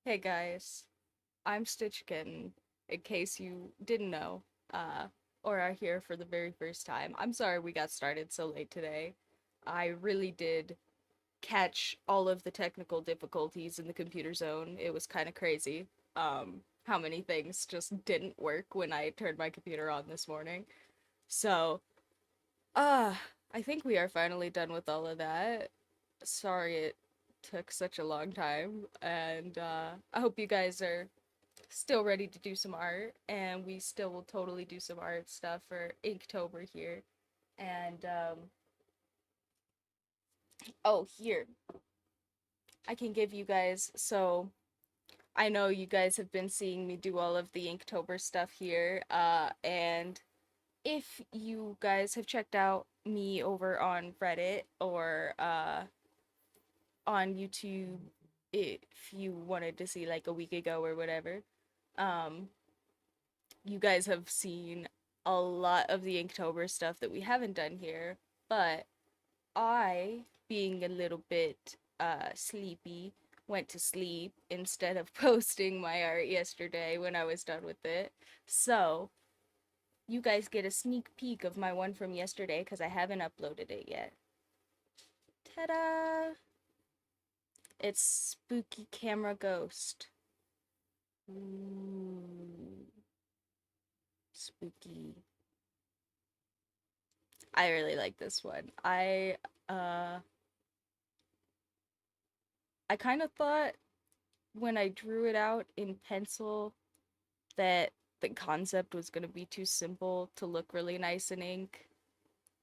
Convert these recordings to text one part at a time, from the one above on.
Hey guys, I'm Stitch Kitten, in case you didn't know, uh, or are here for the very first time. I'm sorry we got started so late today. I really did catch all of the technical difficulties in the computer zone. It was kind of crazy, how many things just didn't work when I turned my computer on this morning. So, uh, I think we are finally done with all of that. Sorry it took such a long time, and I hope you guys are still ready to do some art, and we still will totally do some art stuff for Inktober here. And oh, here I can give you guys. So I know you guys have been seeing me do all of the Inktober stuff here, and if you guys have checked out me over on Reddit or on YouTube, if you wanted to see like a week ago or whatever, um, you guys have seen a lot of the Inktober stuff that we haven't done here, but I, being a little bit sleepy, went to sleep instead of posting my art yesterday when I was done with it. So, you guys get a sneak peek of my one from yesterday because I haven't uploaded it yet. Ta-da! It's Spooky Camera Ghost. Ooh, spooky. I really like this one. Uh I kind of thought when I drew it out in pencil that the concept was going to be too simple to look really nice in ink,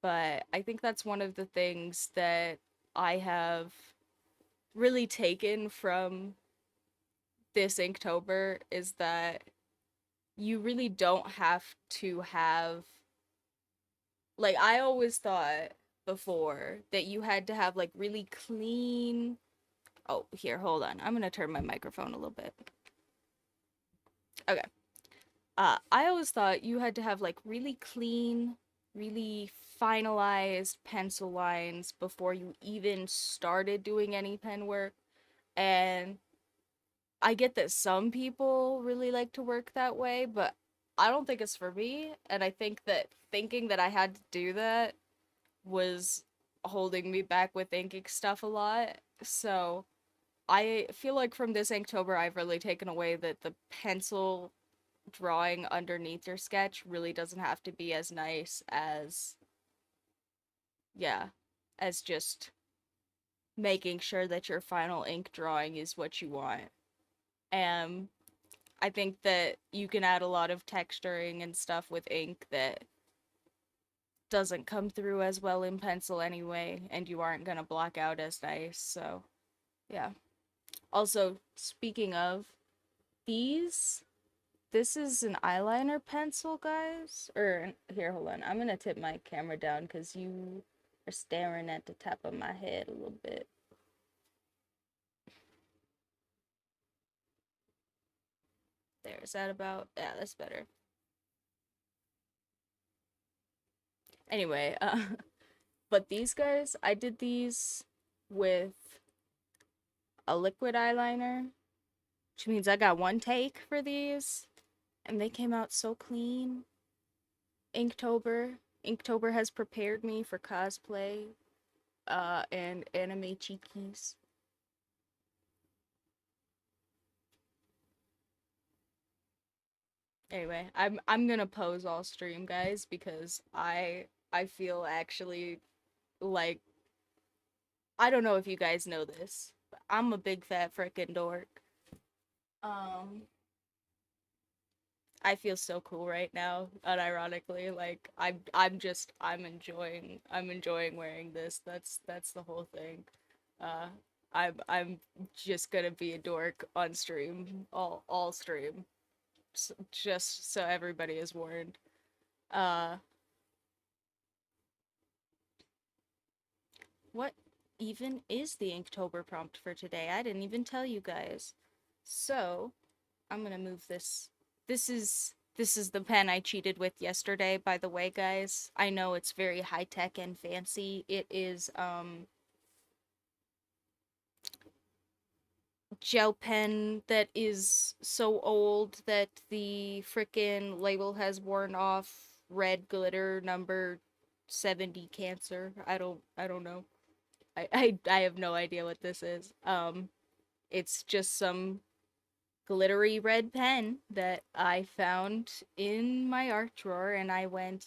but I think that's one of the things that I have really taken from this Inktober is that you really don't have to have, like, I always thought before that you had to have like really clean. Oh, here, hold on. I'm gonna turn my microphone a little bit. Okay. I always thought you had to have like really clean, really finalized pencil lines before you even started doing any pen work. And I get that some people really like to work that way, but I don't think it's for me. And I think that thinking that I had to do that was holding me back with inking stuff a lot. So I feel like from this Inktober, I've really taken away that the pencil drawing underneath your sketch really doesn't have to be as nice as, yeah, as just making sure that your final ink drawing is what you want. And I think that you can add a lot of texturing and stuff with ink that doesn't come through as well in pencil anyway, and you aren't gonna block out as nice. So, yeah. Also, speaking of these, this is an eyeliner pencil, guys. Or here, hold on. I'm gonna tip my camera down because you are staring at the top of my head a little bit. There, is that about? Yeah, that's better. Anyway, but these guys, I did these with a liquid eyeliner, which means I got one take for these, and they came out so clean. Inktober. Inktober has prepared me for cosplay, and anime cheekies. Anyway, I'm gonna pose all stream, guys, because I feel actually like, I don't know if you guys know this, but I'm a big fat frickin' dork. Um, I feel so cool right now, unironically. Like I'm enjoying wearing this. That's the whole thing. Uh, I'm just gonna be a dork on stream, all stream, just so everybody is warned. Uh, what even is the Inktober prompt for today? I didn't even tell you guys. So, I'm gonna move this. This is the pen I cheated with yesterday, by the way, guys. I know it's very high tech and fancy. It is gel pen that is so old that the frickin' label has worn off. Red glitter number 70 cancer. I don't know. I have no idea what this is. It's just some glittery red pen that I found in my art drawer, and I went,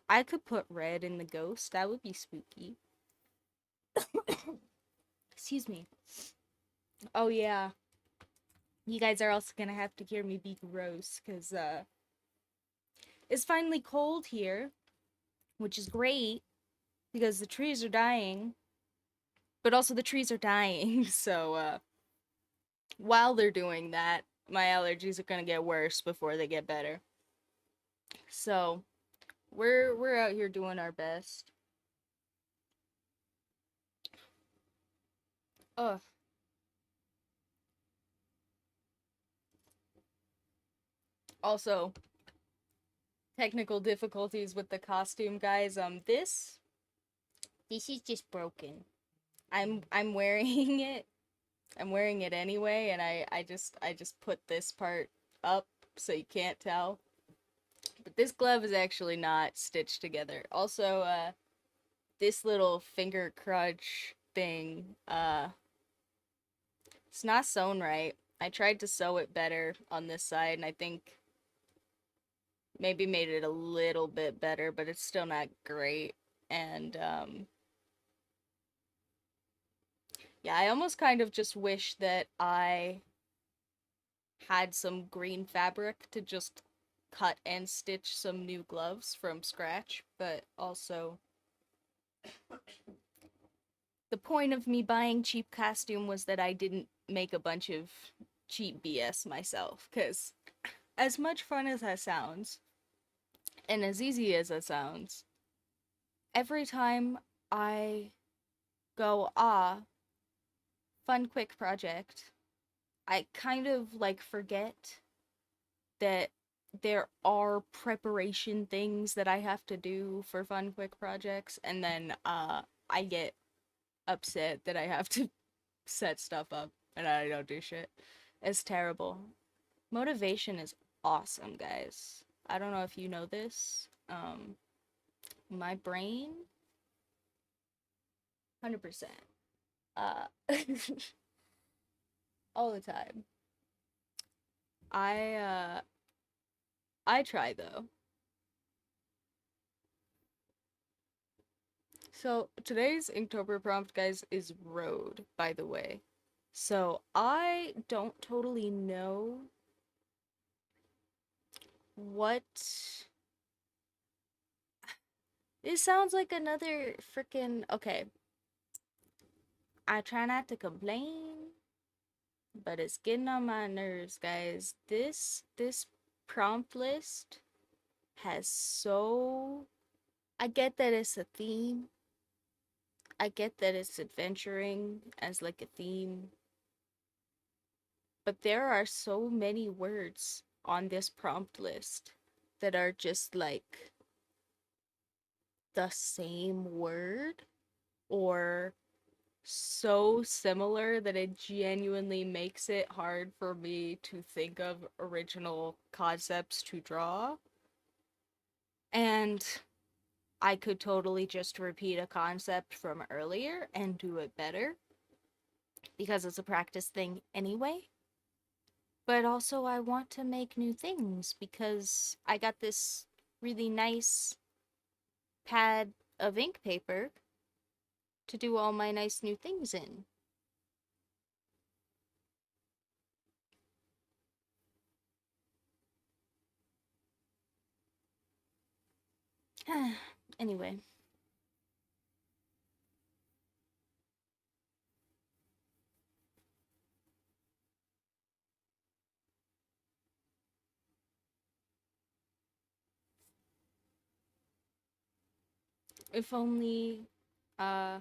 I could put red in the ghost. That would be spooky. Excuse me. Oh yeah. You guys are also gonna have to hear me be gross, cause it's finally cold here, which is great because the trees are dying, but also the trees are dying. So while they're doing that, my allergies are gonna get worse before they get better. So we're out here doing our best. Ugh. Also, technical difficulties with the costume, guys. This is just broken. I'm wearing it. I'm wearing it anyway, and I just put this part up so you can't tell. But this glove is actually not stitched together. Also, this little finger crutch thing, it's not sewn right. I tried to sew it better on this side, and I think maybe made it a little bit better, but it's still not great. And yeah, I almost kind of just wish that I had some green fabric to just cut and stitch some new gloves from scratch, but also the point of me buying cheap costume was that I didn't make a bunch of cheap BS myself, because as much fun as that sounds, and as easy as that sounds, every time I go, fun quick project, I kind of like forget that there are preparation things that I have to do for fun quick projects, and then I get upset that I have to set stuff up and I don't do shit. It's terrible. Motivation is awesome, guys. I don't know if you know this. My brain 100%. Uh all the time. I try though. So today's Inktober prompt, guys, is road, by the way. So I don't totally know what. It sounds like another freaking. Okay, I try not to complain, but it's getting on my nerves, guys. This prompt list has so. I get that it's a theme. I get that it's adventuring as like a theme, but there are so many words on this prompt list that are just like the same word or so similar that it genuinely makes it hard for me to think of original concepts to draw. And I could totally just repeat a concept from earlier and do it better because it's a practice thing anyway. But also, I want to make new things because I got this really nice pad of ink paper to do all my nice new things in. Anyway, if only, uh,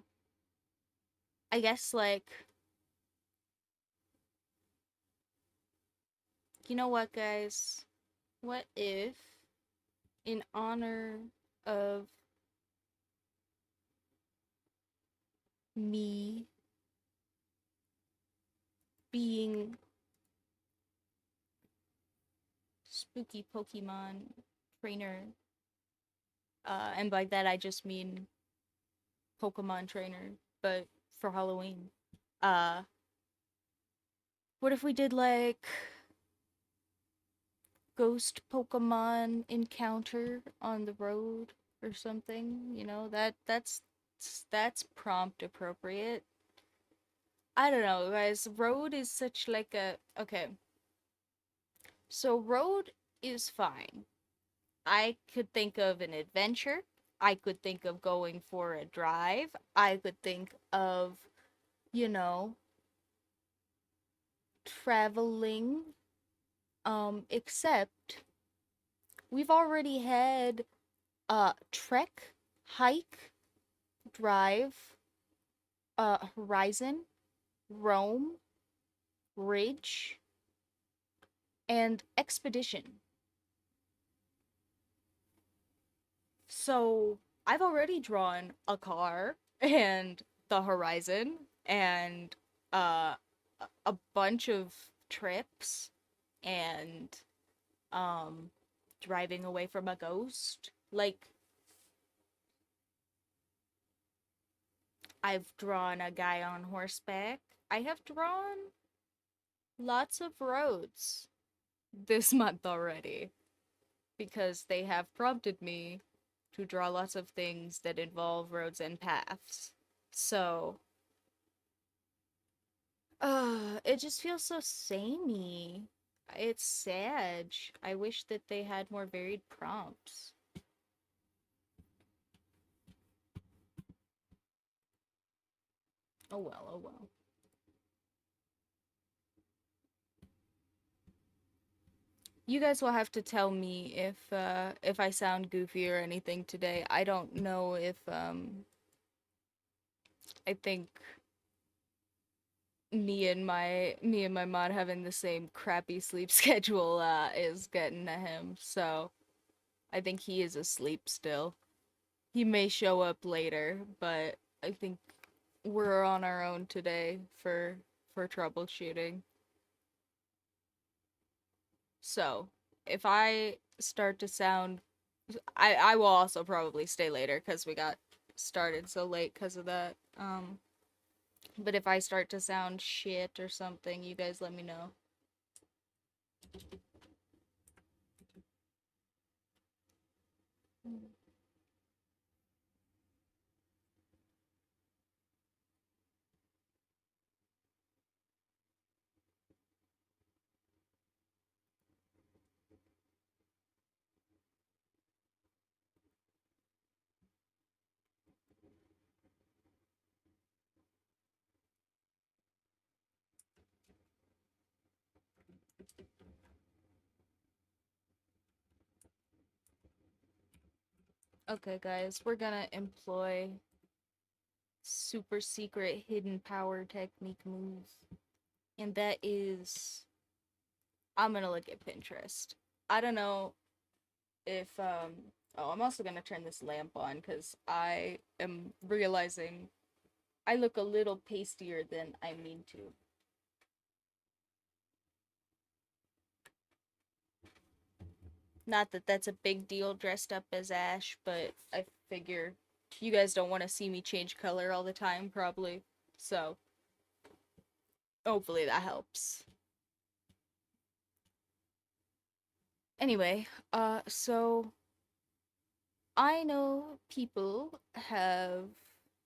I guess, like, you know what, guys? What if, in honor of me being spooky Pokemon trainer. And by that I just mean Pokemon trainer, but for Halloween. Uh, what if we did like ghost Pokemon encounter on the road or something? You know, that's prompt appropriate. I don't know, guys. Road is such like a okay. So road is fine. I could think of an adventure. I could think of going for a drive. I could think of, you know, traveling. Except we've already had trek, hike, drive, horizon, roam, ridge, and expedition. So I've already drawn a car and the horizon and uh a bunch of trips and um driving away from a ghost. Like I've drawn a guy on horseback. I have drawn lots of roads this month already because they have prompted me to draw lots of things that involve roads and paths. So, it just feels so samey. It's sad. I wish that they had more varied prompts. Oh well, oh well. You guys will have to tell me if I sound goofy or anything today. I don't know if I think me and my mod having the same crappy sleep schedule is getting to him. So I think he is asleep still. He may show up later, but I think we're on our own today for troubleshooting. So, if I start to sound I will also probably stay later cuz we got started so late cuz of that. But if I start to sound shit or something, you guys let me know. Okay, guys, we're gonna employ super secret hidden power technique move. And that is I'm gonna look at Pinterest. I don't know if oh, I'm also gonna turn this lamp on because I am realizing I look a little pastier than I mean to. Not that that's a big deal dressed up as Ash, but I figure you guys don't want to see me change color all the time, probably. So, hopefully that helps. Anyway, so I know people have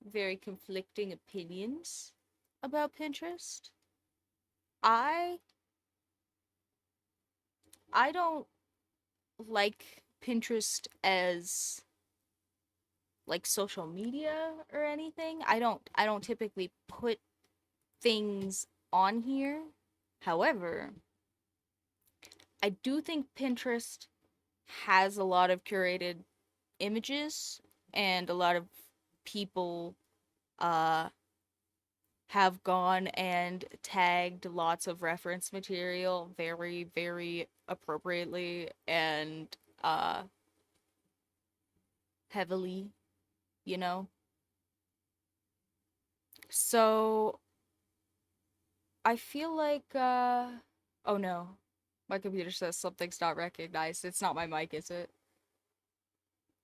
very conflicting opinions about Pinterest. I I don't like Pinterest as like social media or anything. I don't typically put things on here. However, I do think Pinterest has a lot of curated images and a lot of people uh have gone and tagged lots of reference material very very appropriately and heavily, you know. So I feel like oh no. My computer says something's not recognized. It's not my mic, is it?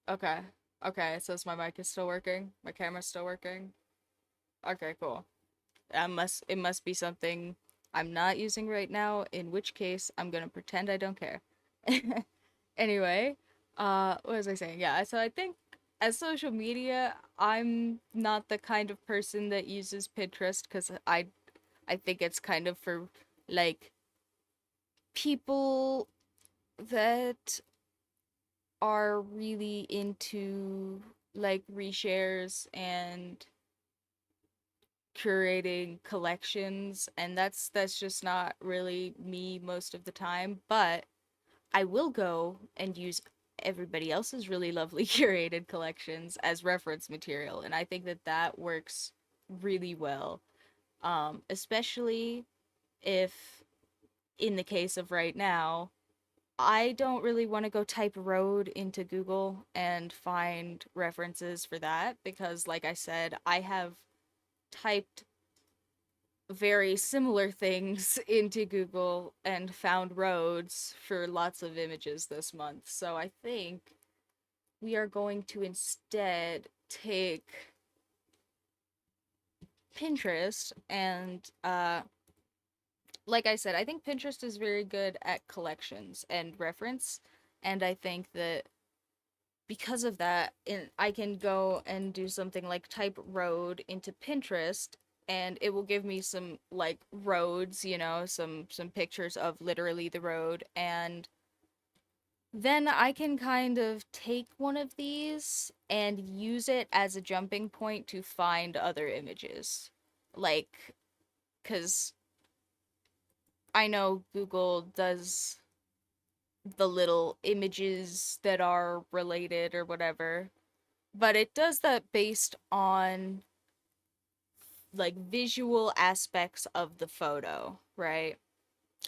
Okay. Okay, it says my mic is still working. My camera's still working. Okay, cool. It must be something I'm not using right now, in which case I'm gonna pretend I don't care. Anyway, what was I saying? Yeah, so I think as social media, I'm not the kind of person that uses Pinterest because I think it's kind of for like people that are really into like reshares and curating collections, and that's just not really me most of the time, but I will go and use everybody else's really lovely curated collections as reference material, and I think that that works really well. Especially if in the case of right now, I don't really want to go type road into Google and find references for that because, like I said, I have typed very similar things into Google and found roads for lots of images this month. So I think we are going to instead take Pinterest and like I said, I think Pinterest is very good at collections and reference, and I think that because of that, I can go and do something like type road into Pinterest, and it will give me some like roads, some pictures of literally the road, and then I can kind of take one of these and use it as a jumping point to find other images. Like, because I know Google does the little images that are related or whatever, but it does that based on like visual aspects of the photo, right?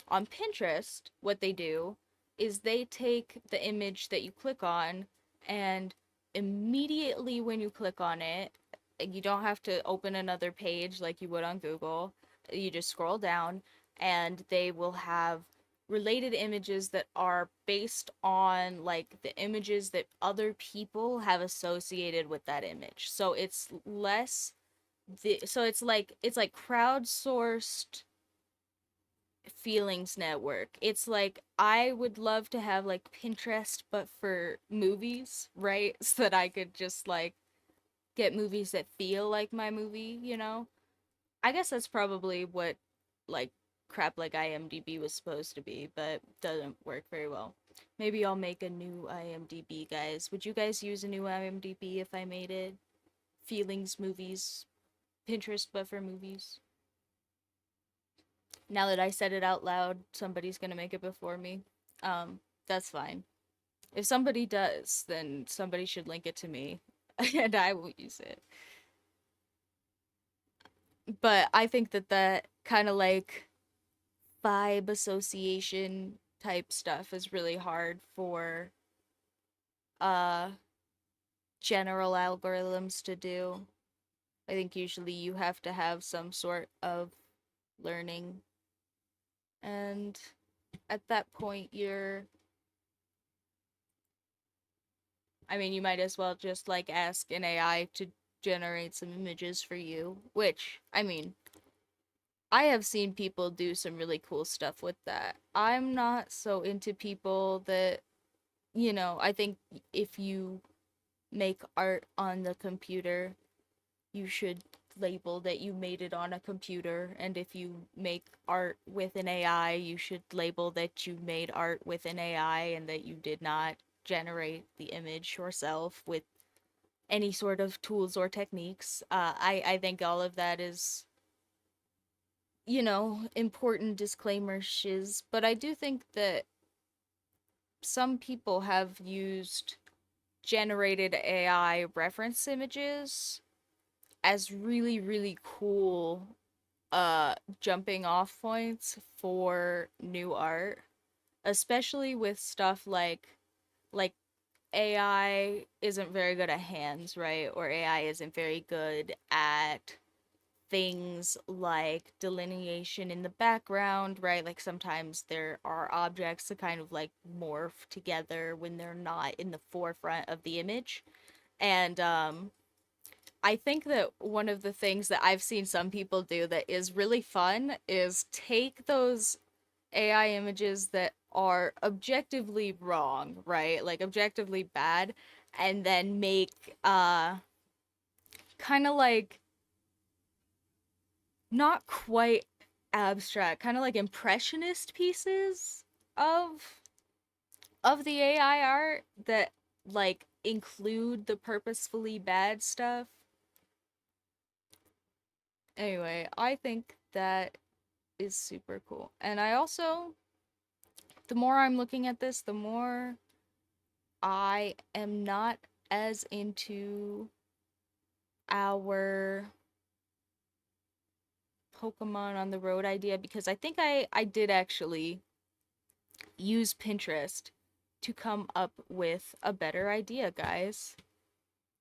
On Pinterest, what they do is they take the image that you click on, and immediately when you click on it, you don't have to open another page like you would on Google. You just scroll down and they will have related images that are based on like the images that other people have associated with that image. So it's less so it's like crowdsourced feelings network. It's like I would love to have like Pinterest but for movies, right? So that I could just like get movies that feel like my movie. I guess that's probably what like crap like IMDb was supposed to be, but doesn't work very well. Maybe I'll make a new IMDb, guys. Would you guys use a new IMDb if I made it? Feelings movies, Pinterest but for movies. Now that I said it out loud, somebody's gonna make it before me. That's fine. If somebody does, then somebody should link it to me, and I will use it. But I think that that kind of like vibe association type stuff is really hard for uh general algorithms to do. I think usually you have to have some sort of learning, and at that point you might as well just like ask an AI to generate some images for you, which, I have seen people do some really cool stuff with that. I'm not so into people that, I think if you make art on the computer, you should label that you made it on a computer. And if you make art with an AI, you should label that you made art with an AI and that you did not generate the image yourself with any sort of tools or techniques. I think all of that is, important disclaimer shiz, but I do think that some people have used generated AI reference images as really, really cool jumping off points for new art, especially with stuff like AI isn't very good at hands, right? Or AI isn't very good at things like delineation in the background, right? Like sometimes there are objects that kind of like morph together when they're not in the forefront of the image. And I think that one of the things that I've seen some people do that is really fun is take those AI images that are objectively wrong, right? Like objectively bad, and then make kind of like not quite abstract, kind of like impressionist pieces of the AI art that like include the purposefully bad stuff. Anyway, I think that is super cool. And I also, the more I'm looking at this, the more I am not as into our Pokemon on the road idea because I think I did actually use Pinterest to come up with a better idea, guys.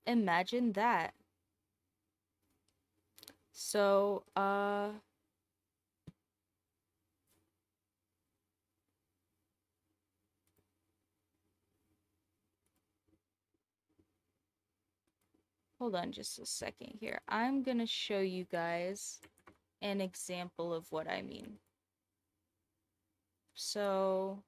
Imagine that. So, hold on just a second here. I'm gonna show you guys an example of what I mean. So,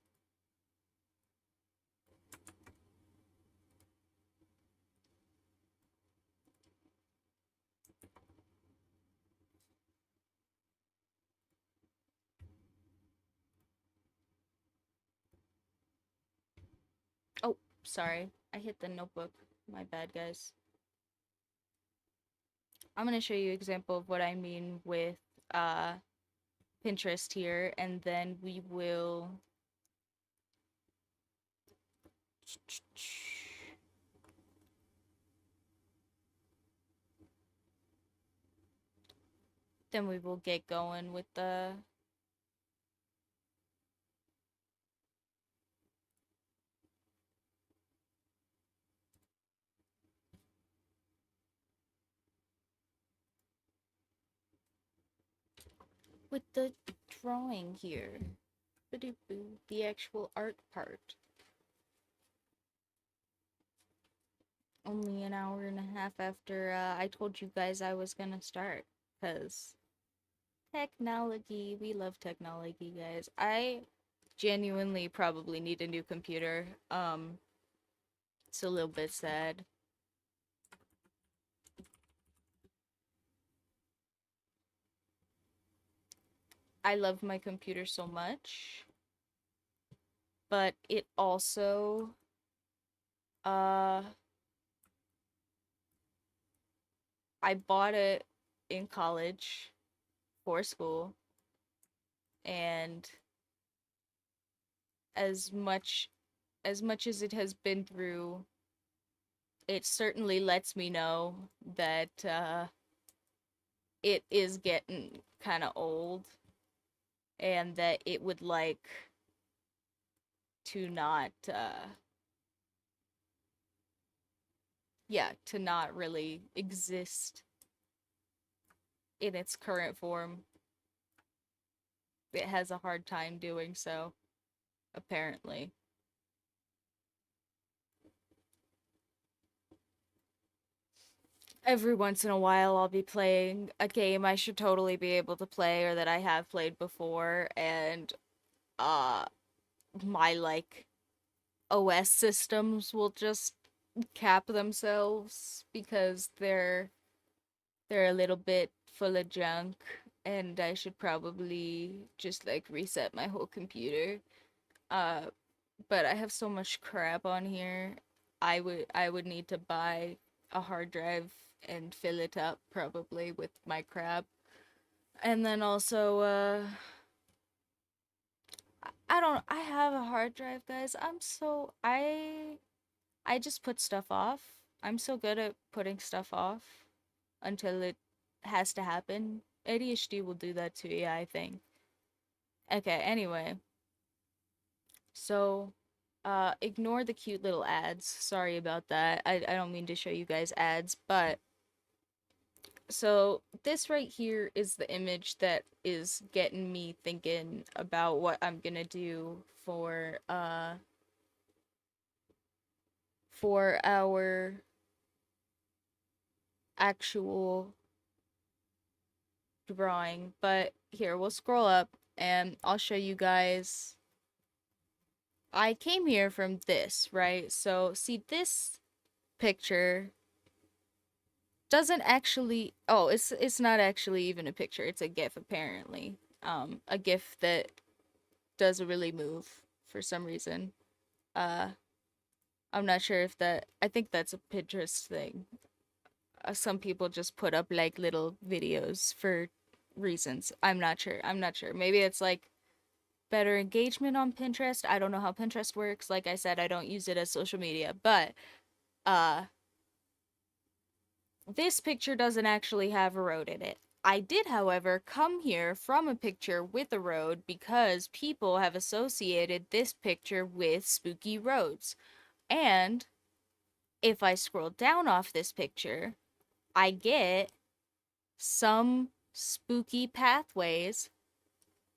oh, sorry. I hit the notebook. My bad, guys. I'm gonna show you an example of what I mean with uh Pinterest here, and then we will get going with the drawing here. The actual art part. Only an hour and a half after I told you guys I was gonna start. Because technology, we love technology, guys. I genuinely probably need a new computer. It's a little bit sad. I love my computer so much, but it also uh I bought it in college for school, and as much as it has been through, it certainly lets me know that it is getting kind of old and that it would like to not yeah, to not really exist in its current form. It has a hard time doing so, apparently. Every once in a while I'll be playing a game I should totally be able to play or that I have played before, and uh my like OS systems will just cap themselves because they're a little bit full of junk, and I should probably just like reset my whole computer. Uh but I have so much crap on here. I would need to buy a hard drive and fill it up probably with my crap. And then also I don't I have a hard drive, guys. I just put stuff off. I'm so good at putting stuff off until it has to happen. ADHD will do that to you, I think. Okay, anyway. So, ignore the cute little ads. Sorry about that. I don't mean to show you guys ads, but So this right here is the image that is getting me thinking about what I'm gonna do for our actual drawing. But here, we'll scroll up and I'll show you guys. I came here from this, right? So see, this picture doesn't actually, oh, it's not actually even a picture. It's a GIF apparently. A GIF that doesn't really move for some reason. Uh I'm not sure if that, I think that's a Pinterest thing. Some people just put up like little videos for reasons. I'm not sure. I'm not sure. Maybe it's like better engagement on Pinterest. I don't know how Pinterest works. Like I said, I don't use it as social media, but uh this picture doesn't actually have a road in it. I did, however, come here from a picture with a road because people have associated this picture with spooky roads. And if I scroll down off this picture, I get some spooky pathways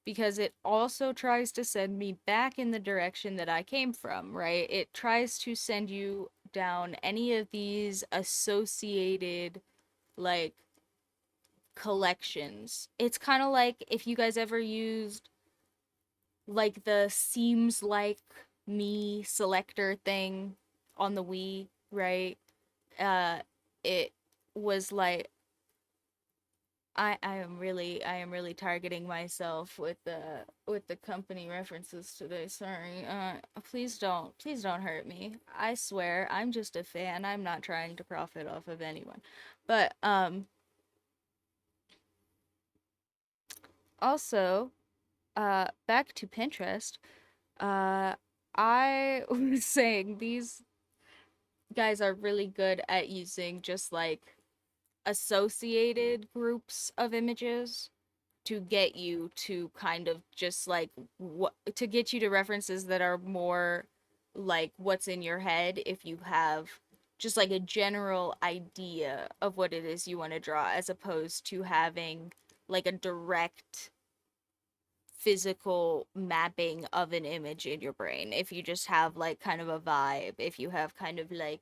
because it also tries to send me back in the direction that I came from, right? It tries to send you down any of these associated, like, collections. It's kind of like if you guys ever used, like, the seems like me selector thing on the Wii, right? Uh, it was like I am really targeting myself with the company references today. Sorry. Please don't hurt me. I swear I'm just a fan. I'm not trying to profit off of anyone. But also back to Pinterest. Uh I was saying these guys are really good at using just like associated groups of images to get you to kind of just like what to get you to references that are more like what's in your head if you have just like a general idea of what it is you want to draw as opposed to having like a direct physical mapping of an image in your brain. If you just have like kind of a vibe, if you have kind of like,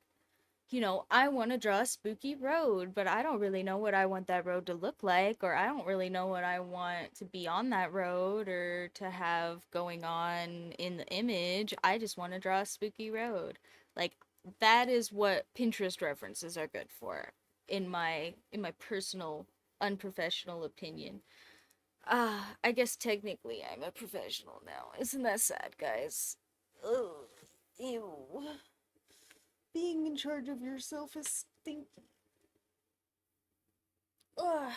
I want to draw a spooky road, but I don't really know what I want that road to look like, or I don't really know what I want to be on that road or to have going on in the image. I just want to draw a spooky road. Like, that is what Pinterest references are good for, in my personal unprofessional opinion. I guess technically I'm a professional now. Isn't that sad, guys? Ugh. Ew. Being in charge of yourself is stinky. Ugh.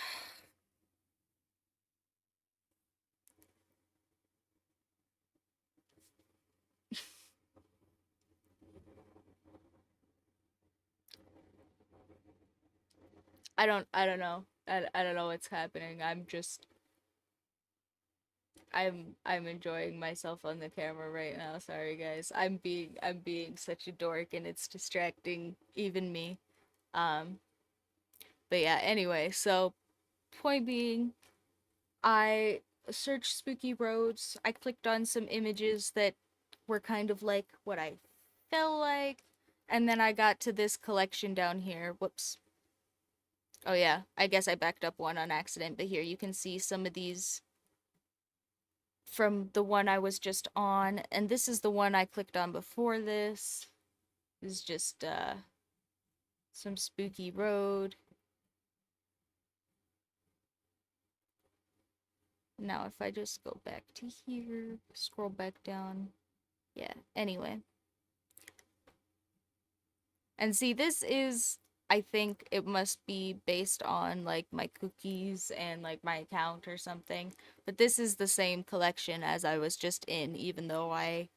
I don't know. I don't know what's happening. I'm enjoying myself on the camera right now. Sorry guys. I'm being such a dork and it's distracting even me. Um but yeah, anyway, so point being, I searched spooky roads. I clicked on some images that were kind of like what I felt like. And then I got to this collection down here. Whoops. Oh yeah, I guess I backed up one on accident, but here you can see some of these from the one I was just on, and this is the one I clicked on before this. This is just some spooky road. Now if I just go back to here, scroll back down. Yeah, anyway. And see, this is, I think it must be based on like my cookies and like my account or something. But this is the same collection as I was just in, even though I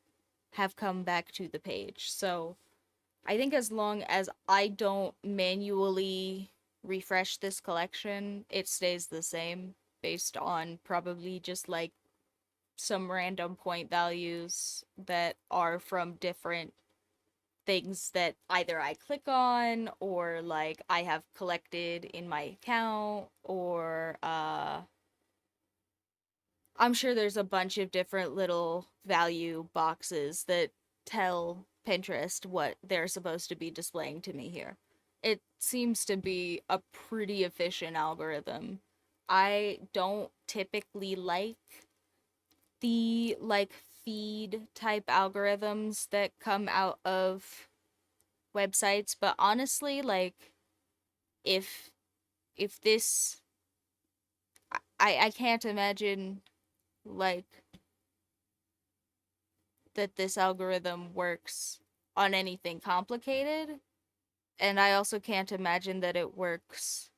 have come back to the page. So I think as long as I don't manually refresh this collection, it stays the same based on probably just like some random point values that are from different things that either I click on or like I have collected in my account or I'm sure there's a bunch of different little value boxes that tell Pinterest what they're supposed to be displaying to me here. It seems to be a pretty efficient algorithm. I don't typically like the like feed type algorithms that come out of websites, but honestly, like if if this I can't imagine like that this algorithm works on anything complicated. And I also can't imagine that it works.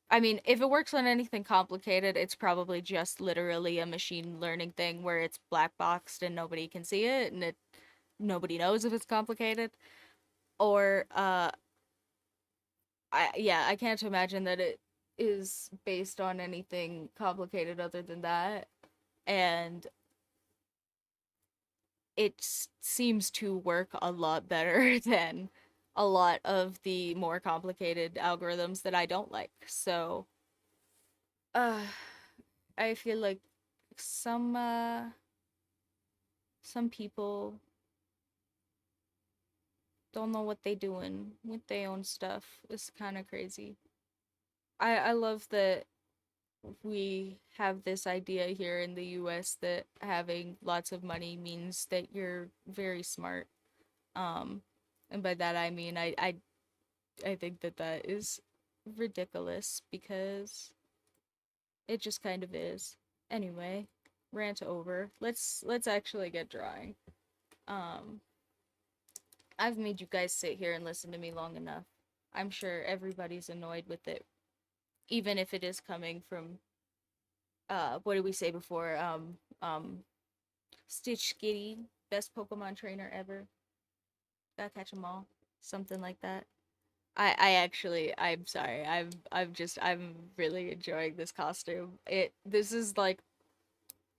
I mean, if it works on anything complicated, it's probably just literally a machine learning thing where it's black boxed and nobody can see it and it nobody knows if it's complicated. Or I can't imagine that it is based on anything complicated other than that. And it seems to work a lot better than a lot of the more complicated algorithms that I don't like. So, uh, I feel like some uh some people don't know what they doing with their own stuff. It's kind of crazy. I love that we have this idea here in the US that having lots of money means that you're very smart. Um and by that I mean I think that that is ridiculous because it just kind of is. Anyway, rant over. Let's actually get drawing. Um I've made you guys sit here and listen to me long enough. I'm sure everybody's annoyed with it, even if it is coming from what did we say before? Stitch Skitty, best Pokemon trainer ever. Gotta catch 'em all. Something like that. I actually I'm sorry. I'm really enjoying this costume. This is like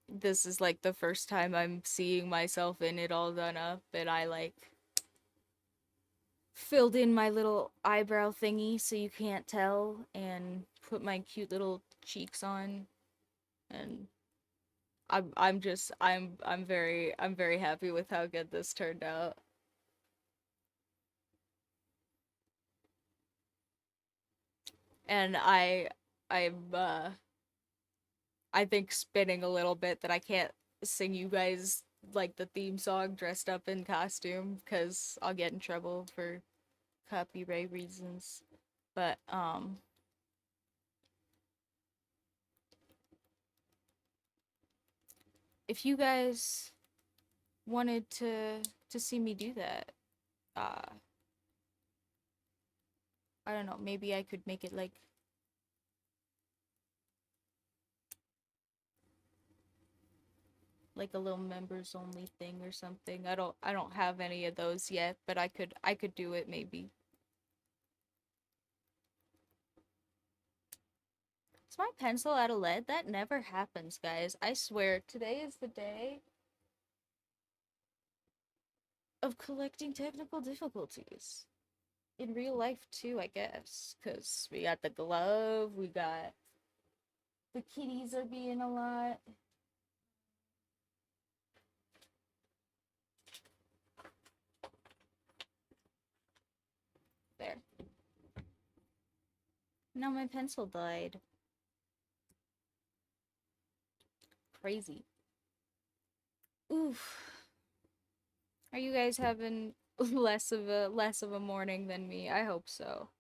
the first time I'm seeing myself in it all done up and I like filled in my little eyebrow thingy so you can't tell and put my cute little cheeks on and I'm very happy with how good this turned out. And I'm I think spinning a little bit that I can't sing you guys like the theme song dressed up in costume because I'll get in trouble for copyright reasons. But if you guys wanted to see me do that, uh I don't know, maybe I could make it like a little members only thing or something. I don't have any of those yet, but I could do it maybe. Is my pencil out of lead? That never happens, guys. I swear, today is the day of collecting technical difficulties. In real life too, I guess. Cause we got the glove, we got the kitties are being a lot. There. Now my pencil died. Crazy. Oof. Are you guys having less of a morning than me? I hope so.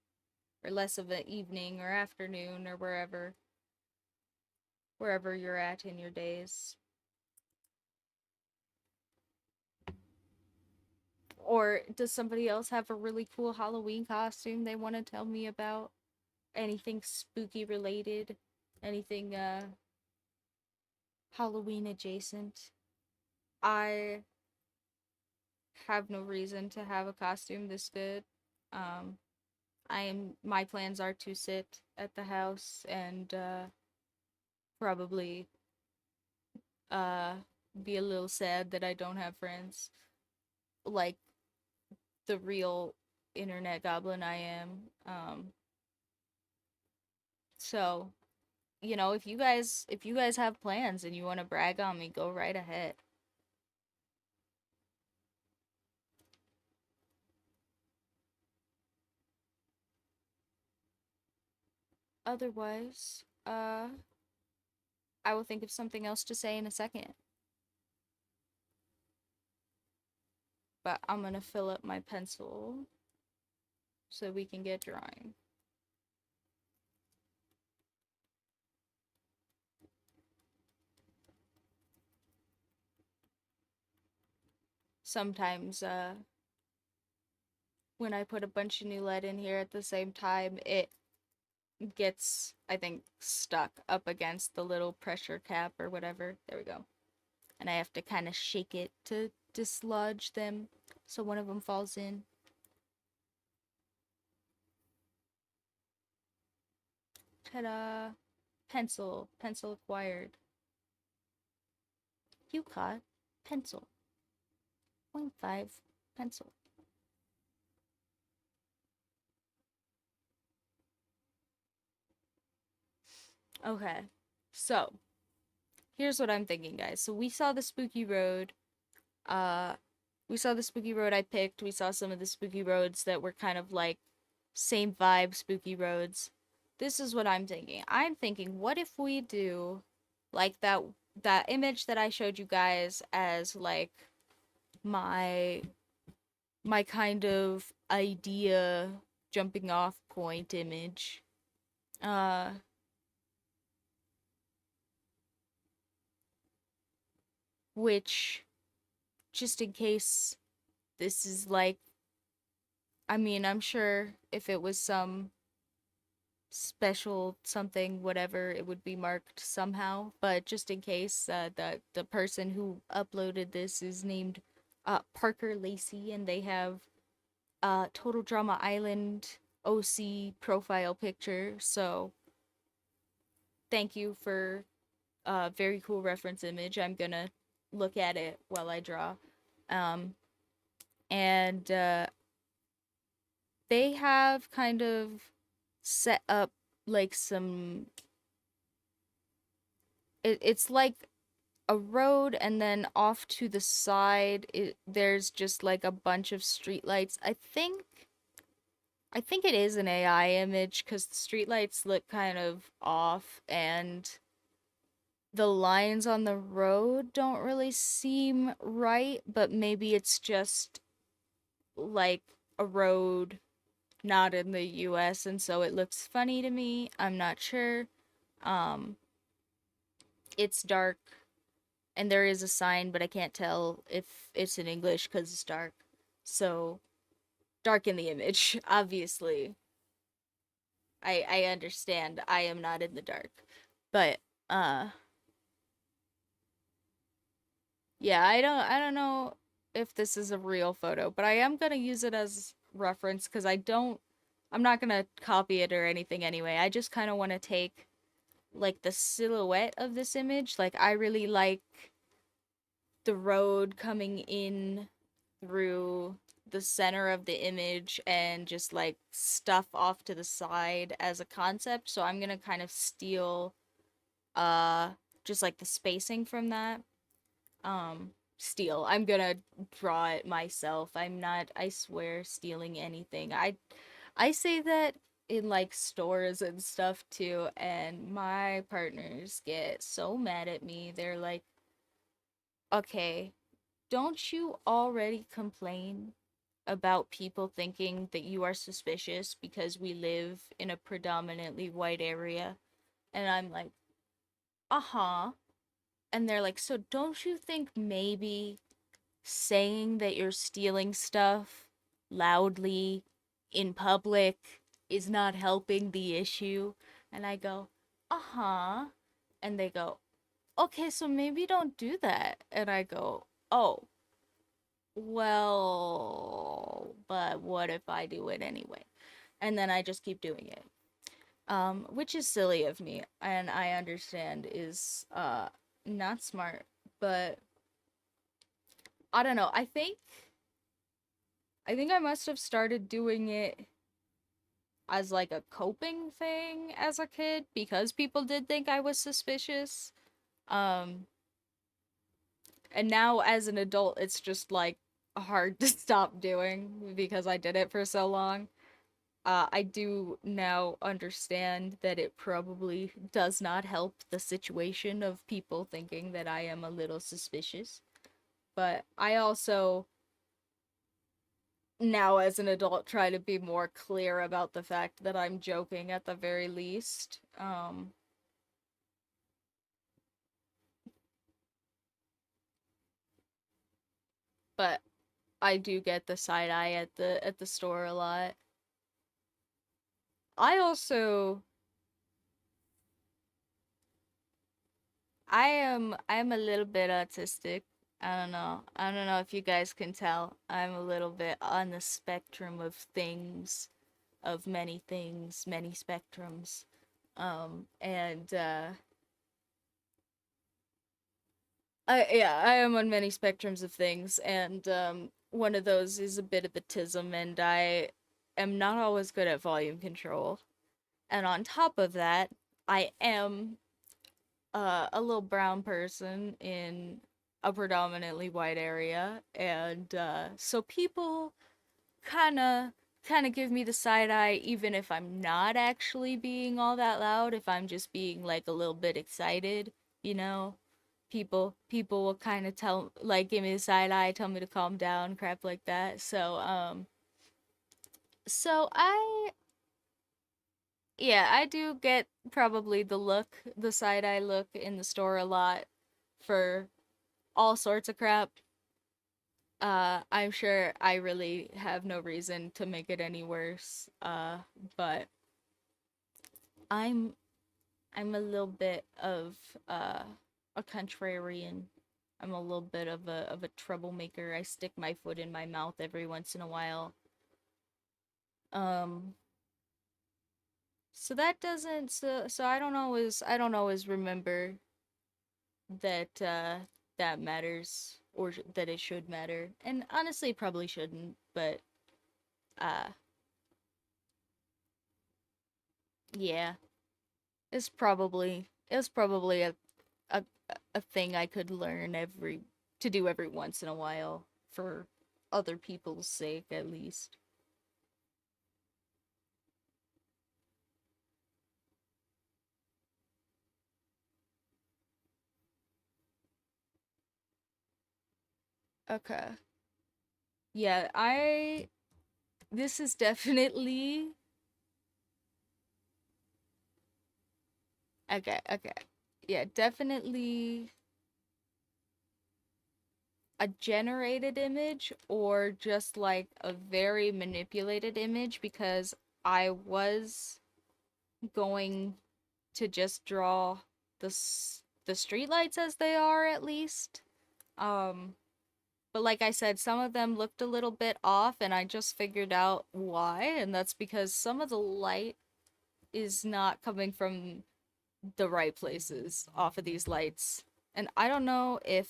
Or less of an evening or afternoon or wherever you're at in your days. Or does somebody else have a really cool Halloween costume they want to tell me about? Anything spooky related? Anything Halloween adjacent? I have no reason to have a costume this good. Um my plans are to sit at the house and probably uh be a little sad that I don't have friends. Like the real internet goblin I am. So, if you guys have plans and you want to brag on me, go right ahead. Otherwise, I will think of something else to say in a second. But I'm gonna fill up my pencil so we can get drawing. Sometimes, when I put a bunch of new lead in here at the same time, it gets, I think, stuck up against the little pressure cap or whatever. There we go. And I have to kind of shake it to dislodge them so one of them falls in. Ta-da! Pencil. Pencil acquired. You caught pencil. 0.5 pencil. Okay. So, here's what I'm thinking, guys. So we saw the spooky road. Uh, we saw the spooky road I picked. We saw some of the spooky roads that were kind of like same vibe spooky roads. This is what I'm thinking. I'm thinking, what if we do like that image that I showed you guys as like my my kind of idea jumping off point image. Uh which, just in case this is like, I mean, I'm sure if it was some special something whatever, it would be marked somehow, but just in case, the person who uploaded this is named Parker Lacey, and they have Total Drama Island OC profile picture. So thank you for a very cool reference image. I'm gonna look at it while I draw. Um, and They have kind of set up like some. It's like a road, and then off to the side, there's just like a bunch of streetlights. I think it is an AI image because the streetlights look kind of off, and the lines on the road don't really seem right, but maybe it's just like a road not in the US and so it looks funny to me. I'm not sure. Um it's dark and there is a sign, but I can't tell if it's in English cuz it's dark. So, dark in the image, obviously. I understand. I am not in the dark. But uh yeah, I don't know if this is a real photo, but I am gonna use it as reference because I'm not gonna copy it or anything anyway. I just kind of want to take like the silhouette of this image. Like I really like the road coming in through the center of the image and just like stuff off to the side as a concept. So I'm gonna kind of steal uh just like the spacing from that. Steal. I'm gonna draw it myself. I'm not, I swear, stealing anything. I say that in like stores and stuff too, and my partners get so mad at me. They're like, "Okay, don't you already complain about people thinking that you are suspicious because we live in a predominantly white area?" And I'm like, "Uh-huh." And they're like, "So don't you think maybe saying that you're stealing stuff loudly in public is not helping the issue?" And I go, uh-huh. And they go, okay, so maybe don't do that. And I go, oh, well, but what if I do it anyway? And then I just keep doing it. Which is silly of me, and I understand is not smart, but I don't know. I think I must have started doing it as like a coping thing as a kid because people did think I was suspicious. Um and now as an adult it's just like hard to stop doing because I did it for so long. I do now understand that it probably does not help the situation of people thinking that I am a little suspicious. But I also, now as an adult, try to be more clear about the fact that I'm joking at the very least. But I do get the side eye at the store a lot. I also I'm a little bit autistic. I don't know. I don't know if you guys can tell. I'm a little bit on the spectrum of things, of many things, many spectrums. And I am on many spectrums of things, and one of those is a bit of autism, and I am not always good at volume control. And on top of that, I am a little brown person in a predominantly white area, and so people kind of give me the side eye even if I'm not actually being all that loud, if I'm just being like a little bit excited, you know. People will kind of tell, like, give me the side eye, tell me to calm down, crap like that. So I yeah, I do get probably the look, the side eye look in the store a lot for all sorts of crap. I'm sure I really have no reason to make it any worse. But I'm I'm a little bit of uh a contrarian. I'm a little bit of a troublemaker. I stick my foot in my mouth every once in a while. Um so that doesn't so I don't always remember that that matters or that it should matter. And honestly it probably shouldn't, but uh yeah. It's probably a a thing I could learn every to do every once in a while for other people's sake at least. Okay. Yeah, I this is definitely okay. Yeah, definitely a generated image or just like a very manipulated image because I was going to just draw the streetlights as they are at least. Um, but like I said, some of them looked a little bit off, and I just figured out why, and that's because some of the light is not coming from the right places off of these lights. And I don't know if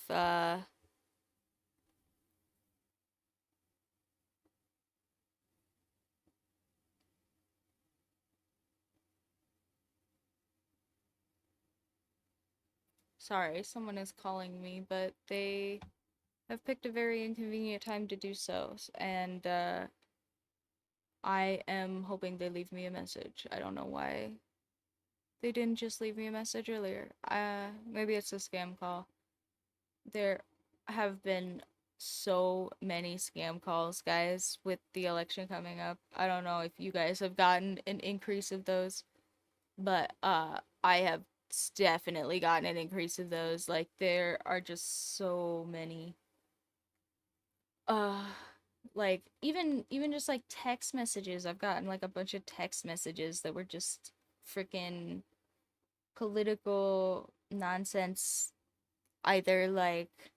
sorry, someone is calling me, but they have picked a very inconvenient time to do so, and I am hoping they leave me a message. I don't know why they didn't just leave me a message earlier. Maybe it's a scam call. There have been so many scam calls, guys, with the election coming up. I don't know if you guys have gotten an increase of those, but I have definitely gotten an increase of those. Like there are just so many. Uh like even just like text messages. I've gotten like a bunch of text messages that were just freaking political nonsense, either like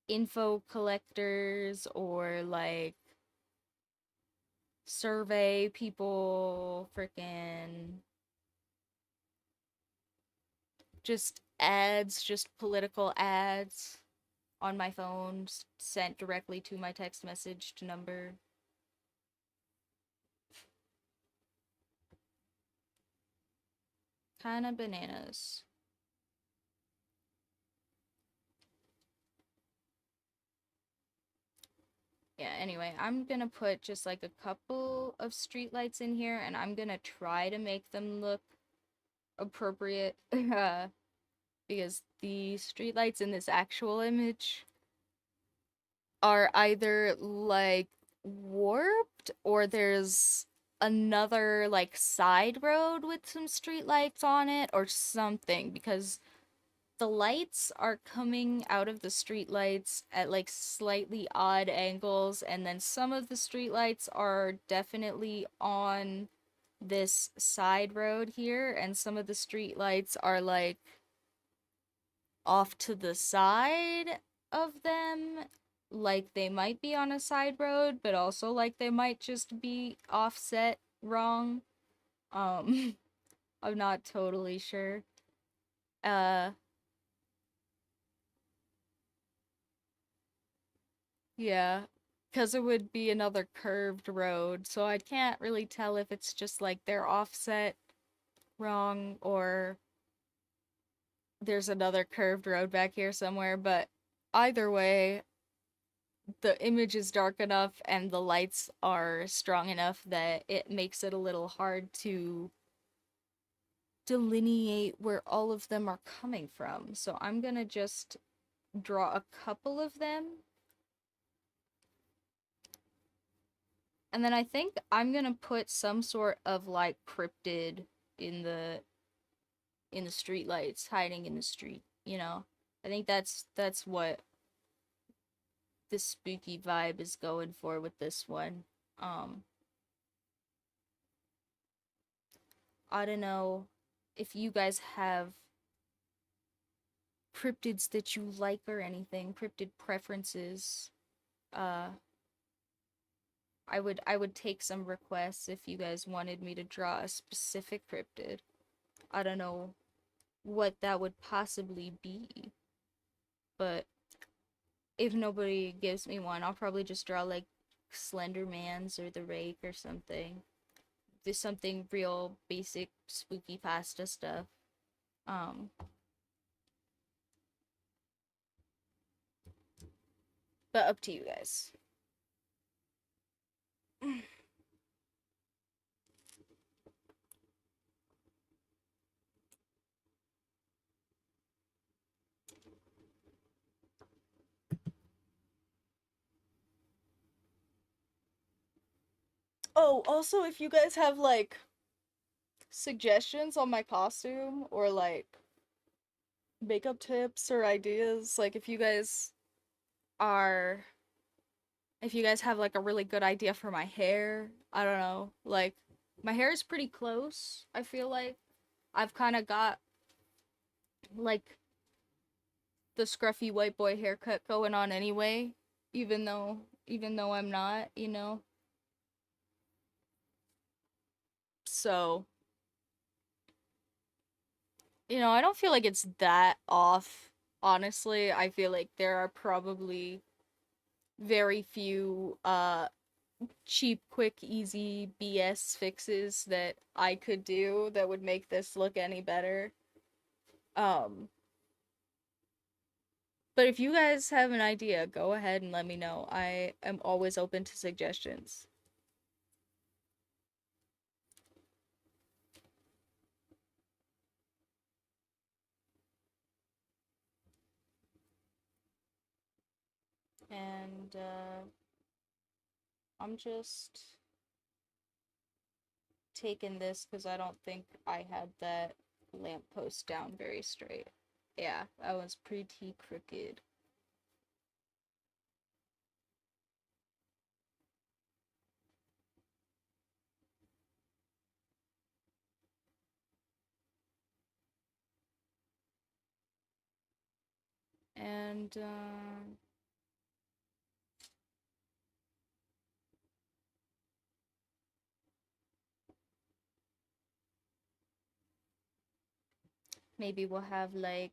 info collectors or like survey people, freaking just ads, just political ads on my phone sent directly to my text message number. kind of bananas. Yeah, anyway, I'm gonna put just like a couple of streetlights in here and I'm gonna try to make them look appropriate. Because the streetlights in this actual image are either like warped or there's another like side road with some streetlights on it or something because the lights are coming out of the streetlights at like slightly odd angles and then some of the streetlights are definitely on this side road here and some of the streetlights are like off to the side of them, like they might be on a side road, but also like they might just be offset wrong. Um, I'm not totally sure. Uh, yeah, because it would be another curved road, so I can't really tell if it's just like they're offset wrong or there's another curved road back here somewhere, but either way, the image is dark enough and the lights are strong enough that it makes it a little hard to delineate where all of them are coming from. So I'm gonna just draw a couple of them. And then I think I'm gonna put some sort of like cryptid in the street lights, hiding in the street, you know? I think that's what this spooky vibe is going for with this one. Um I don't know if you guys have cryptids that you like or anything, cryptid preferences. Uh I would take some requests if you guys wanted me to draw a specific cryptid. I don't know what that would possibly be, but if nobody gives me one, I'll probably just draw like Slender Man's or the Rake or something. There's something real basic spooky pasta stuff. Um but up to you guys. Oh, also if you guys have like suggestions on my costume or like makeup tips or ideas, like are if you guys have like a really good idea for my hair, I don't know, like my hair is pretty close. I feel like I've kind of got like the scruffy white boy haircut going on anyway, even though I'm not, you know. So, I don't feel like it's that off. Honestly, I feel like there are probably very few cheap, quick, easy BS fixes that I could do that would make this look any better. Um, but if you guys have an idea, go ahead and let me know. I am always open to suggestions. And I'm just taking this because I don't think I had that lamppost down very straight. Yeah, that was pretty crooked. And maybe we'll have like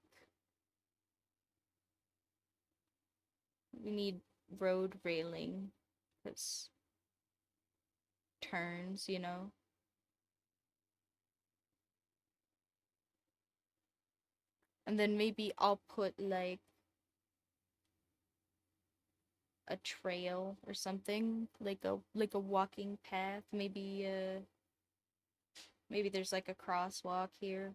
we need road railing because turns, you know. And then maybe I'll put like a trail or something, like a walking path. Maybe there's like a crosswalk here.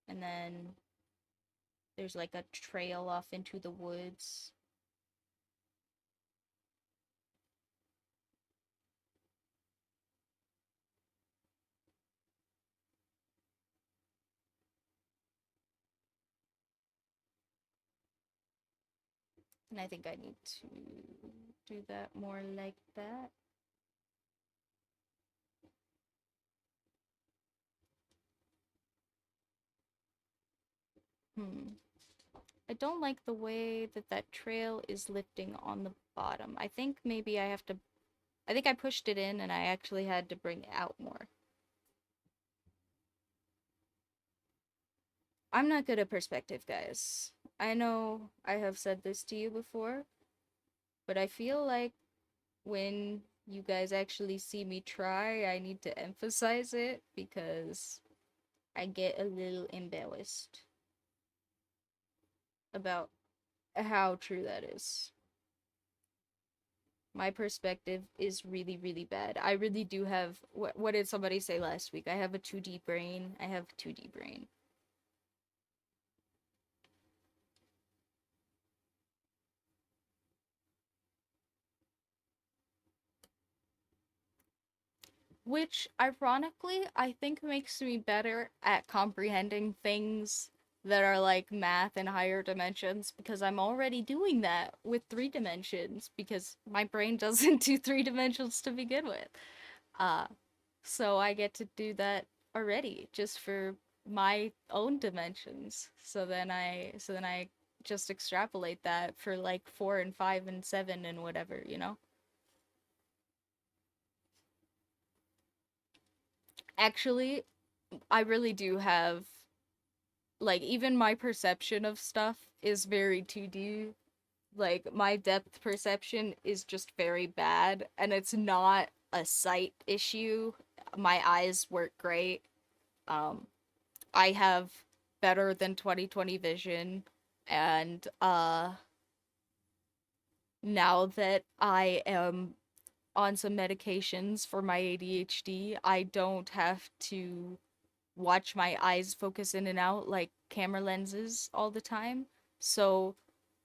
And then there's like a trail off into the woods. And I think I need to do that more like that. Hmm. I don't like the way that that trail is lifting on the bottom. I think maybe I think I pushed it in and I actually had to bring it out more. I'm not good at perspective, guys. I know I have said this to you before, but I feel like when you guys actually see me try, I need to emphasize it because I get a little embarrassed about how true that is. My perspective is really, really bad. I really do have what did somebody say last week? I have a 2D brain. I have 2D brain. Which, ironically, I think makes me better at comprehending things that are like math and higher dimensions because I'm already doing that with 3 dimensions because my brain doesn't do 3 dimensions to begin with. Uh, so I get to do that already just for my own dimensions. So then I just extrapolate that for like 4 and 5 and 7 and whatever, you know? Actually, I really do have like even my perception of stuff is very 2D. Like my depth perception is just very bad and it's not a sight issue. My eyes work great. Um I have better than 20/20 vision and now that I am on some medications for my ADHD, I don't have to watch my eyes focus in and out like camera lenses all the time. So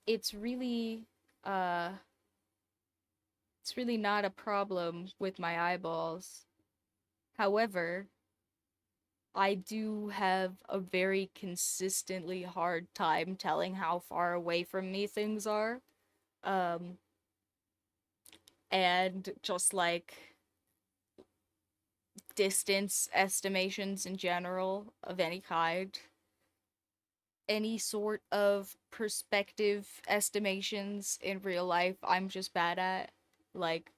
it's really uh it's really not a problem with my eyeballs. However, I do have a very consistently hard time telling how far away from me things are. Um and just like distance estimations in general of any kind, any sort of perspective estimations in real life I'm just bad at. Like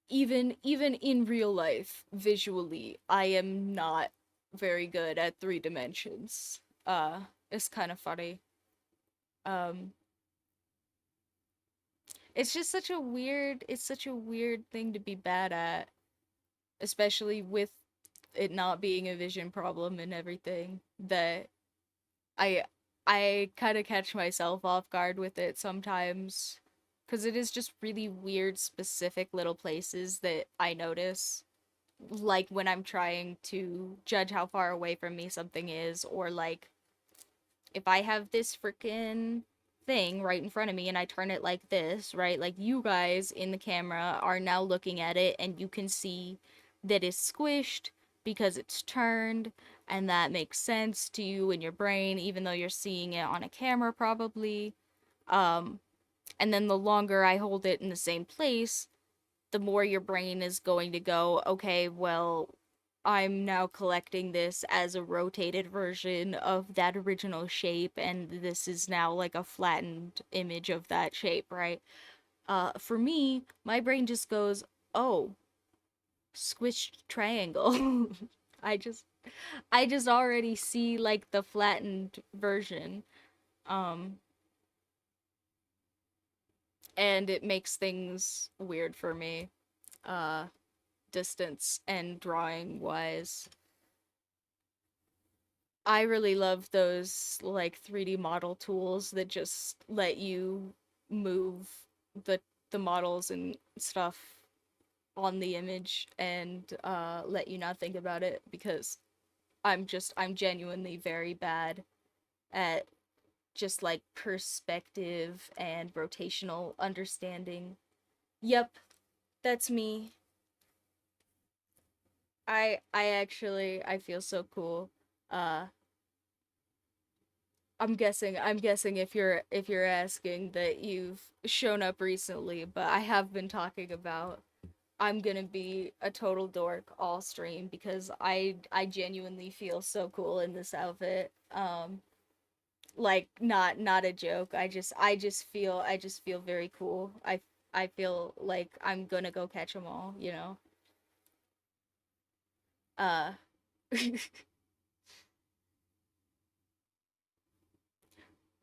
even in real life visually I am not very good at 3 dimensions. It's kind of funny. Um it's such a weird thing to be bad at, especially with it not being a vision problem and everything, that I I kind of catch myself off guard with it sometimes because it is just really weird specific little places that I notice, like when I'm trying to judge how far away from me something is, or like if I have this freaking thing right in front of me and I turn it like this, right? Like you guys in the camera are now looking at it and you can see that it's squished because it's turned, and that makes sense to you in your brain even though you're seeing it on a camera probably. Um and then the longer I hold it in the same place, the more your brain is going to go, okay, well, I'm now collecting this as a rotated version of that original shape, and this is now like a flattened image of that shape, right? For me, my brain just goes, oh, squished triangle. I just, I just already see like the flattened version, um, and it makes things weird for me, uh, distance and drawing wise. I really love those like 3D model tools that just let you move the the models and stuff on the image and let you not think about it because I'm genuinely very bad at just like perspective and rotational understanding. Yep, that's me. I actually I feel so cool. Uh I'm guessing if you're asking that you've shown up recently, but I have been talking about I'm gonna be a total dork all stream because I genuinely feel so cool in this outfit. Like not a joke. I just feel very cool. I feel like I'm gonna go catch them all, you know. Uh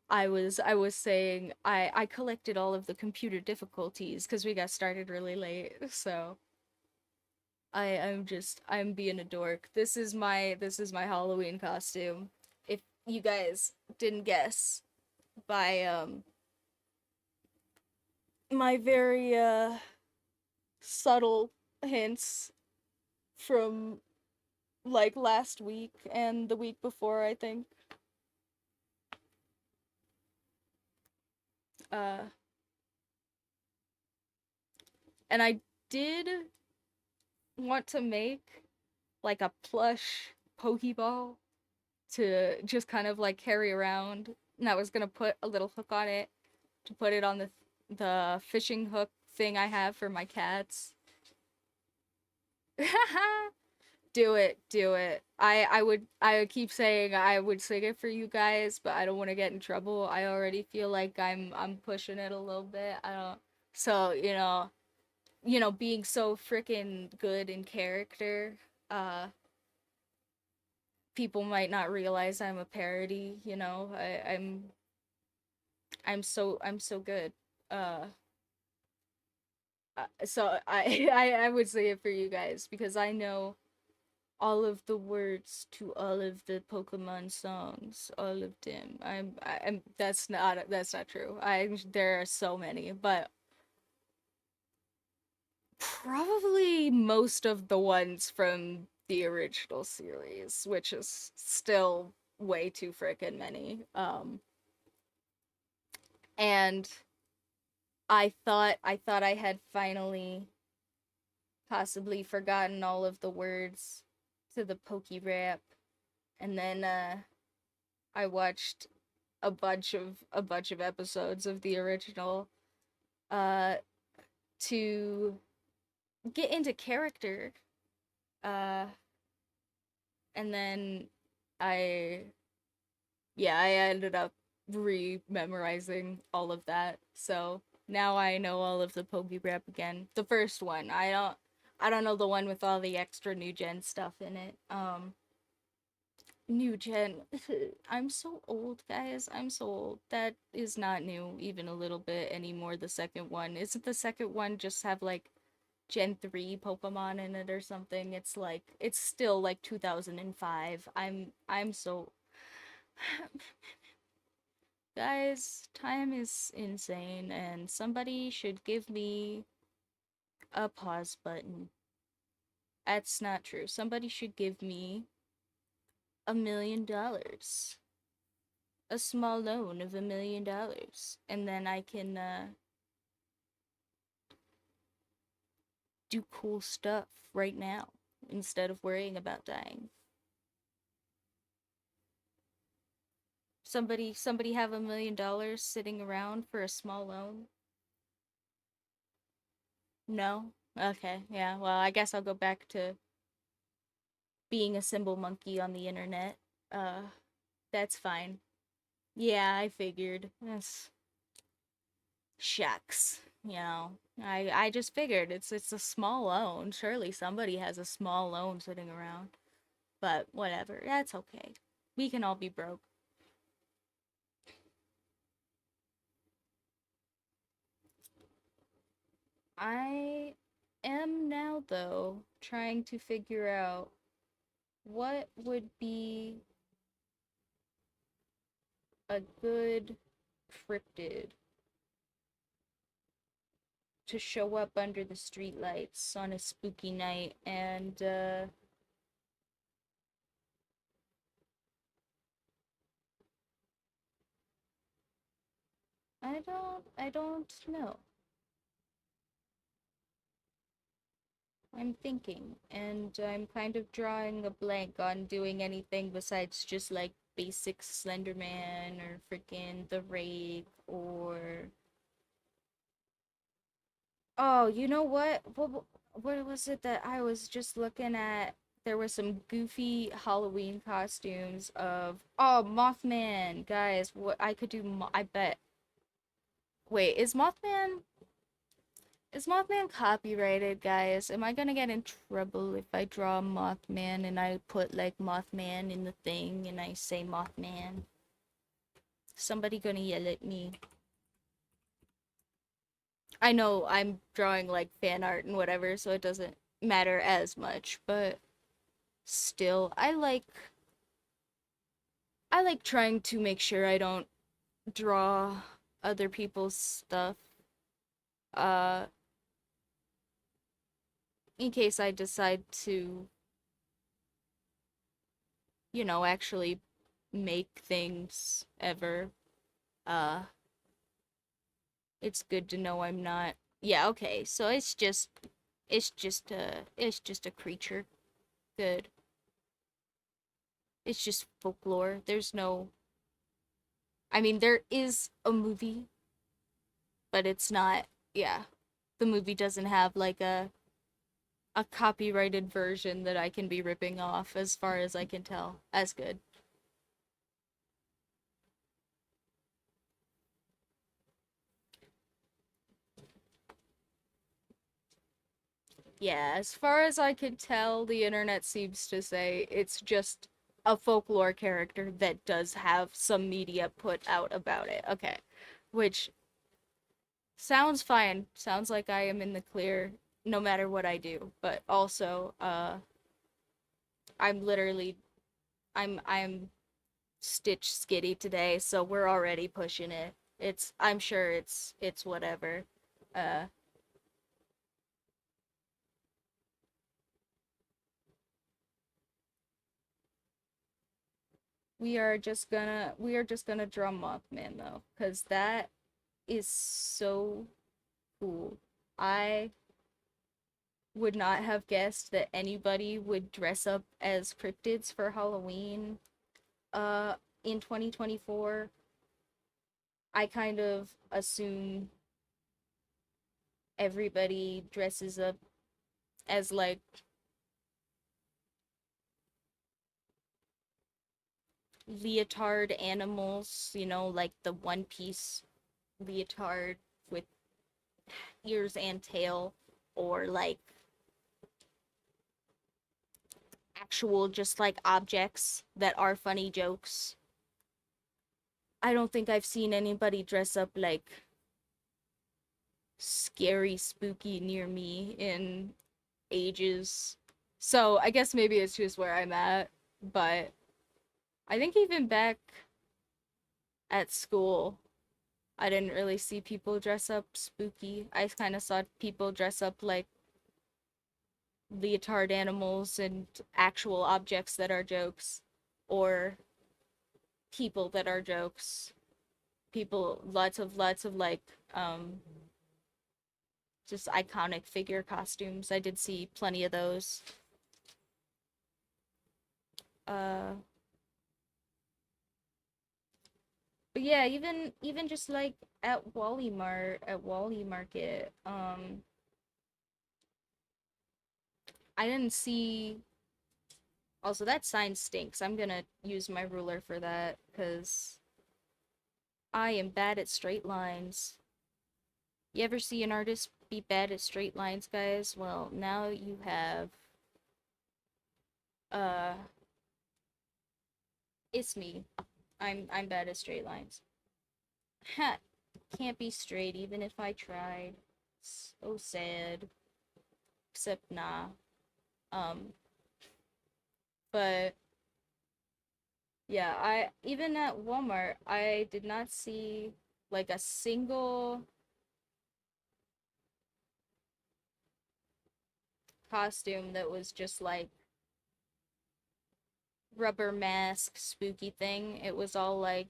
I was saying I collected all of the computer difficulties because we got started really late. So I'm being a dork. This is my Halloween costume. If you guys didn't guess by my very subtle hints from like last week and the week before, I think. Uh and I did want to make like a plush Pokeball to just kind of like carry around. And I was gonna put a little hook on it to put it on the fishing hook thing I have for my cats. Do it, do it. I would keep saying I would sing it for you guys, but I don't want to get in trouble. I already feel like I'm pushing it a little bit. I don't. So, being so freaking good in character, uh people might not realize I'm a parody, you know. I'm so good. Uh so I would say it for you guys because I know all of the words to all of the Pokemon songs, all of them. I'm that's not true. I There are so many, but probably most of the ones from the original series, which is still way too freaking many. And I thought I had finally possibly forgotten all of the words to the Poke Rap, and then I watched a bunch of episodes of the original uh to get into character, uh and then I I ended up re-memorizing all of that. So now I know all of the Poke Rap again. The first one. I don't know the one with all the extra new gen stuff in it. New gen. I'm so old, guys. I'm so old. That is not new even a little bit anymore. The second one. Isn't the second one just have like Gen 3 Pokemon in it or something? It's like it's still like 2005. I'm so guys, time is insane and somebody should give me a pause button. That's not true. Somebody should give me $1 million. A small loan of $1 million. And then I can do cool stuff right now instead of worrying about dying. Somebody have $1 million sitting around for a small loan? No? Okay, yeah. Well, I guess I'll go back to being a symbol monkey on the internet. Uh, that's fine. Yeah, I figured. That's shucks. I just figured it's a small loan. Surely somebody has a small loan sitting around. But whatever. That's okay. We can all be broke. I am now though trying to figure out what would be a good cryptid to show up under the streetlights on a spooky night and I don't know. I'm thinking, and I'm kind of drawing a blank on doing anything besides just like basic Slenderman or freaking the Rake or oh, you know what? What was it that I was just looking at? There were some goofy Halloween costumes of oh Mothman, guys. What I could do? I bet. Wait, is Mothman copyrighted, guys? Am I gonna get in trouble if I draw Mothman and I put like Mothman in the thing and I say Mothman? Somebody gonna yell at me. I know I'm drawing like fan art and whatever, so it doesn't matter as much, but still, I like trying to make sure I don't draw other people's stuff uh in case I decide to, actually make things ever. Uh it's good to know I'm not. Yeah, okay. So it's just a creature. Good. It's just folklore. There's no I mean there is a movie, but it's not yeah. The movie doesn't have like a copyrighted version that I can be ripping off as far as I can tell. As good. Yeah, as far as I can tell, the internet seems to say it's just a folklore character that does have some media put out about it. Okay. Which sounds fine. Sounds like I am in the clear no matter what I do. But also, I'm literally I'm Stitch Skitty today, so we're already pushing it. I'm sure it's whatever. Uh we are just gonna draw Mothman though, cause that is so cool. I would not have guessed that anybody would dress up as cryptids for Halloween uh in 2024. I kind of assume everybody dresses up as like leotard animals, like the One Piece leotard with ears and tail, or like actual just like objects that are funny jokes. I don't think I've seen anybody dress up like scary, spooky near me in ages. So I guess maybe it's just where I'm at, but I think even back at school, I didn't really see people dress up spooky. I kind of saw people dress up like leotard animals and actual objects that are jokes, or people that are jokes. People, lots of like, just iconic figure costumes. I did see plenty of those. Uh, but yeah, even just like at Wally Market, I didn't see. Also, that sign stinks. I'm gonna use my ruler for that because I am bad at straight lines. You ever see an artist be bad at straight lines, guys? Well, now you have. Uh, it's me. I'm bad at straight lines. Ha! Can't be straight even if I tried. So sad. Except nah. Um, but Yeah, I even at Walmart, I did not see like a single costume that was just like rubber mask spooky thing. It was all like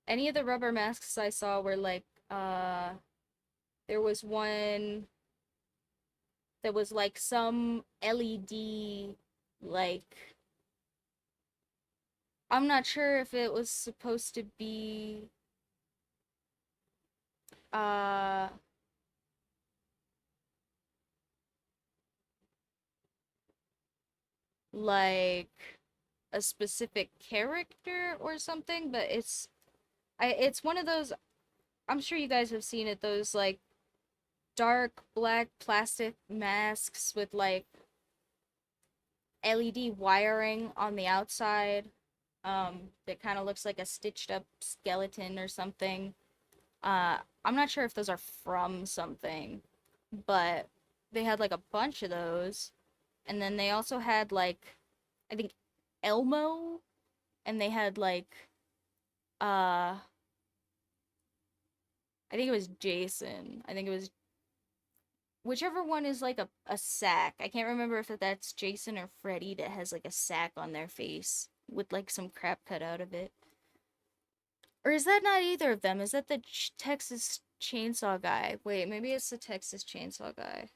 any of the rubber masks I saw were like there was one that was like some LED like I'm not sure if it was supposed to be uh like a specific character or something, but it's one of those I'm sure you guys have seen it, those like dark black plastic masks with like LED wiring on the outside. That kind of looks like a stitched up skeleton or something. I'm not sure if those are from something, but they had like a bunch of those. And then they also had like I think Elmo, and they had like uh I think it was Jason. I think it was whichever one is like a sack. I can't remember if that's Jason or Freddy that has like a sack on their face with like some crap cut out of it. Or is that not either of them? Is that the Texas Chainsaw guy? Wait, maybe it's the Texas Chainsaw guy.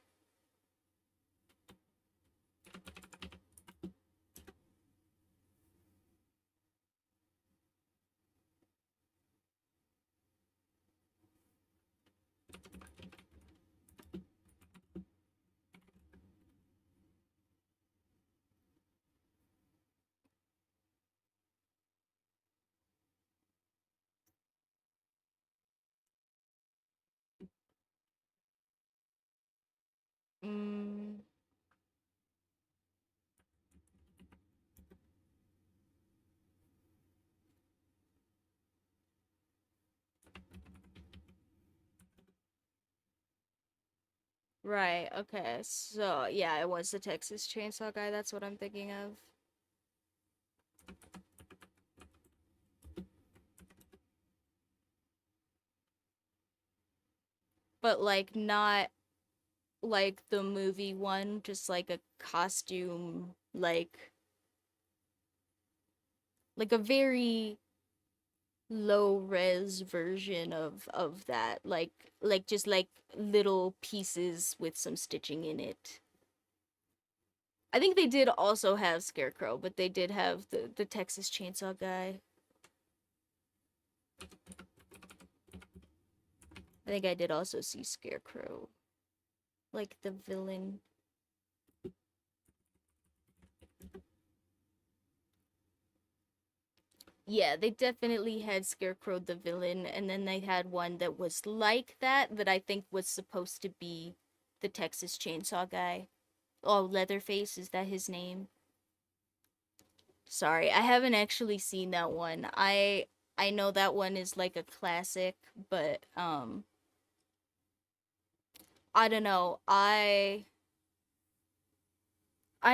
Mm, right, okay. So, yeah, it was the Texas Chainsaw guy. That's what I'm thinking of. But, like, not like the movie one, just like a costume, like a very low res version of that, like just like little pieces with some stitching in it. I think they did also have Scarecrow, but they did have the Texas Chainsaw guy. I think I did also see Scarecrow, like the villain. Yeah, they definitely had Scarecrow the villain, and then they had one that was like that I think was supposed to be the Texas Chainsaw guy. Oh, Leatherface, is that his name? Sorry, I haven't actually seen that one. I know that one is like a classic, but I don't know. I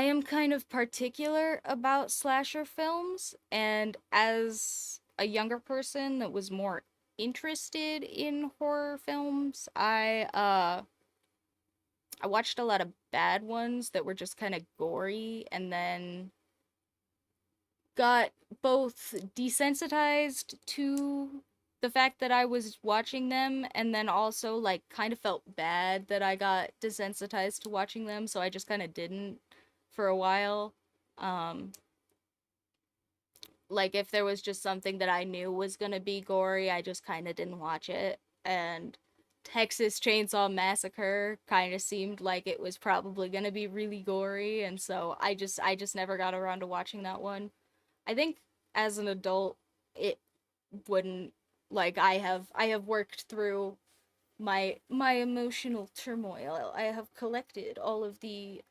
am kind of particular about slasher films, and as a younger person that was more interested in horror films, I watched a lot of bad ones that were just kind of gory, and then got both desensitized to the fact that I was watching them, and then also like kind of felt bad that I got desensitized to watching them, so I just kind of didn't for a while. Um like if there was just something that I knew was going to be gory, I just kind of didn't watch it. And Texas Chainsaw Massacre kind of seemed like it was probably going to be really gory, and so I just never got around to watching that one. I think as an adult, it wouldn't like I have worked through my emotional turmoil. I have collected all of the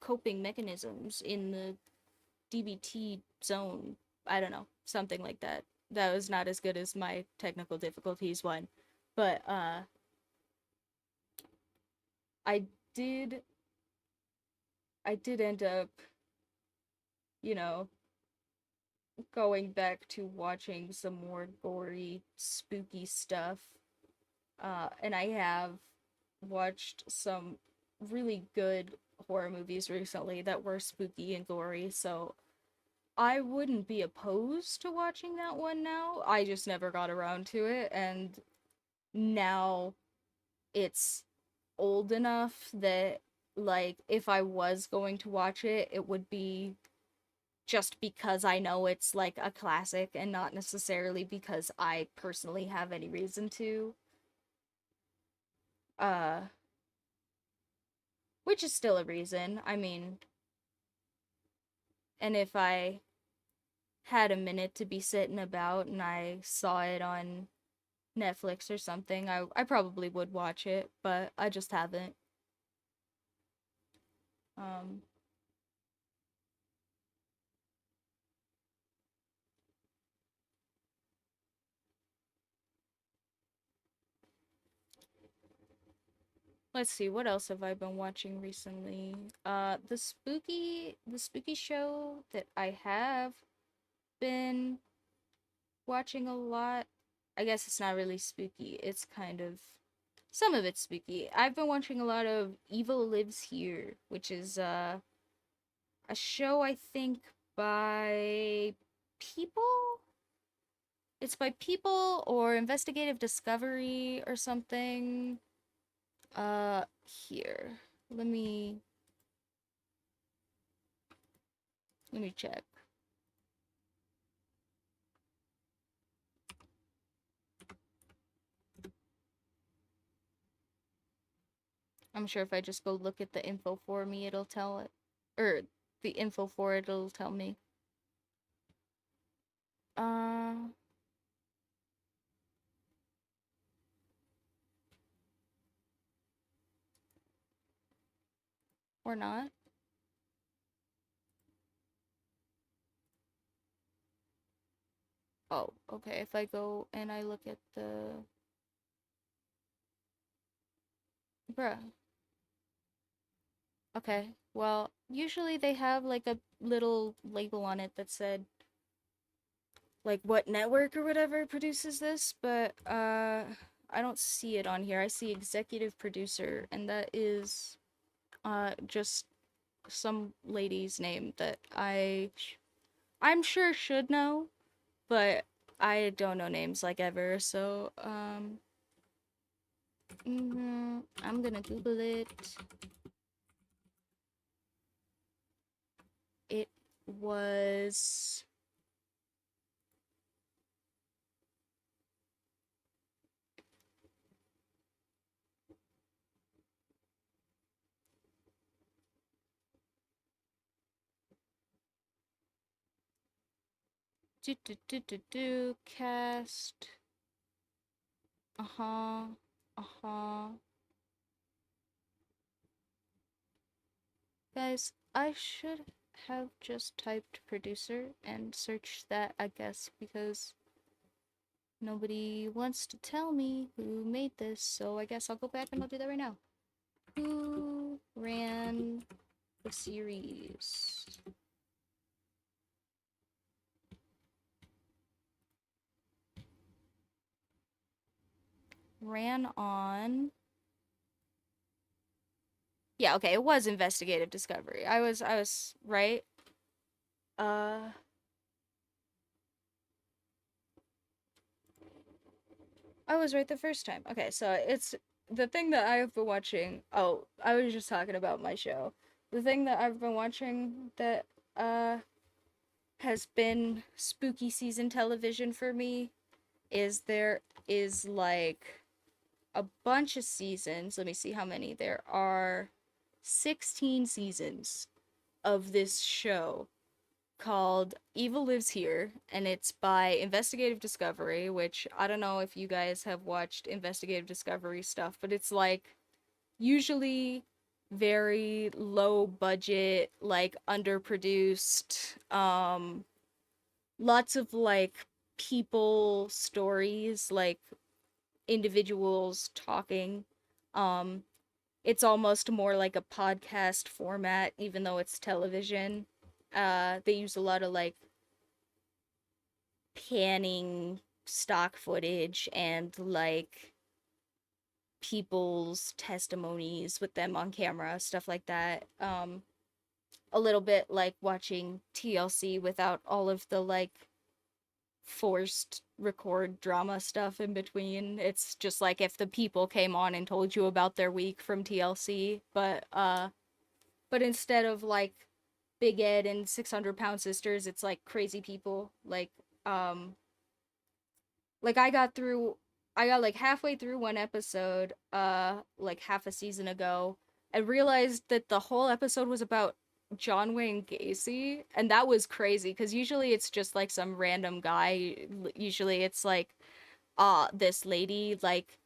coping mechanisms in the DBT zone. I don't know, something like that. That was not as good as my technical difficulties one, but I did I did end up, you know, going back to watching some more gory, spooky stuff. And I have watched some really good horror movies recently that were spooky and gory, so I wouldn't be opposed to watching that one now. I just never got around to it, and now it's old enough that, like, if I was going to watch it, it would be just because I know it's like a classic and not necessarily because I personally have any reason to. Uh, which is still a reason. I mean, and if I had a minute to be sitting about and I saw it on Netflix or something, I probably would watch it, but I just haven't. Um, let's see, what else have I been watching recently? The spooky show that I have been watching a lot. I guess it's not really spooky. It's kind of some of it's spooky. I've been watching a lot of Evil Lives Here, which is a show I think by People. It's by People or Investigative Discovery or something. Here. Let me let me check. I'm sure if I just go look at the info for me, it'll tell it. Or the info for it, it'll tell me. Uh, or not. Oh, okay. If I go and I look at the. Bruh. Okay. Well, usually they have like a little label on it that said like what network or whatever produces this, but I don't see it on here. I see executive producer, and that is just some lady's name that I'm sure should know, but I don't know names like ever, so I'm gonna Google it. It was cast. Uh-huh. Uh-huh. Guys, I should have just typed producer and searched that, I guess, because nobody wants to tell me who made this, so I guess I'll go back and I'll do that right now. Who ran the series? Ran on. Yeah, okay, it was Investigative Discovery. I was right. Uh I was right the first time. Okay, so it's the thing that I've been watching. Oh, I was just talking about my show. The thing that I've been watching that uh has been spooky season television for me is there is like a bunch of seasons. Let me see how many. There are 16 seasons of this show called Evil Lives Here, and it's by Investigative Discovery, which I don't know if you guys have watched Investigative Discovery stuff, but it's like usually very low budget, like underproduced, lots of like people stories, like individuals talking. Um, it's almost more like a podcast format, even though it's television. They use a lot of like panning stock footage and like people's testimonies with them on camera, stuff like that. A little bit like watching TLC without all of the like forced record drama stuff in between. It's just like if the people came on and told you about their week from TLC, but instead of like Big Ed and 600 Pound Sisters, it's like crazy people. Um like I got like halfway through one episode like half a season ago and realized that the whole episode was about John Wayne Gacy, and that was crazy because usually it's just like some random guy. Usually it's like this lady like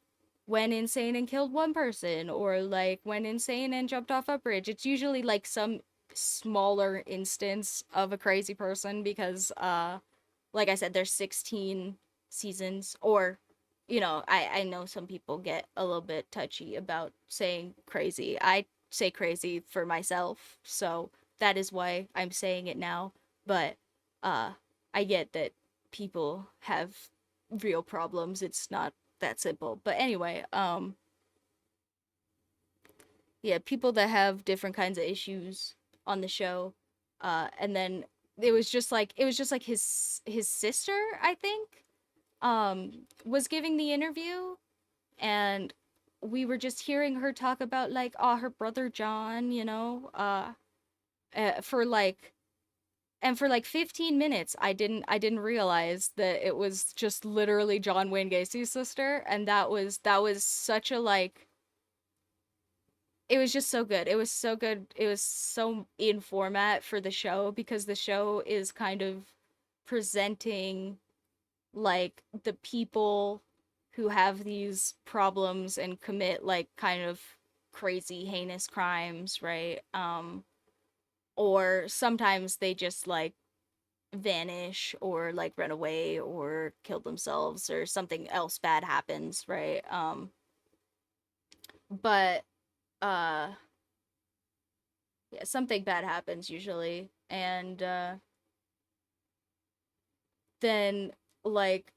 went insane and killed one person, or like went insane and jumped off a bridge. It's usually like some smaller instance of a crazy person because like I said, there's 16 seasons, or I know some people get a little bit touchy about saying crazy. I say crazy for myself, so that is why I'm saying it now. But uh I get that people have real problems. It's not that simple. But anyway, yeah, people that have different kinds of issues on the show. And then it was just like his sister, I think, was giving the interview, and we were just hearing her talk about like her brother John, for like and for like 15 minutes I didn't realize that it was just literally John Wayne Gacy's sister, and that was such a like it was just so good. It was so good. It was so in format for the show because the show is kind of presenting like the people who have these problems and commit like kind of crazy heinous crimes, right? Or sometimes they just like vanish or like run away or kill themselves or something else bad happens, right? But uh yeah, something bad happens usually, and then like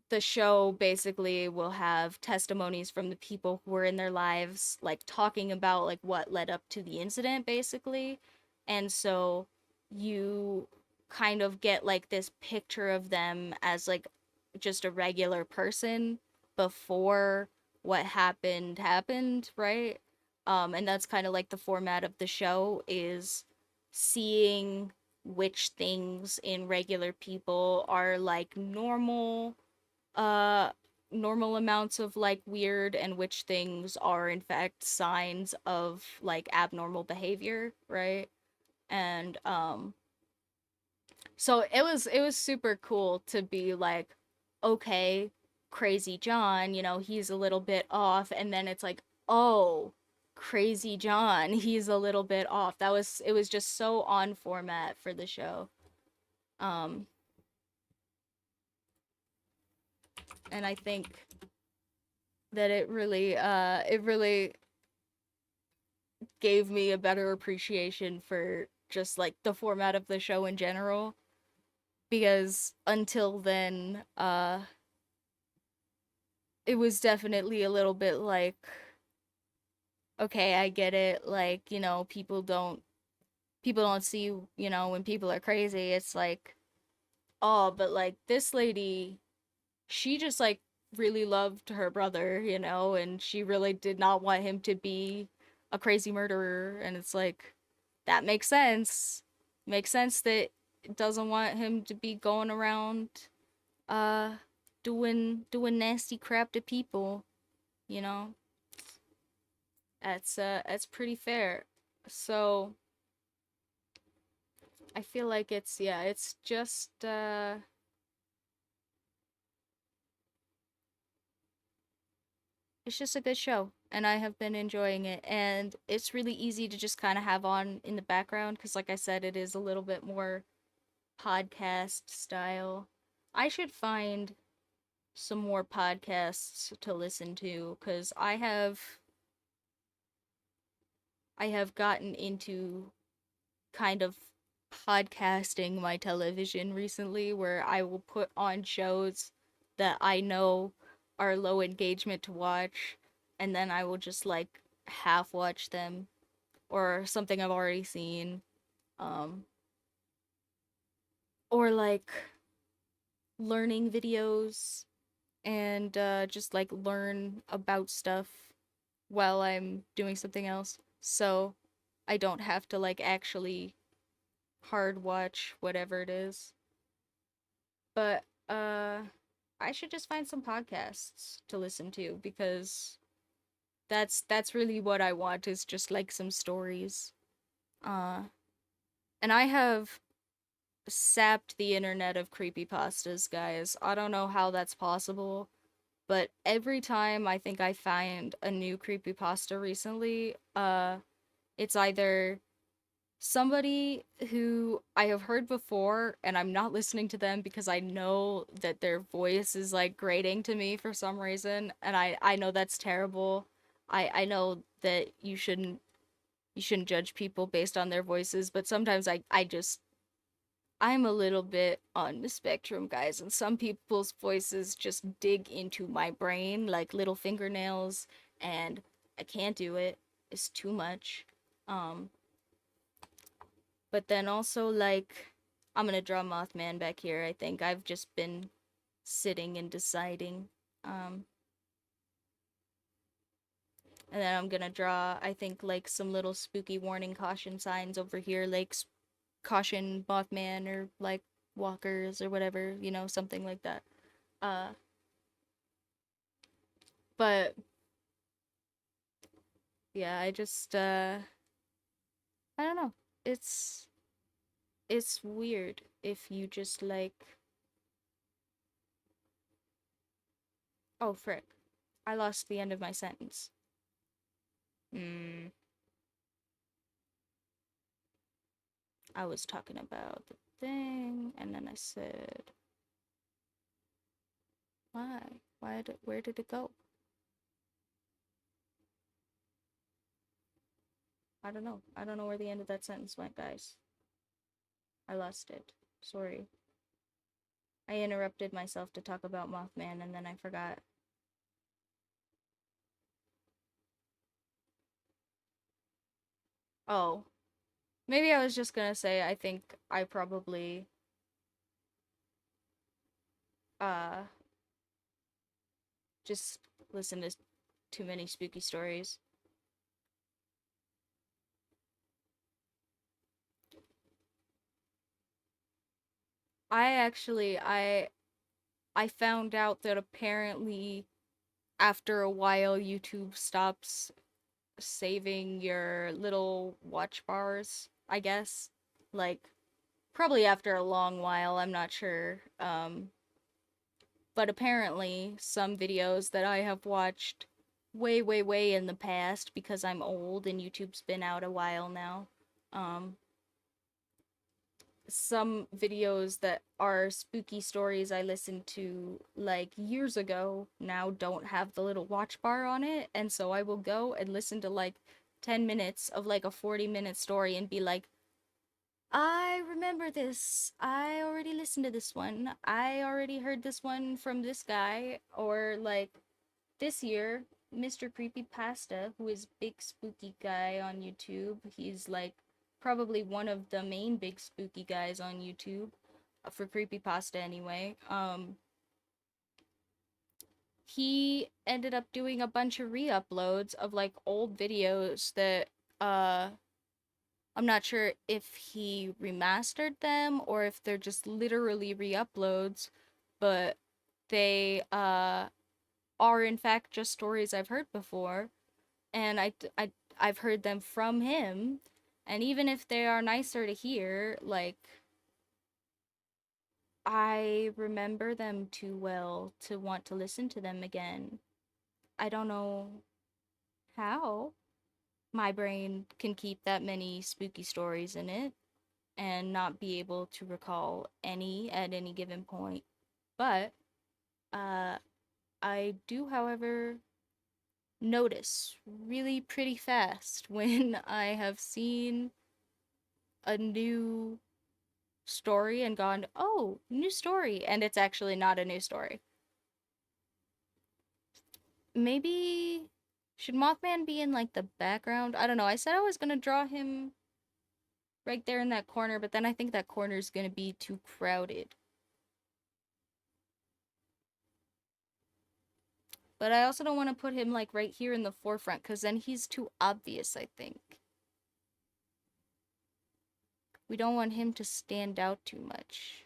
the show basically will have testimonies from the people who were in their lives, like talking about like what led up to the incident, basically. And so you kind of get like this picture of them as like just a regular person before what happened, right? And that's kind of like the format of the show is seeing which things in regular people are like uh normal amounts of like weird, and which things are in fact signs of like abnormal behavior, right? And so it was super cool to be like, okay, crazy John, he's a little bit off, and then it's like, oh, crazy John, he's a little bit off. It was just so on format for the show. um and I think that it really gave me a better appreciation for just like the format of the show in general, because until then it was definitely a little bit like, okay, I get it, like, people don't see, when people are crazy. It's like, oh, but like this lady, she just like really loved her brother, and she really did not want him to be a crazy murderer. And it's like, that makes sense. Makes sense that it doesn't want him to be going around uh doing nasty crap to people, you know? That's pretty fair. So I feel like it's just a good show, and I have been enjoying it, and it's really easy to just kind of have on in the background because like I said, it is a little bit more podcast style. I should find some more podcasts to listen to because I have gotten into kind of podcasting my television recently where I will put on shows that I know are low engagement to watch, and then I will just like half watch them or something I've already seen. Um, or like learning videos and just like learn about stuff while I'm doing something else. So I don't have to like actually hard watch whatever it is. But I should just find some podcasts to listen to because that's really what I want is just like some stories. Uh and I have sapped the internet of creepypastas, guys. I don't know how that's possible, but every time I think I find a new creepypasta recently, it's either somebody who I have heard before and I'm not listening to them because I know that their voice is like grating to me for some reason, and I know that's terrible. I know that you shouldn't judge people based on their voices, but sometimes I just I'm a little bit on the spectrum, guys, and some people's voices just dig into my brain like little fingernails, and I can't do it. It's too much. Um, but then also, like, I'm gonna draw Mothman back here. I think I've just been sitting and deciding. Um, and then I'm gonna draw, I think, like, some little spooky warning caution signs over here, like, caution Mothman or, like, walkers or whatever, something like that. Uh, but yeah, I don't know. It's it's weird if you just like, oh frick, I lost the end of my sentence. Hmm, I was talking about the thing, and then I said, why? Where did it go? I don't know. I don't know where the end of that sentence went, guys. I lost it. Sorry. I interrupted myself to talk about Mothman, and then I forgot. Oh, maybe I was just gonna say I think I probably uh just listened to too many spooky stories. I found out that apparently after a while YouTube stops saving your little watch bars, I guess. Like probably after a long while, I'm not sure. But apparently some videos that I have watched way way way in the past because I'm old and YouTube's been out a while now. Um some videos that are spooky stories I listened to like years ago now don't have the little watch bar on it, and so I will go and listen to like 10 minutes of like a 40-minute story and be like, I remember this. I already listened to this one. I already heard this one from this guy. Or like this year, Mr. Creepypasta, who is big spooky guy on YouTube. He's like probably one of the main big spooky guys on YouTube for creepypasta anyway. He ended up doing a bunch of re-uploads of like old videos that uh I'm not sure if he remastered them or if they're just literally re-uploads, but they are in fact just stories I've heard before, and I've heard them from him, and even if they are nicer to hear, like I remember them too well to want to listen to them again. I don't know how my brain can keep that many spooky stories in it and not be able to recall any at any given point. But uh I do, however, notice really pretty fast when I have seen a new story and gone, oh, new story, and it's actually not a new story. Maybe should Mothman be in like the background? I don't know. I said I was gonna draw him right there in that corner, but then I think that corner is gonna be too crowded. But I also don't want to put him like right here in the forefront because then he's too obvious, I think. We don't want him to stand out too much.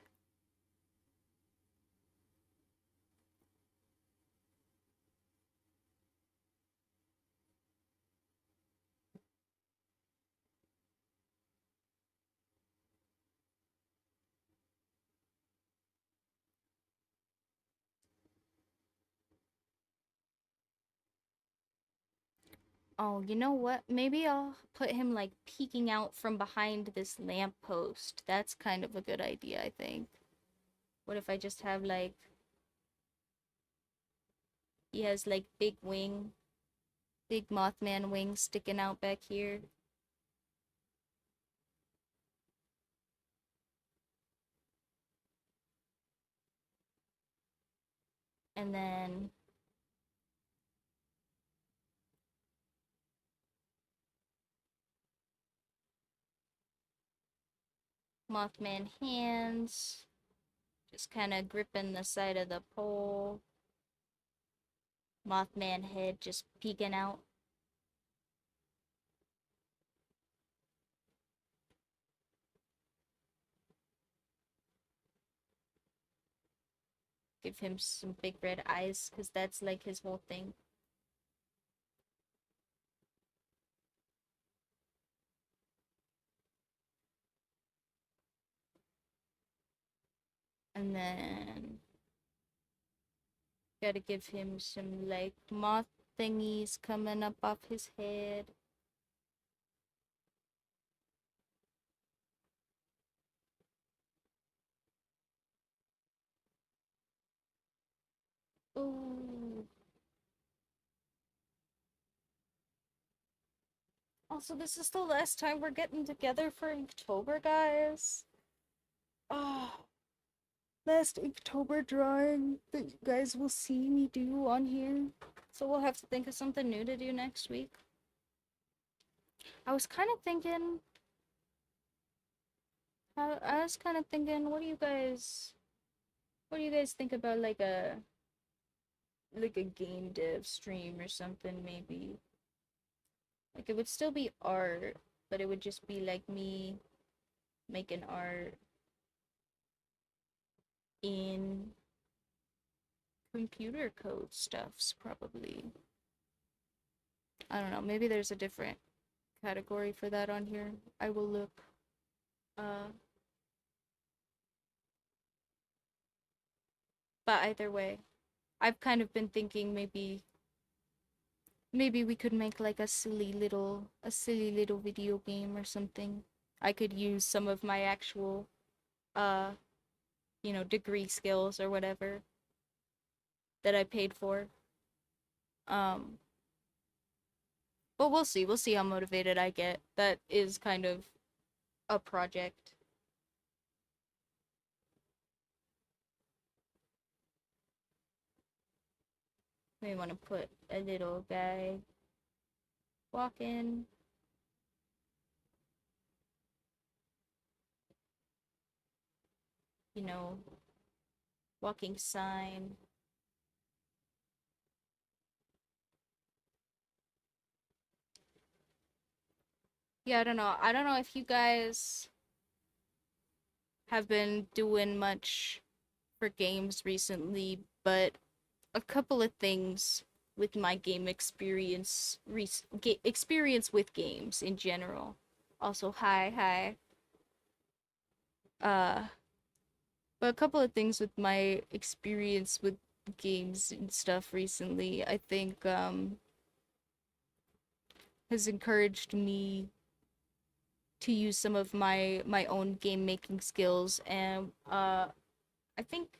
Oh, you know what? Maybe I'll put him like peeking out from behind this lamppost. That's kind of a good idea, I think. What if I just have like he has like big Mothman wings sticking out back here. And then Mothman hands just kind of gripping the side of the pole. Mothman head just peeking out. Give him some big red eyes because that's like his whole thing. And then gotta give him some like moth thingies coming up off his head. Ooh. Also, this is the last time we're getting together for October, guys. Oh, last October drawing that you guys will see me do on here. So we'll have to think of something new to do next week. I was kind of thinking, what do you guys think about like a game dev stream or something maybe? Like it would still be art, but it would just be like me making art in computer code stuffs, probably. I don't know, maybe there's a different category for that on here. I will look. Uh, but either way, I've kind of been thinking maybe we could make like a silly little video game or something. I could use some of my actual uh, degree skills or whatever that I paid for. Um, but we'll see. We'll see how motivated I get. That is kind of a project. We want to put a little guy walking, you know, walking sign. Yeah, I don't know. I don't know if you guys have been doing much for games recently, but a couple of things with my game experience with games in general. Also, hi. Uh, but a couple of things with my experience with games and stuff recently, I think has encouraged me to use some of my own game making skills, and I think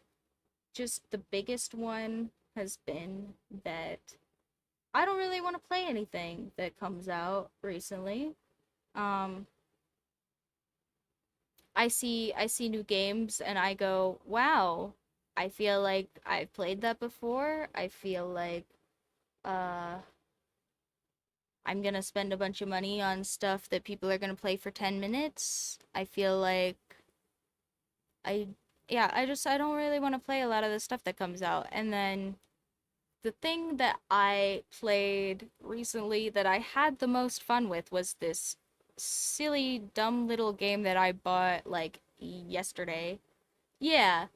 just the biggest one has been that I don't really want to play anything that comes out recently. Um I see new games and I go, "Wow, I feel like I've played that before. I feel like uh I'm gonna spend a bunch of money on stuff that people are gonna play for 10 minutes. I feel like I yeah, I don't really want to play a lot of the stuff that comes out." And then the thing that I played recently that I had the most fun with was this silly, dumb little game that I bought like yesterday. Yeah,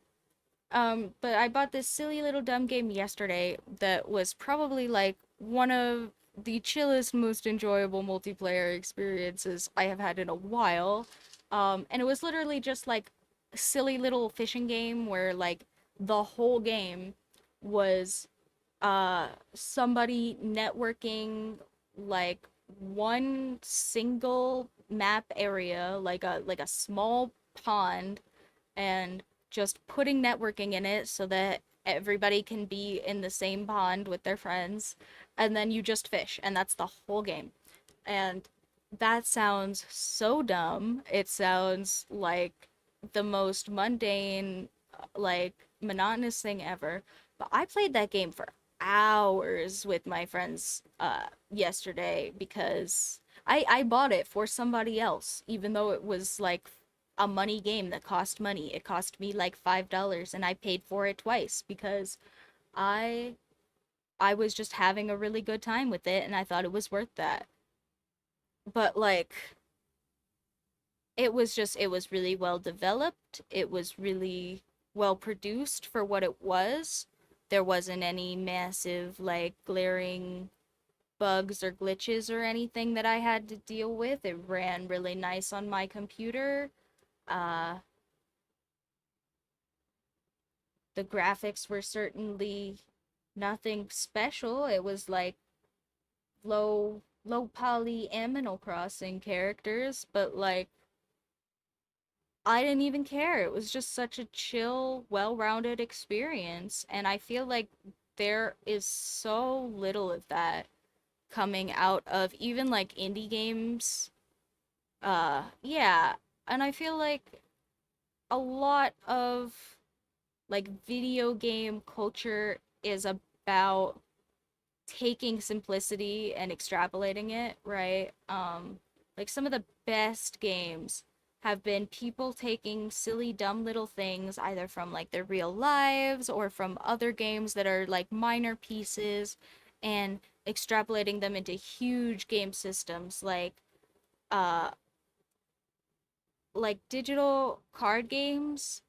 but I bought this silly little dumb game yesterday that was probably like one of the chillest, most enjoyable multiplayer experiences I have had in a while. And it was literally just like a silly little fishing game where like the whole game was somebody networking like one single map area, like a small pond, and just putting networking in it so that everybody can be in the same pond with their friends, and then you just fish, and that's the whole game. And that sounds so dumb. It sounds like the most mundane, like monotonous thing ever. But I played that game for hours with my friends yesterday because I bought it for somebody else, even though it was like a money game that cost money. It cost me like $5 and I paid for it twice because I I was just having a really good time with it and I thought it was worth that. But like it was really well developed. It was really well produced for what it was. There wasn't any massive like glaring bugs or glitches or anything that I had to deal with. It ran really nice on my computer. Uh the graphics were certainly nothing special. It was like low poly Animal Crossing characters, but like I didn't even care. It was just such a chill, well-rounded experience, and I feel like there is so little of that coming out of even like indie games. Yeah, and I feel like a lot of like video game culture is about taking simplicity and extrapolating it, right? Like some of the best games have been people taking silly, dumb little things either from like their real lives or from other games that are like minor pieces and extrapolating them into huge game systems uh like digital card games.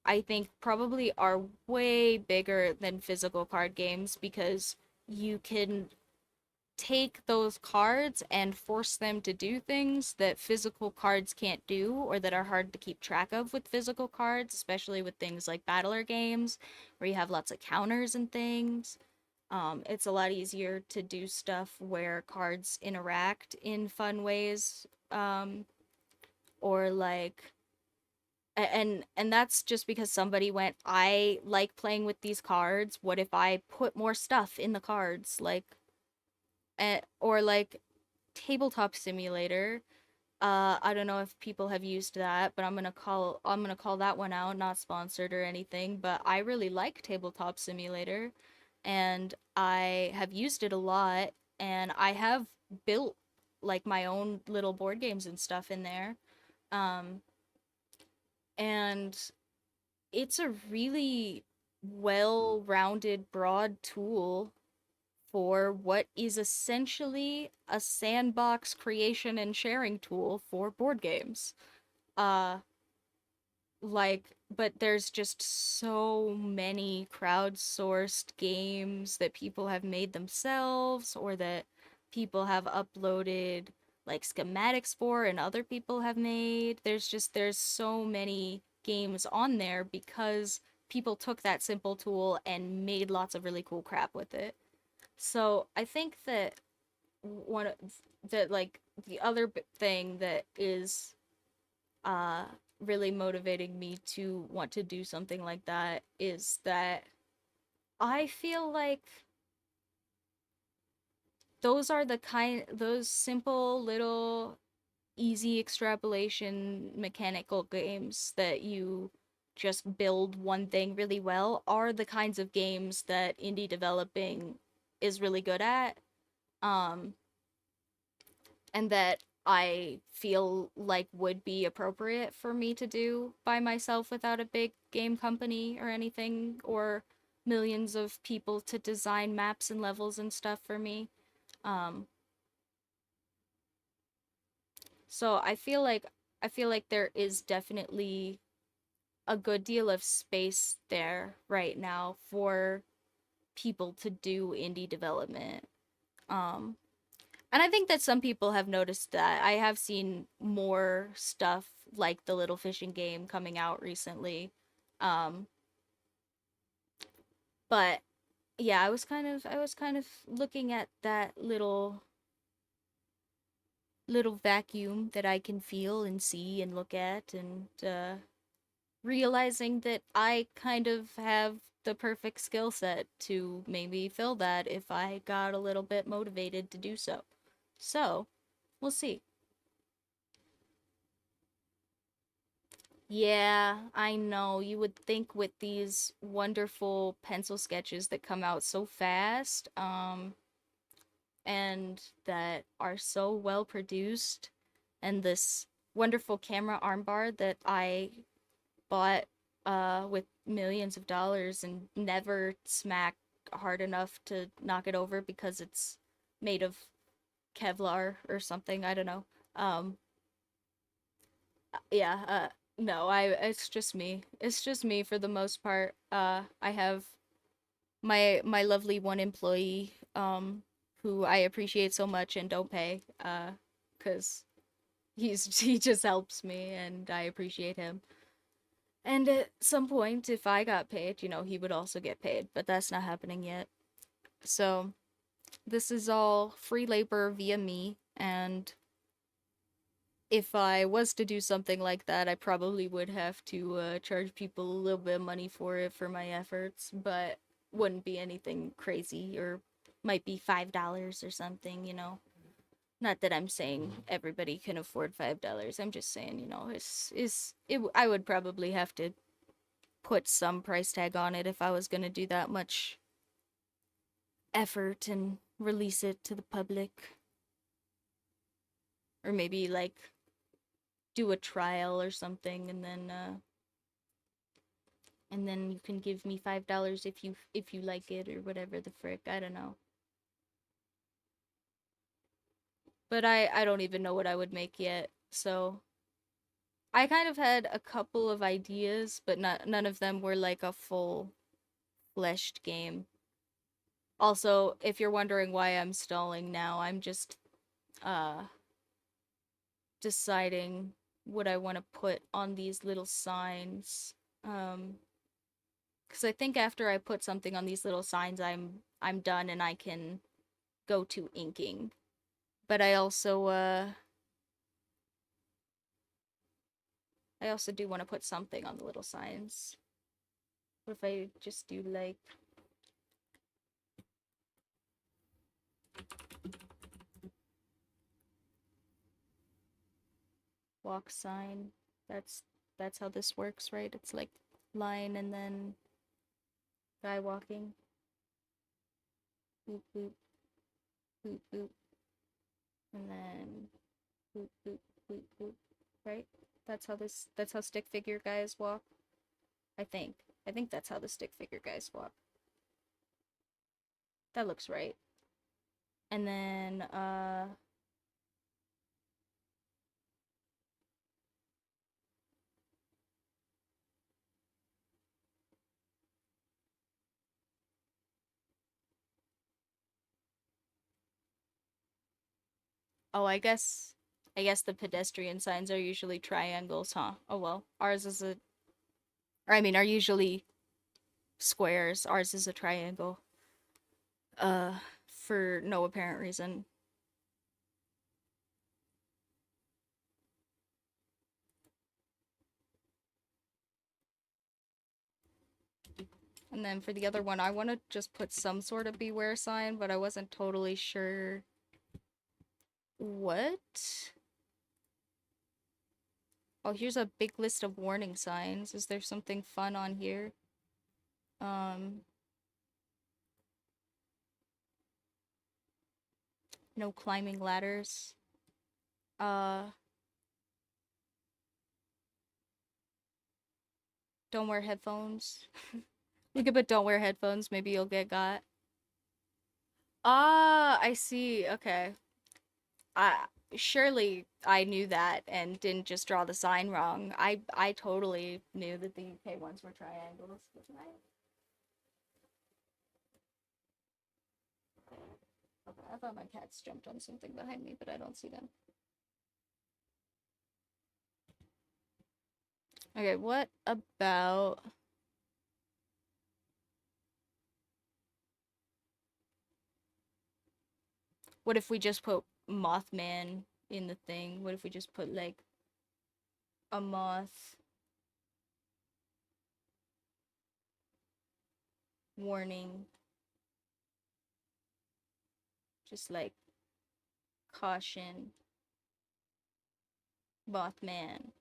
I think probably are way bigger than physical card games because you can take those cards and force them to do things that physical cards can't do or that are hard to keep track of with physical cards, especially with things like battler games where you have lots of counters and things. It's a lot easier to do stuff where cards interact in fun ways, or like and that's just because somebody went, I like playing with these cards. What if I put more stuff in the cards? Like, or like tabletop simulator. I don't know if people have used that, but I'm gonna call that one out, not sponsored or anything, but I really like tabletop simulator and I have used it a lot and I have built like my own little board games and stuff in there. Um and it's a really well-rounded broad tool for what is essentially a sandbox creation and sharing tool for board games. Uh, but there's just so many crowdsourced games that people have made themselves or that people have uploaded like schematics for and other people have made. There's so many games on there because people took that simple tool and made lots of really cool crap with it. So I think that one that like the other thing that is uh really motivating me to want to do something like that is that I feel like those simple little easy extrapolation mechanical games that you just build one thing really well are the kinds of games that indie developing is really good at. Um, and that I feel like would be appropriate for me to do by myself without a big game company or anything, or millions of people to design maps and levels and stuff for me. Um, so I feel like there is definitely a good deal of space there right now for people to do indie development. Um, And I think that some people have noticed that. I have seen more stuff like the Little Fishing game coming out recently. Um, but yeah, I was kind of looking at that little vacuum that I can feel and see and look at, and realizing that I kind of have the perfect skill set to maybe fill that if I got a little bit motivated to do so. So, we'll see. Yeah, I know. You would think with these wonderful pencil sketches that come out so fast, and that are so well produced, and this wonderful camera armbar that I bought with millions of dollars and never smack hard enough to knock it over because it's made of Kevlar or something, I don't know. Um yeah, no, I it's just me. It's just me for the most part. I have my lovely one employee who I appreciate so much and don't pay 'cause he just helps me and I appreciate him. And at some point if I got paid, you know, he would also get paid, but that's not happening yet. So, this is all free labor via me, and if I was to do something like that, I probably would have to charge people a little bit of money for it for my efforts, but wouldn't be anything crazy, or might be $5 or something, you know. Not that I'm saying everybody can afford $5. I'm just saying, you know, I would probably have to put some price tag on it if I was gonna do that much effort and release it to the public, or maybe like do a trial or something, and then you can give me $5 if you like it or whatever the frick. I don't know. But I don't even know what I would make yet. So I kind of had a couple of ideas, but none of them were like a full fleshed game. Also, if you're wondering why I'm stalling now, I'm just uh deciding what I want to put on these little signs. Because I think after I put something on these little signs, I'm done and I can go to inking. But I also do want to put something on the little signs. What if I just do like walk sign? That's that's how this works, right? It's like line and then guy walking. Boop boop boop boop, and then boop boop boop boop. Right? That's how stick figure guys walk. I think. I think that's how the stick figure guys walk. That looks right. And then oh, I guess the pedestrian signs are usually triangles, huh? Oh well. Ours is a or I mean are usually squares. Ours is a triangle. Uh for no apparent reason. And then for the other one, I want to just put some sort of beware sign, but I wasn't totally sure what. Oh, here's a big list of warning signs. Is there something fun on here? Um, no climbing ladders. Uh, don't wear headphones. You could put don't wear headphones, maybe you'll get got. Ah, I see. Okay. I surely I knew that and didn't just draw the sign wrong. I totally knew that the UK ones were triangles, didn't I? Okay, I thought my cats jumped on something behind me, but I don't see them. Okay, what about what if we just put Mothman in the thing? What if we just put like a moth warning, just like caution, Mothman.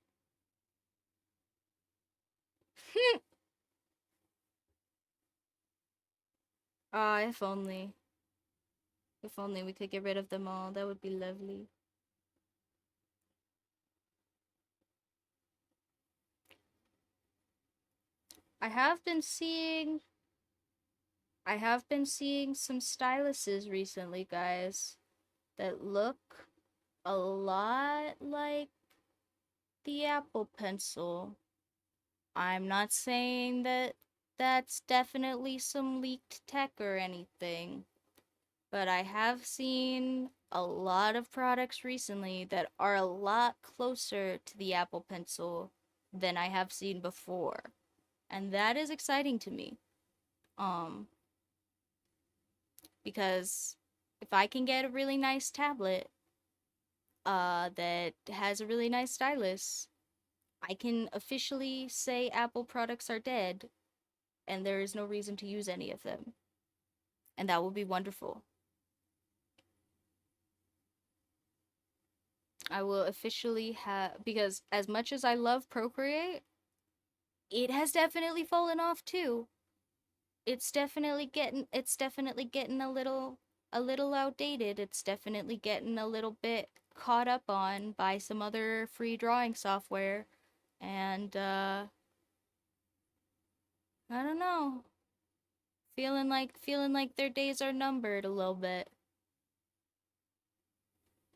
Ah, if only. If only we could get rid of them all, that would be lovely. I have been seeing I have been seeing some styluses recently, guys, that look a lot like the Apple Pencil. I'm not saying that that's definitely some leaked tech or anything, but I have seen a lot of products recently that are a lot closer to the Apple Pencil than I have seen before. And that is exciting to me. Um, because if I can get a really nice tablet that has a really nice stylus, I can officially say Apple products are dead and there is no reason to use any of them. And that will be wonderful. I will officially have, because as much as I love Procreate, it has definitely fallen off too. It's definitely getting a little outdated. It's definitely getting a little bit caught up on by some other free drawing software. And I don't know. Feeling like their days are numbered a little bit.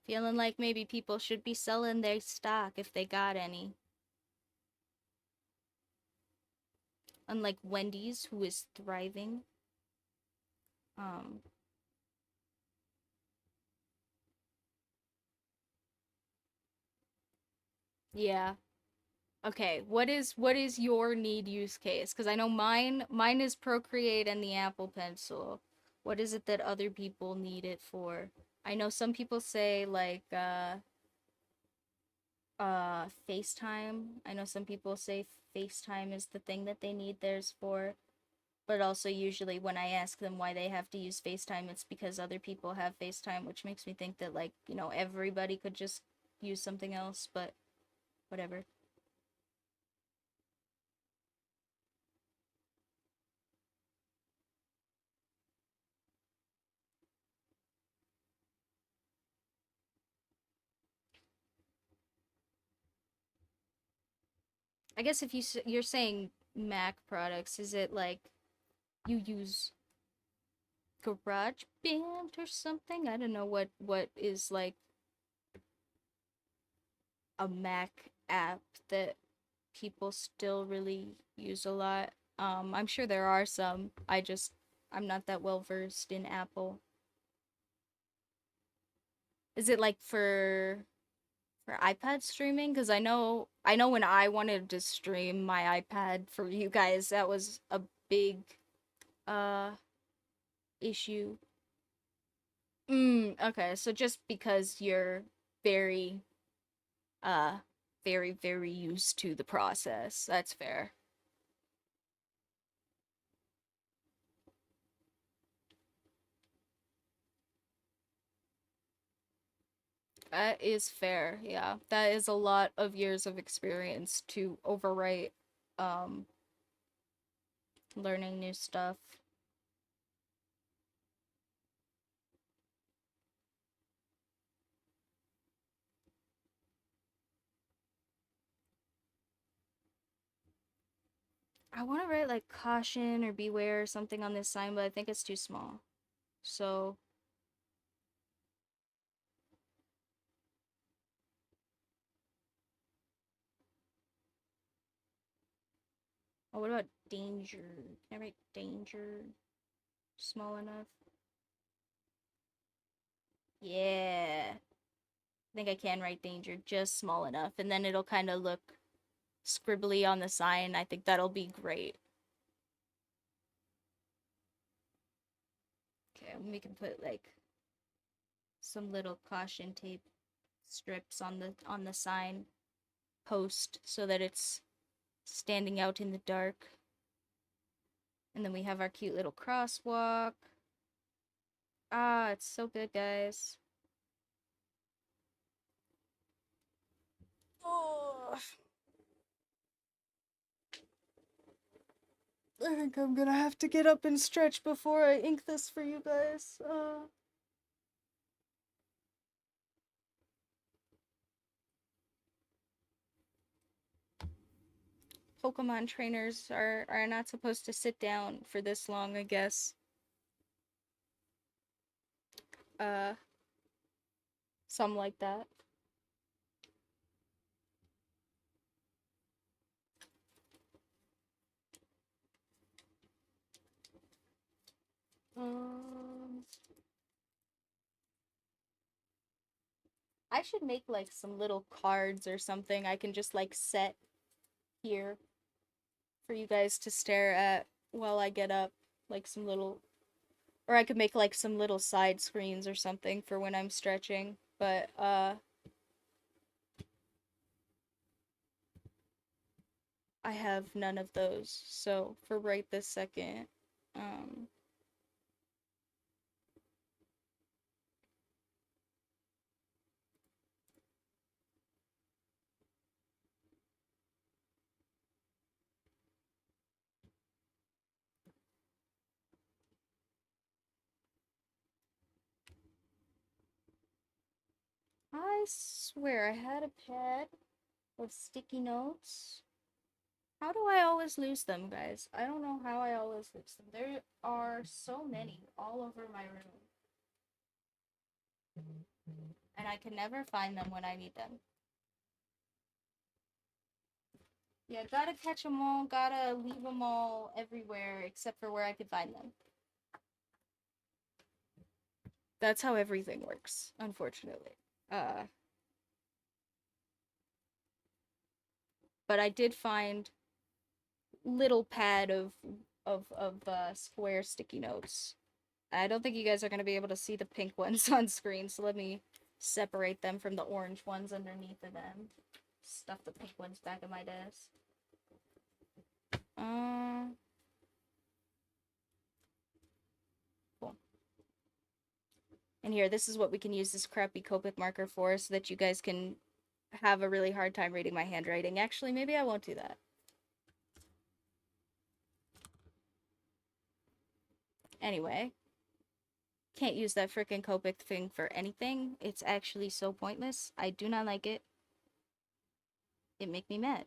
Feeling like maybe people should be selling their stock if they got any. Unlike Wendy's, who is thriving. Um, yeah. Okay, what is your need use case? Because I know mine is Procreate and the Apple Pencil. What is it that other people need it for? I know some people say like FaceTime. I know some people say FaceTime is the thing that they need theirs for. But also usually when I ask them why they have to use FaceTime, it's because other people have FaceTime, which makes me think that like, everybody could just use something else, but whatever. I guess if you're saying Mac products, is it like you use GarageBand or something? I don't know what is like a Mac app that people still really use a lot. I'm sure there are some. I'm not that well versed in Apple. Is it like for iPad streaming? Because I know when I wanted to stream my iPad for you guys, that was a big uh issue. Okay, so just because you're very uh very used to the process, that's fair. That is fair. Yeah. That is a lot of years of experience to overwrite um learning new stuff. I want to write like caution or beware or something on this sign, but I think it's too small. So, oh, what about danger? Can I write danger small enough? Yeah. I think I can write danger just small enough, and then it'll kind of look scribbly on the sign. I think that'll be great. Okay, we can put like some little caution tape strips on the sign post so that it's standing out in the dark. And then we have our cute little crosswalk. Ah, it's so good, guys. Oh, I think I'm gonna have to get up and stretch before I ink this for you guys. Pokemon trainers are not supposed to sit down for this long, I guess. Uh, some like that. Um, I should make like some little cards or something I can just like set here for you guys to stare at while I get up. Like some little, or I could make like some little side screens or something for when I'm stretching. But I have none of those. So for right this second, um, I swear I had a pad of sticky notes. How do I always lose them, guys? I don't know how I always lose them. There are so many all over my room, and I can never find them when I need them. Yeah, gotta catch them all, gotta leave them all everywhere except for where I could find them. That's how everything works, unfortunately. Uh, but I did find little pad of square sticky notes. I don't think you guys are gonna be able to see the pink ones on screen, so let me separate them from the orange ones underneath of them. Stuff the pink ones back in my desk. Uh, cool. And here, this is what we can use this crappy Copic marker for, so that you guys can have a really hard time reading my handwriting. Actually, maybe I won't do that. Anyway, can't use that frickin' Copic thing for anything. It's actually so pointless. I do not like it. It make me mad.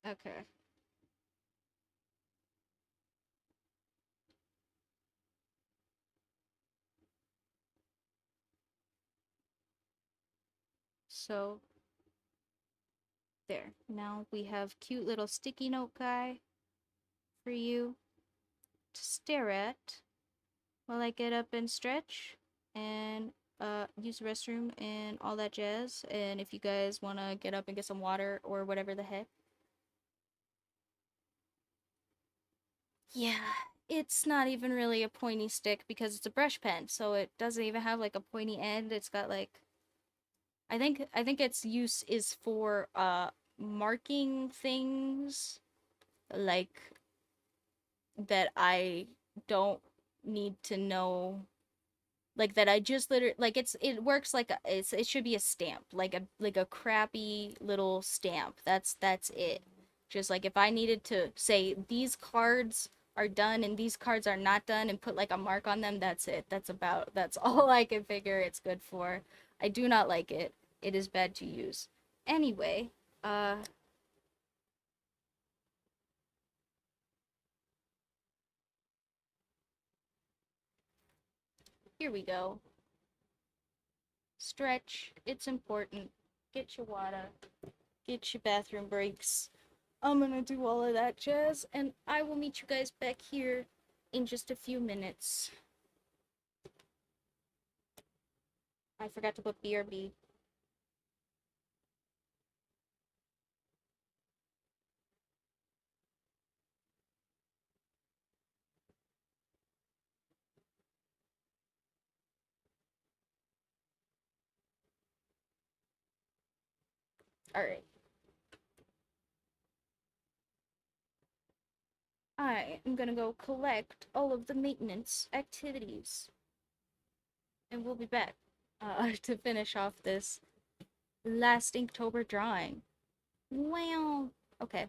Okay. So There. Now we have cute little sticky note guy for you to stare at while I get up and stretch and use the restroom and all that jazz. And if you guys want to get up and get some water or whatever the heck. Yeah, it's not even really a pointy stick because it's a brush pen, so it doesn't even have like a pointy end. It's got like I think its use is for marking things like that I don't need to know, like that I just literally like it works like it should be a stamp, like a crappy little stamp. That's it. Just like if I needed to say these cards are done and these cards are not done and put like a mark on them, that's it. That's all I can figure it's good for. I do not like it. It is bad to use. Anyway, uh here we go. Stretch. It's important. Get your water. Get your bathroom breaks. I'm gonna do all of that jazz, and I will meet you guys back here in just a few minutes. I forgot to put BRB. Alright. I am gonna go collect all of the maintenance activities, and we'll be back to finish off this last Inktober drawing. Wow. Okay.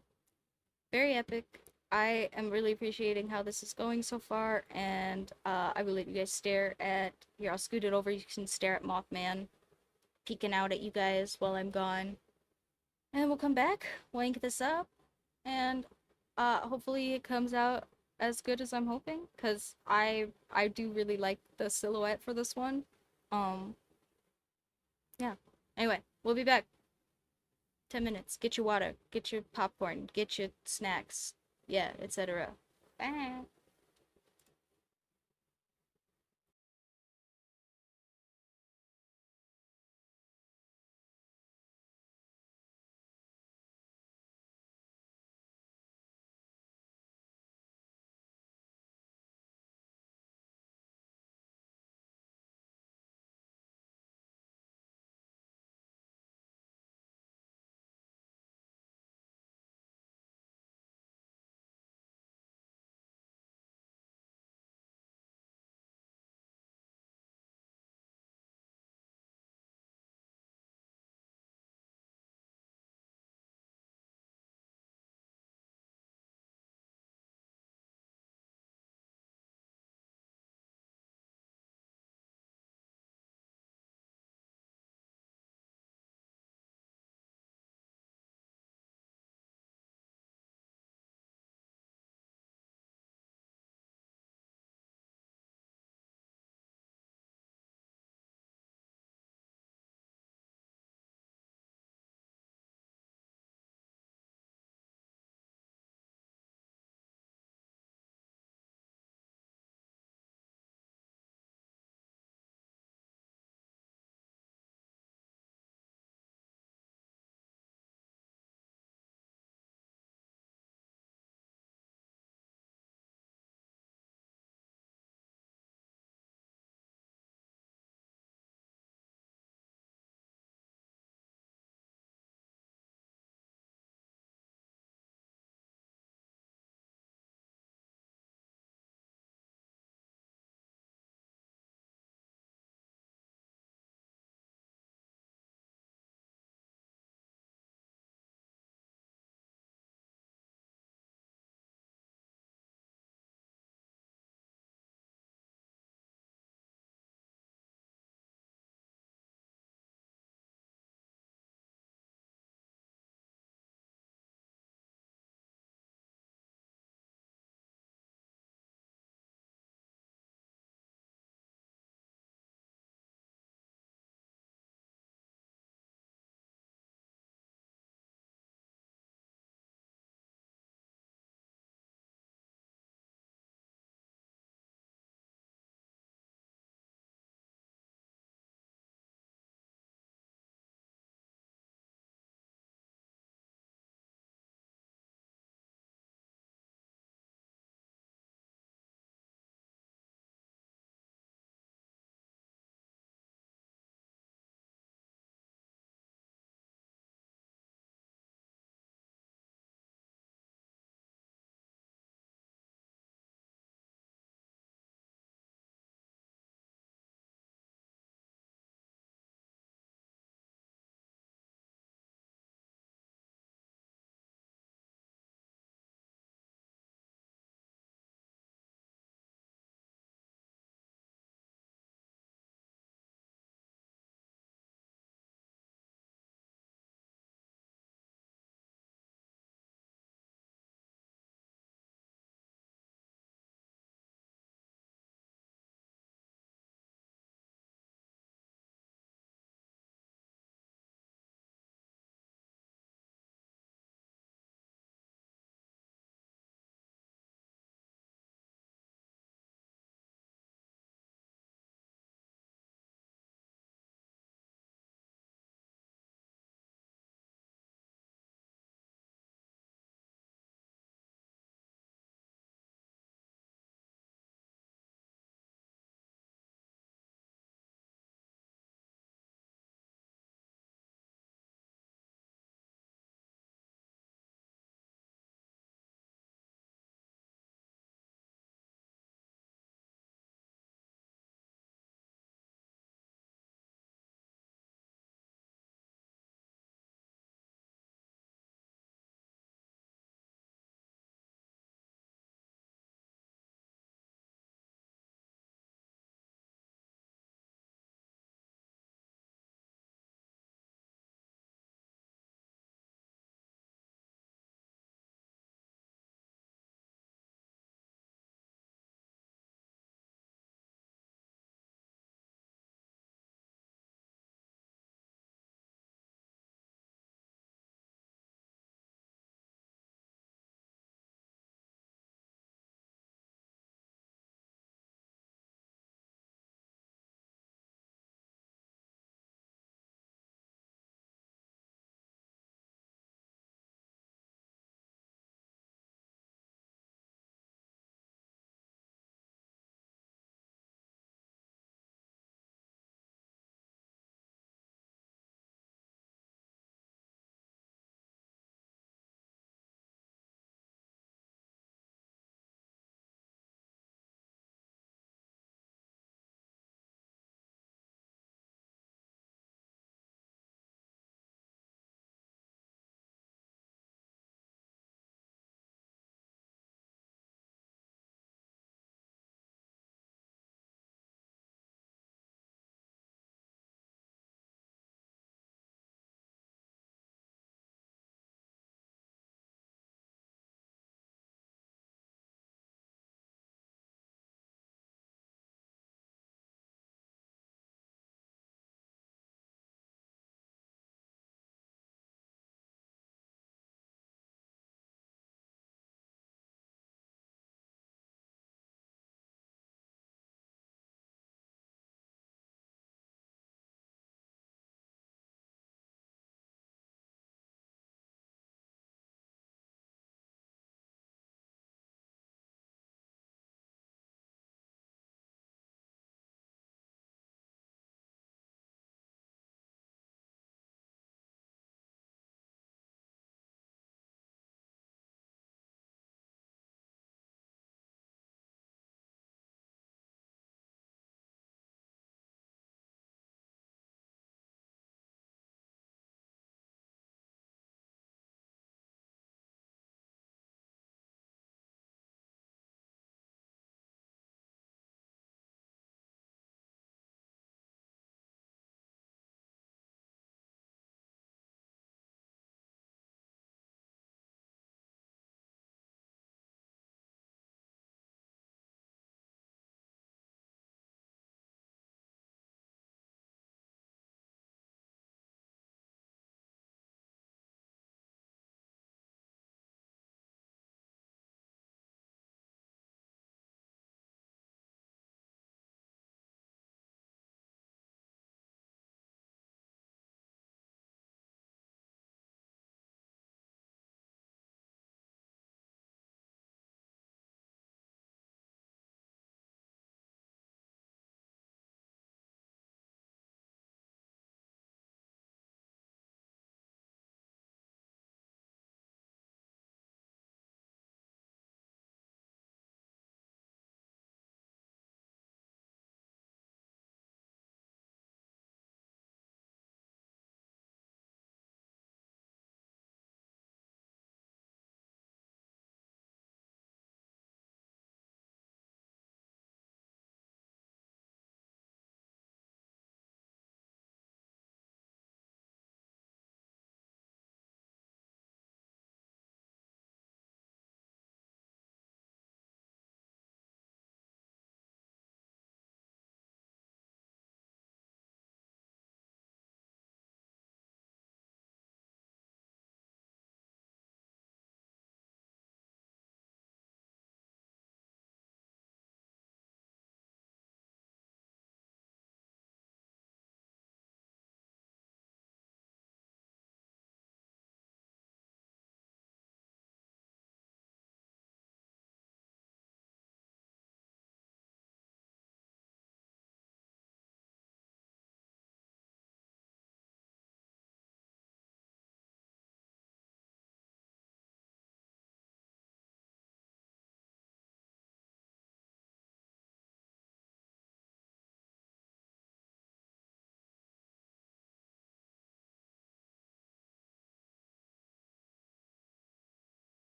Very epic. I am really appreciating how this is going so far, and I will let you guys stare at. Here, I'll scoot it over. You can stare at Mothman peeking out at you guys while I'm gone. And we'll come back, link this up, and hopefully it comes out as good as I'm hoping, because I do really like the silhouette for this one. Um, yeah. Anyway, we'll be back. 10 minutes. Get your water, get your popcorn, get your snacks, yeah, etc. Bye.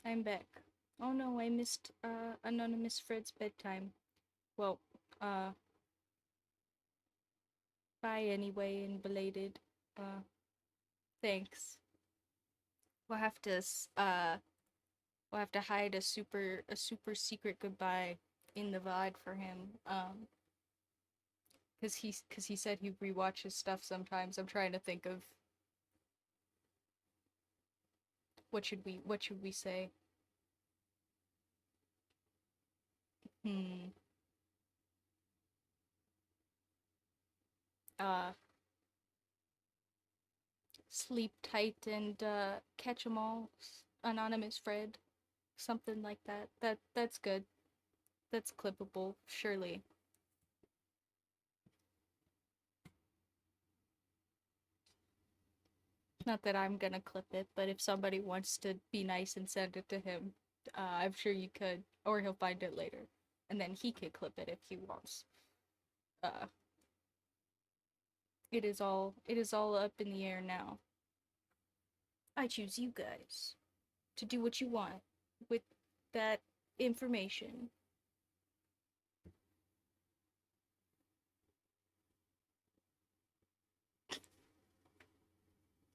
I'm back. Oh no, I missed Anonymous Fred's bedtime. Well, uh bye anyway and belated. Uh thanks. We'll have to we'll have to hide a super secret goodbye in the VOD for him. Cause he said he rewatches stuff sometimes. I'm trying to think of what should we say? Hmm. Uh Sleep tight and catch 'em all. Anonymous Fred. Something like that. That's good. That's clippable, surely. Not that I'm gonna clip it, but if somebody wants to be nice and send it to him, I'm sure you could, or he'll find it later, and then he could clip it if he wants. Uh, it is all up in the air now. I choose you guys to do what you want with that information.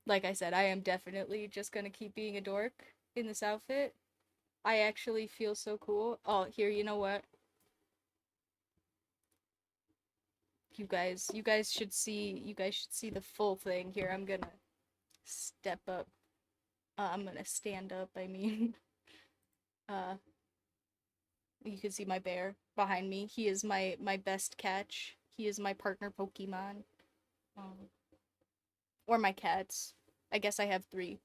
Like I said, I am definitely just gonna keep being a dork in this outfit. I actually feel so cool. Oh, here, you know what? You guys should see the full thing. Here, I'm gonna step up. I'm gonna stand up, I mean. Uh, you can see my bear behind me. He is my best catch. He is my partner Pokemon. Um, or my cats. I guess I have three.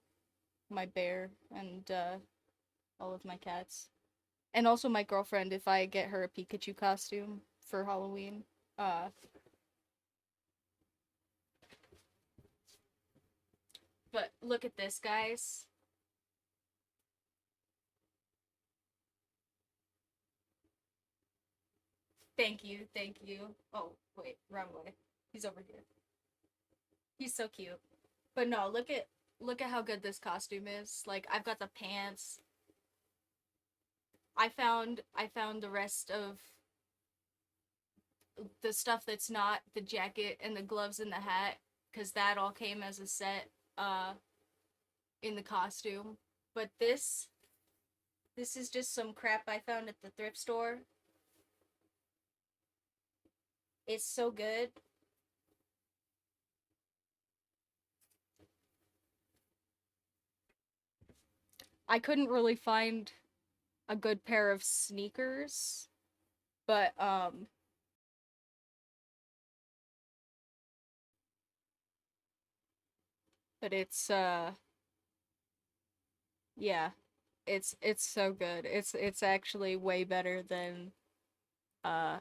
My bear and all of my cats. And also my girlfriend if I get her a Pikachu costume for Halloween. Uh, but look at this, guys. Thank you, thank you. Oh, wait, wrong way. He's over here. He's so cute. But no, look at how good this costume is. Like I've got the pants. I found the rest of the stuff that's not the jacket and the gloves and the hat cuz that all came as a set in the costume. But this is just some crap I found at the thrift store. It's so good. I couldn't really find a good pair of sneakers, but it's yeah, it's so good. It's actually way better than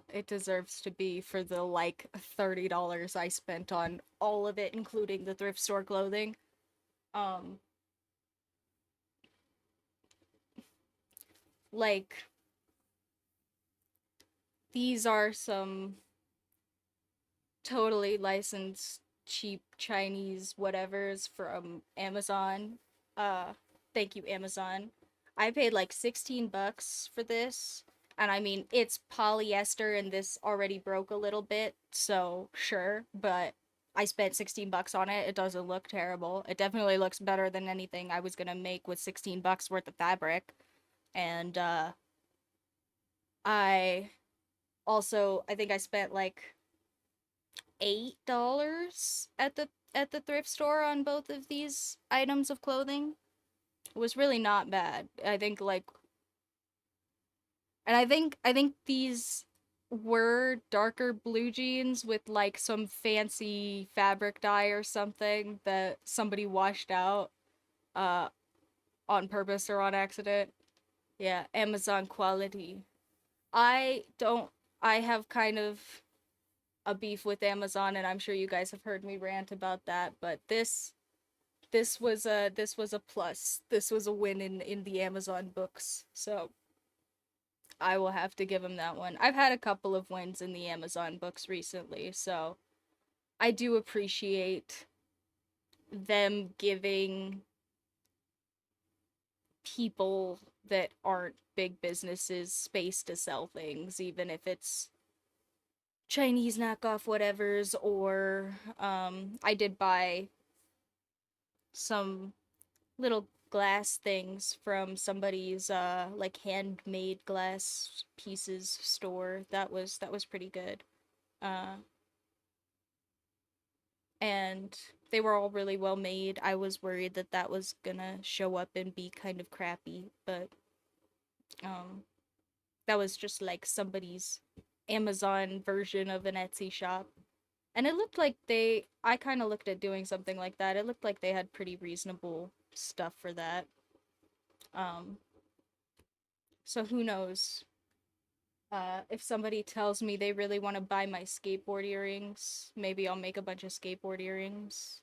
it deserves to be for the like $30 I spent on all of it including the thrift store clothing. Um like these are some totally licensed cheap Chinese whatevers from Amazon. Thank you, Amazon. I paid like 16 bucks for this. And I mean, it's polyester and this already broke a little bit, so sure, but I spent 16 bucks on it. It doesn't look terrible. It definitely looks better than anything I was gonna make with 16 bucks worth of fabric. And I I think I spent like $8 at the thrift store on both of these items of clothing. It was really not bad. I think these were darker blue jeans with like some fancy fabric dye or something that somebody washed out uh on purpose or on accident. Yeah, Amazon quality. I don't I have kind of a beef with Amazon and I'm sure you guys have heard me rant about that, but this was a plus. This was a win in the Amazon books. So I will have to give him that one. I've had a couple of wins in the Amazon books recently, so I do appreciate them giving people that aren't big businesses space to sell things, even if it's Chinese knockoff whatevers, or I did buy some little glass things from somebody's like handmade glass pieces store. That was pretty good. Uh and they were all really well made. I was worried that that was gonna show up and be kind of crappy, but um that was just like somebody's Amazon version of an Etsy shop. And it looked like I kind of looked at doing something like that. It looked like they had pretty reasonable stuff for that. Um, so who knows? If somebody tells me they really want to buy my skateboard earrings, maybe I'll make a bunch of skateboard earrings.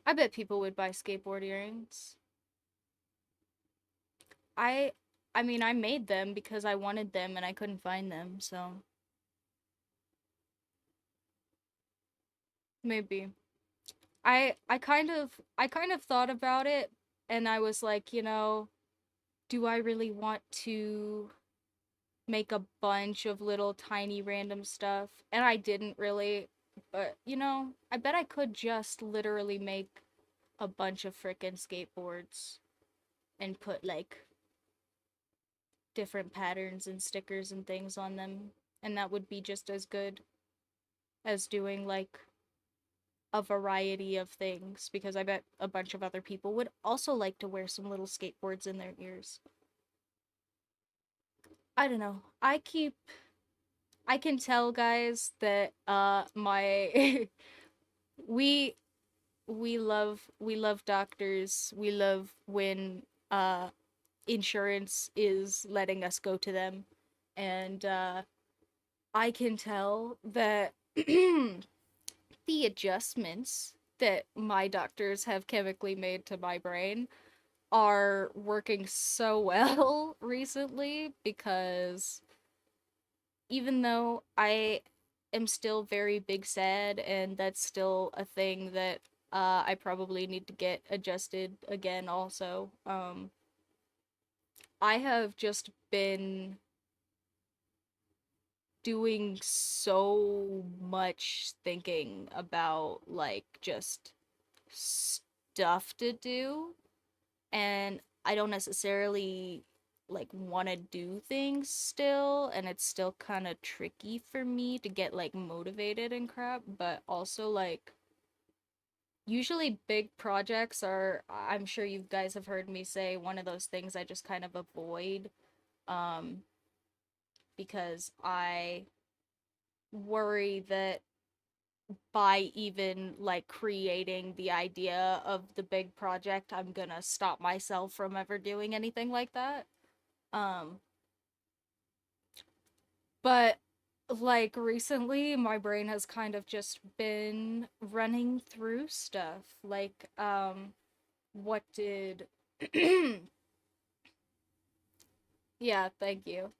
I bet people would buy skateboard earrings. I I mean, I made them because I wanted them and I couldn't find them, so maybe. I kind of thought about it and I was like, do I really want to make a bunch of little tiny random stuff? And I didn't really, but I bet I could just literally make a bunch of frickin' skateboards and put like different patterns and stickers and things on them, and that would be just as good as doing like a variety of things because I bet a bunch of other people would also like to wear some little skateboards in their ears. I don't know. I can tell guys that my we we love doctors. We love when uh insurance is letting us go to them. And I can tell that the adjustments that my doctors have chemically made to my brain are working so well recently because even though I am still very big sad and that's still a thing that I probably need to get adjusted again also. I have just been doing so much thinking about like just stuff to do, and I don't necessarily like want to do things still, and it's still kind of tricky for me to get like motivated and crap, but also like usually big projects are, I'm sure you guys have heard me say, one of those things I just kind of avoid um because I worry that by even like creating the idea of the big project, I'm gonna stop myself from ever doing anything like that. Um, but like recently, my brain has kind of just been running through stuff. Like, what did. Yeah, thank you.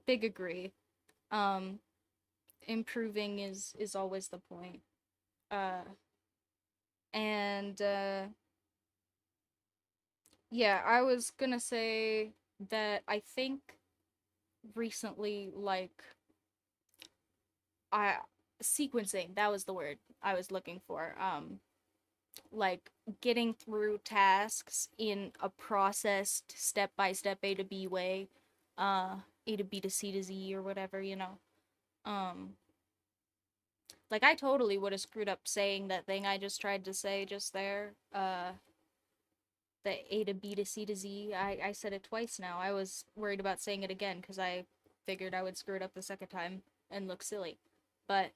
Big agree. Um, Improving is always the point. Uh, and Yeah, I was gonna say that I think recently, like, I sequencing, that was the word I was looking for. Like getting through tasks in a processed step by step A to B way, A to B to C to Z or whatever. Um, like I totally would have screwed up saying that thing I just tried to say just there. The A to B to C to Z. I said it twice now. I was worried about saying it again because I figured I would screw it up the second time and look silly. But,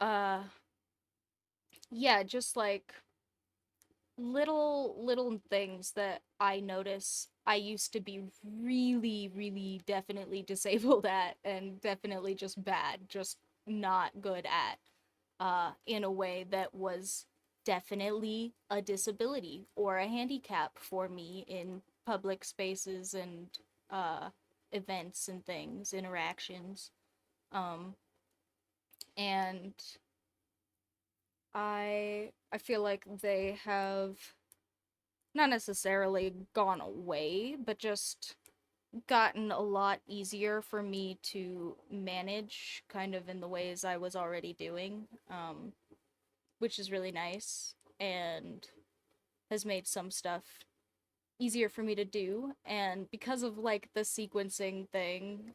uh, yeah, just like little things that I notice I used to be really, really definitely disabled at and definitely just bad, just not good at. In a way that was definitely a disability or a handicap for me in public spaces and uh, events and things, interactions. Um, and I feel like they have not necessarily gone away, but just gotten a lot easier for me to manage kind of in the ways I was already doing, which is really nice and has made some stuff easier for me to do. And because of like the sequencing thing,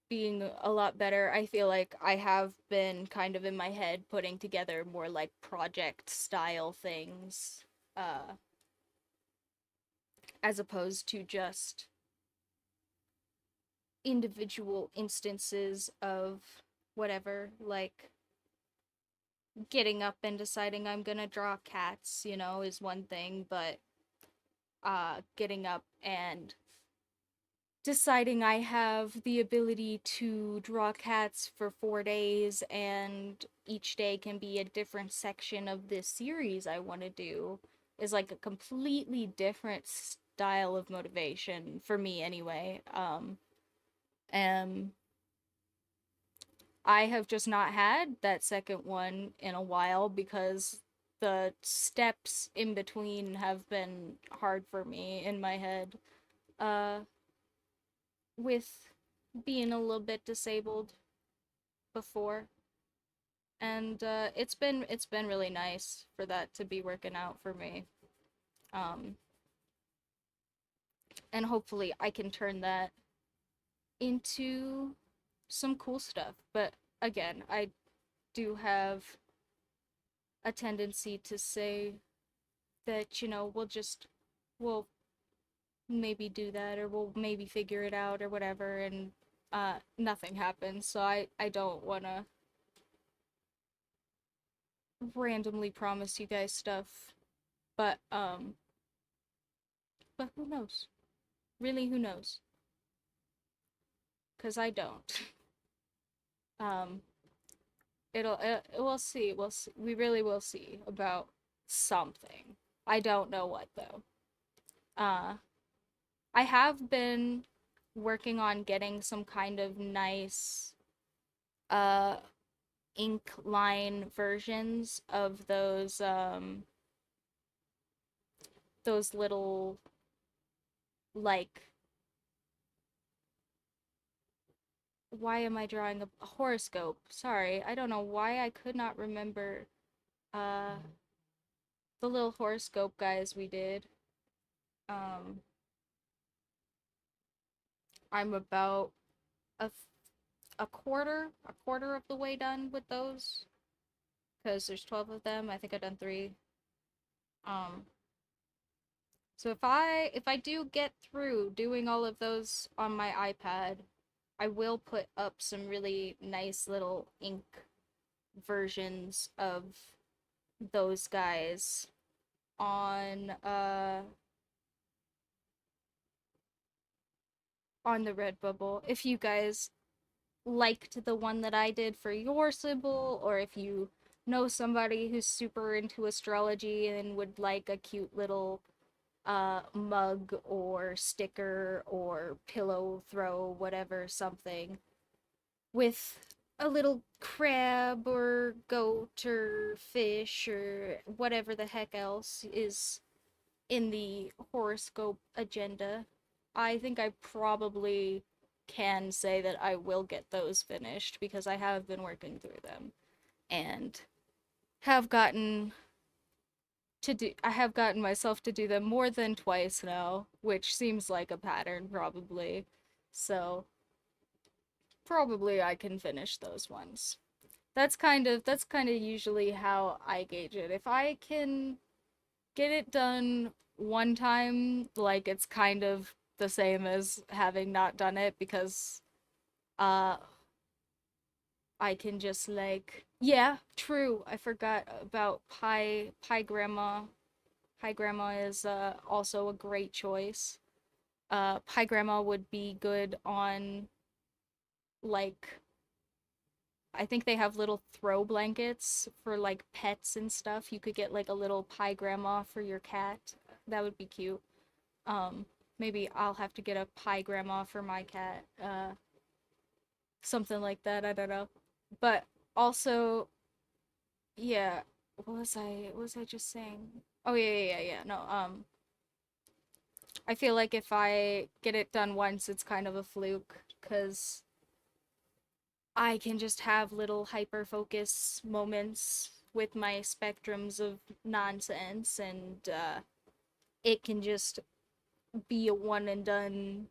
being a lot better, I feel like I have been kind of in my head putting together more like project style things, uh, as opposed to just individual instances of whatever, like getting up and deciding I'm gonna draw cats, is one thing, but getting up and deciding I have the ability to draw cats for 4 days and each day can be a different section of this series I want to do is like a completely different style of motivation for me anyway. And I have just not had that second one in a while because the steps in between have been hard for me in my head. Uh, with being a little bit disabled before, and it's been really nice for that to be working out for me. Um, and hopefully I can turn that into some cool stuff. But again, I do have a tendency to say that we'll maybe do that or we'll maybe figure it out or whatever, and nothing happens. So I don't want to randomly promise you guys stuff, but who knows? Really, who knows? Cuz I don't. um we'll see. We'll see. We really will see about something. I don't know what though. Uh I have been working on getting some kind of nice uh ink line versions of those little, like, why am I drawing a horoscope? Sorry, I don't know why I could not remember uh the little horoscope guys we did. Um I'm about a a quarter of the way done with those because there's 12 of them. I think I've done 3. Um so if I do get through doing all of those on my iPad, I will put up some really nice little ink versions of those guys on on the Redbubble. If you guys liked the one that I did for your symbol, or if you know somebody who's super into astrology and would like a cute little mug or sticker or pillow throw, whatever, something with a little crab or goat or fish or whatever the heck else is in the horoscope agenda, I think I probably can say that I will get those finished because I have been working through them and have gotten I have gotten myself to do them more than twice now, which seems like a pattern probably. So, probably I can finish those ones. That's kind of usually how I gauge it. If I can get it done one time, like it's kind of the same as having not done it because uh I can just like, yeah, true. I forgot about pie grandma. Pie grandma is also a great choice. Pie grandma would be good on, like, I think they have little throw blankets for like pets and stuff. You could get like a little pie grandma for your cat. That would be cute. Maybe I'll have to get a pie grandma for my cat. something like that. I don't know. But also, yeah, what was I just saying? Oh yeah. No, I feel like if I get it done once, it's kind of a fluke, cuz I can just have little hyper focus moments with my spectrums of nonsense, and it can just be a one and done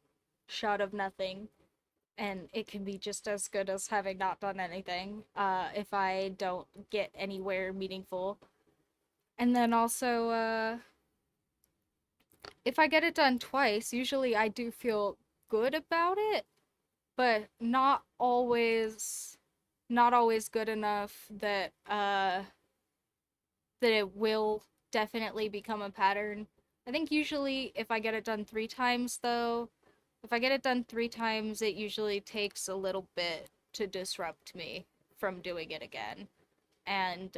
shot of nothing, and it can be just as good as having not done anything if I don't get anywhere meaningful. And then also, if I get it done twice, usually I do feel good about it, but not always good enough that it will definitely become a pattern. I think usually if I get it done 3 times though, if I get it done 3 times, it usually takes a little bit to disrupt me from doing it again. And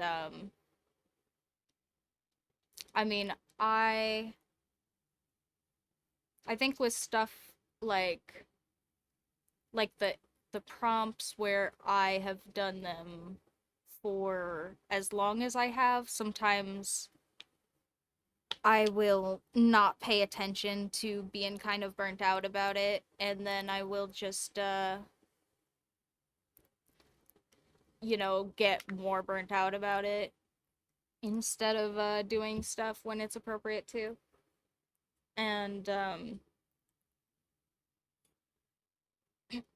I mean, I I think with stuff like like the prompts where I have done them for as long as I have, sometimes I will not pay attention to being kind of burnt out about it, and then I will just get more burnt out about it instead of doing stuff when it's appropriate to. And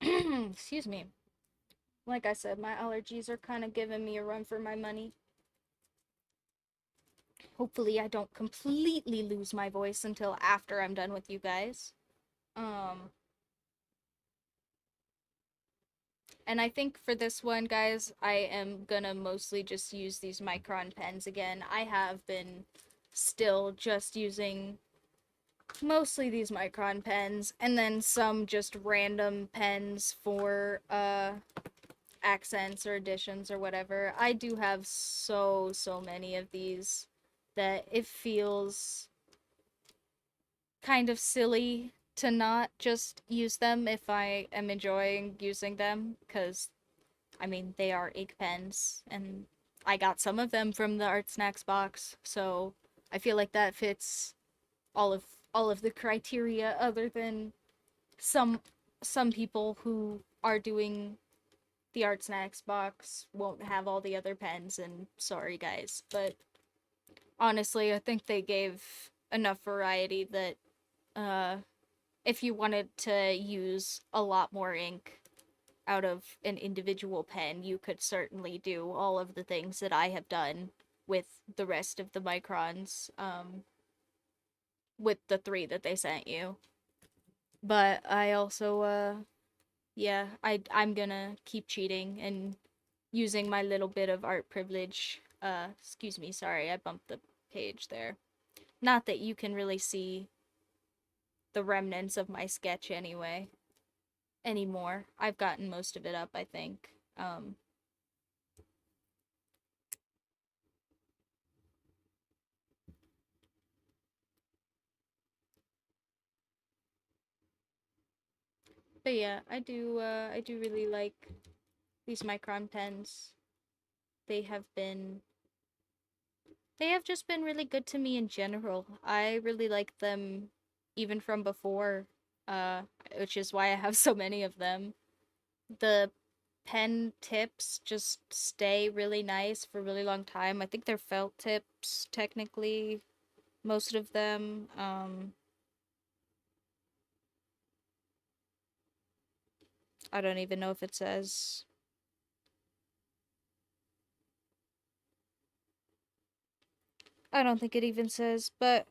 excuse me. Like I said, my allergies are kind of giving me a run for my money. Hopefully, I don't completely lose my voice until after I'm done with you guys. Um, and I think for this one, guys, I am gonna mostly just use these Micron pens again. I have been still just using mostly these Micron pens, and then some just random pens for accents or additions or whatever. I do have so many of these that it feels kind of silly to not just use them if I am enjoying using them, because I mean they are ink pens and I got some of them from the Art Snacks box, so I feel like that fits all of all of the criteria, other than some some people who are doing the Art Snacks box won't have all the other pens, and sorry guys, but honestly I think they gave enough variety that uh if you wanted to use a lot more ink out of an individual pen, you could certainly do all of the things that I have done with the rest of the microns, with the three that they sent you. But I also, yeah, I'm gonna keep cheating and using my little bit of art privilege. Excuse me, sorry, I bumped the page there. Not that you can really see the remnants of my sketch anyway. Anymore. I've gotten most of it up, I think. But yeah, I do really like these micron pens. They have been they have just been really good to me in general. I really like them even from before, uh, which is why I have so many of them. The pen tips just stay really nice for a really long time. I think they're felt tips, technically, most of them. I don't even know if it says. I don't think it even says, but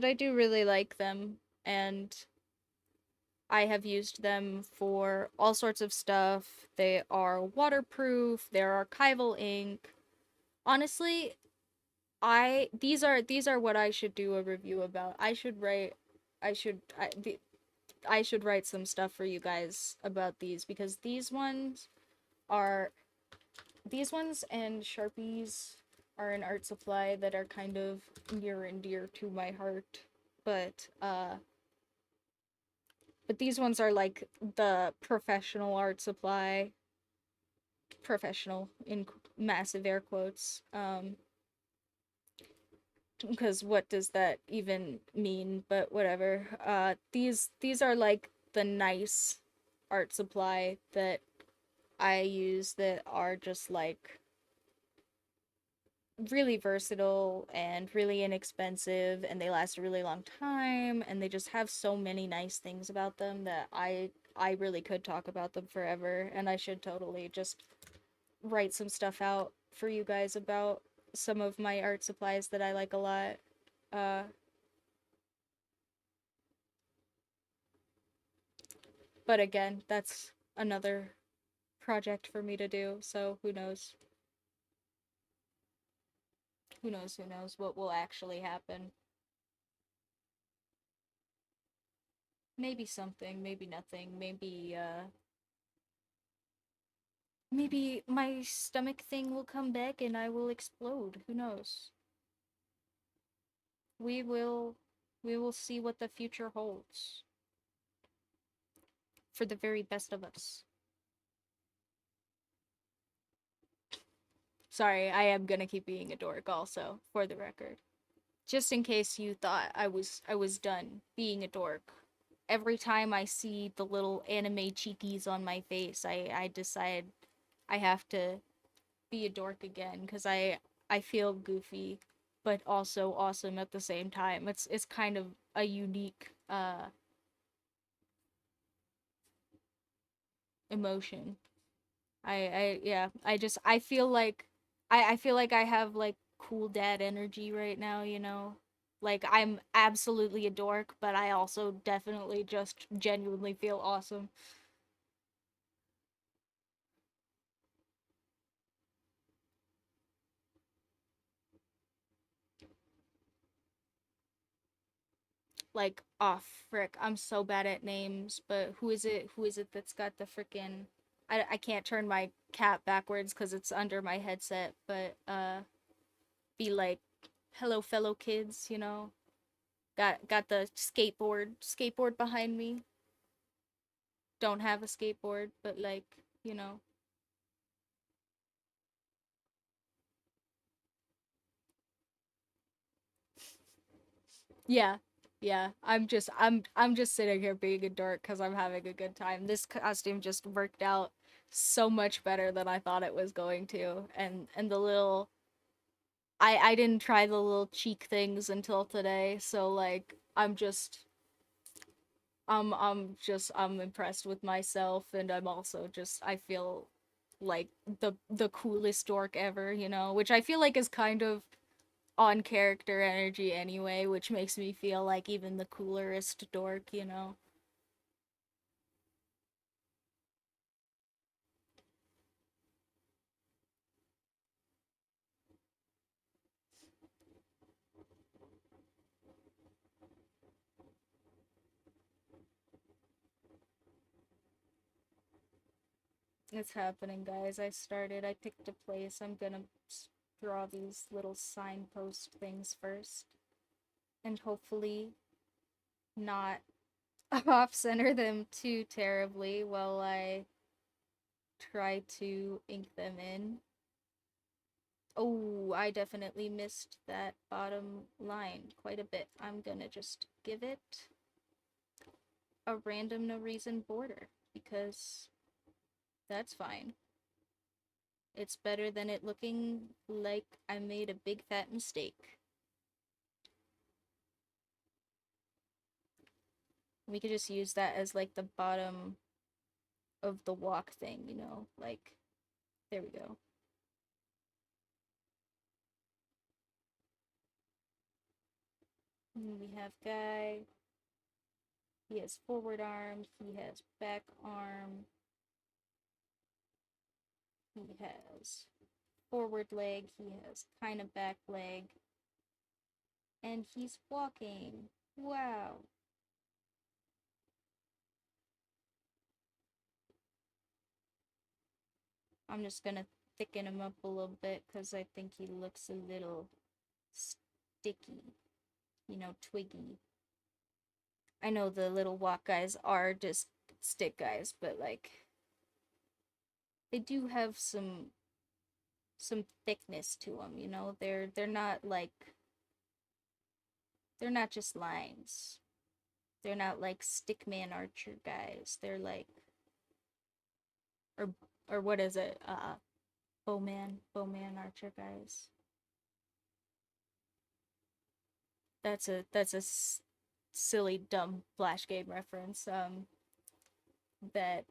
I do really like them, and I have used them for all sorts of stuff. They are waterproof, they're archival ink. Honestly, I these are what I should do a review about. I should I, the, I should write some stuff for you guys about these, because are these ones and Sharpies are an art supply that are kind of near and dear to my heart. But But these ones are like the professional art supply, professional in massive air quotes. Because what does that even mean? But whatever. These are like the nice art supply that I use that are just like really versatile and really inexpensive, and they last a really long time, and they just have so many nice things about them that I really could talk about them forever, and I should totally just write some stuff out for you guys about some of my art supplies that I like a lot. Uh but again, that's another project for me to do, so who knows? Who knows what will actually happen. Maybe something, maybe nothing, maybe my stomach thing will come back and I will explode. Who knows? We will we will see what the future holds for the very best of us. Sorry, I am gonna keep being a dork also, for the record. Just in case you thought I was done being a dork. Every time I see the little anime cheekies on my face, I decide I have to be a dork again because I feel goofy but also awesome at the same time. It's kind of a unique emotion. I yeah, I feel like I feel like I have like cool dad energy right now, you know? Like I'm absolutely a dork, but I also definitely just genuinely feel awesome. Like, oh frick, I'm so bad at names, but who is it? Who is it that's got the frickin' I can't turn my cat backwards because it's under my headset, but be like, hello fellow kids, you know? Got the skateboard behind me. Don't have a skateboard, but like, you know. Yeah. Yeah, I'm just sitting here being a dork cuz I'm having a good time. This costume just worked out so much better than I thought it was going to. And the little I didn't try the little cheek things until today, so like I'm impressed with myself, and I'm also just I feel like the coolest dork ever, you know, which I feel like is kind of on character energy anyway, which makes me feel like even the coolerest dork, you know. It's happening, guys. I picked a place. I'm gonna draw these little signpost things first, and hopefully not off center them too terribly while I try to ink them in. Oh, I definitely missed that bottom line quite a bit. I'm gonna just give it a random no reason border because that's fine. It's better than it looking like I made a big fat mistake. We could just use that as like the bottom of the walk thing, you know? Like, there we go. And we have Guy. He has forward arm. He has back arm. He has forward leg. He has kind of back leg. And he's walking. Wow. I'm just gonna thicken him up a little bit because I think he looks a little sticky, you know, twiggy. I know the little walk guys are just stick guys, but like they do have some thickness to them, you know? They're not like they're not just lines. They're not like stickman archer guys. They're like or or what is it? Bowman archer guys. That's a silly dumb flash game reference that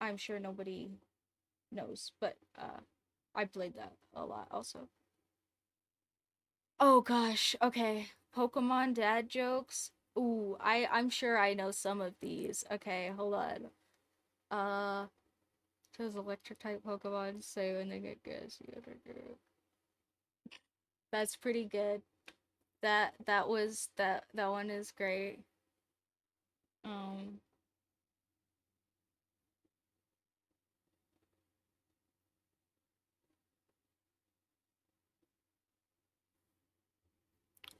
I'm sure nobody knows, but I played that a lot also. Oh gosh, okay. Pokemon dad jokes. Ooh, I'm sure I know some of these. Okay, hold on. Uh, does electric type Pokemon say when they get gas? That's pretty good. That one is great. Um,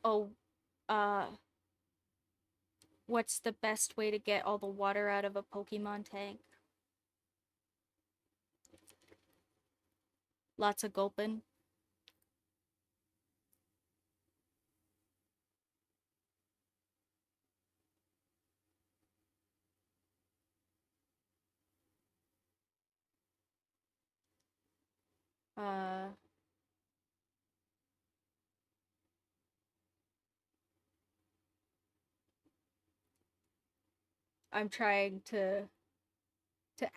oh, uh, what's the best way to get all the water out of a Pokemon tank? Lots of gulping. Uh, I'm trying to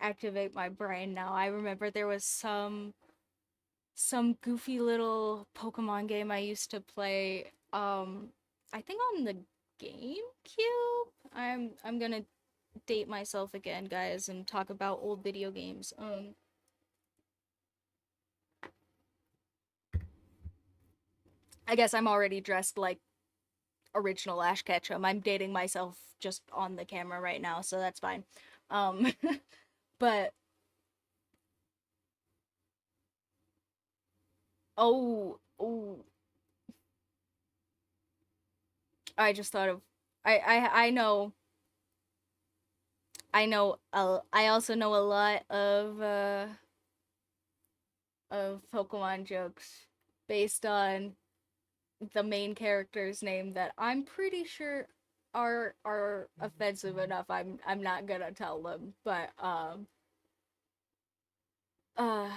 activate my brain now. I remember there was some goofy little Pokemon game I used to play. I think on the GameCube. I'm gonna date myself again, guys, and talk about old video games. I guess I'm already dressed like original Ash Ketchum. I'm dating myself just on the camera right now, so that's fine. Um, but oh, I just thought of I also know a lot of Pokemon jokes based on the main character's name that I'm pretty sure are offensive enough. I'm not gonna tell them, but uh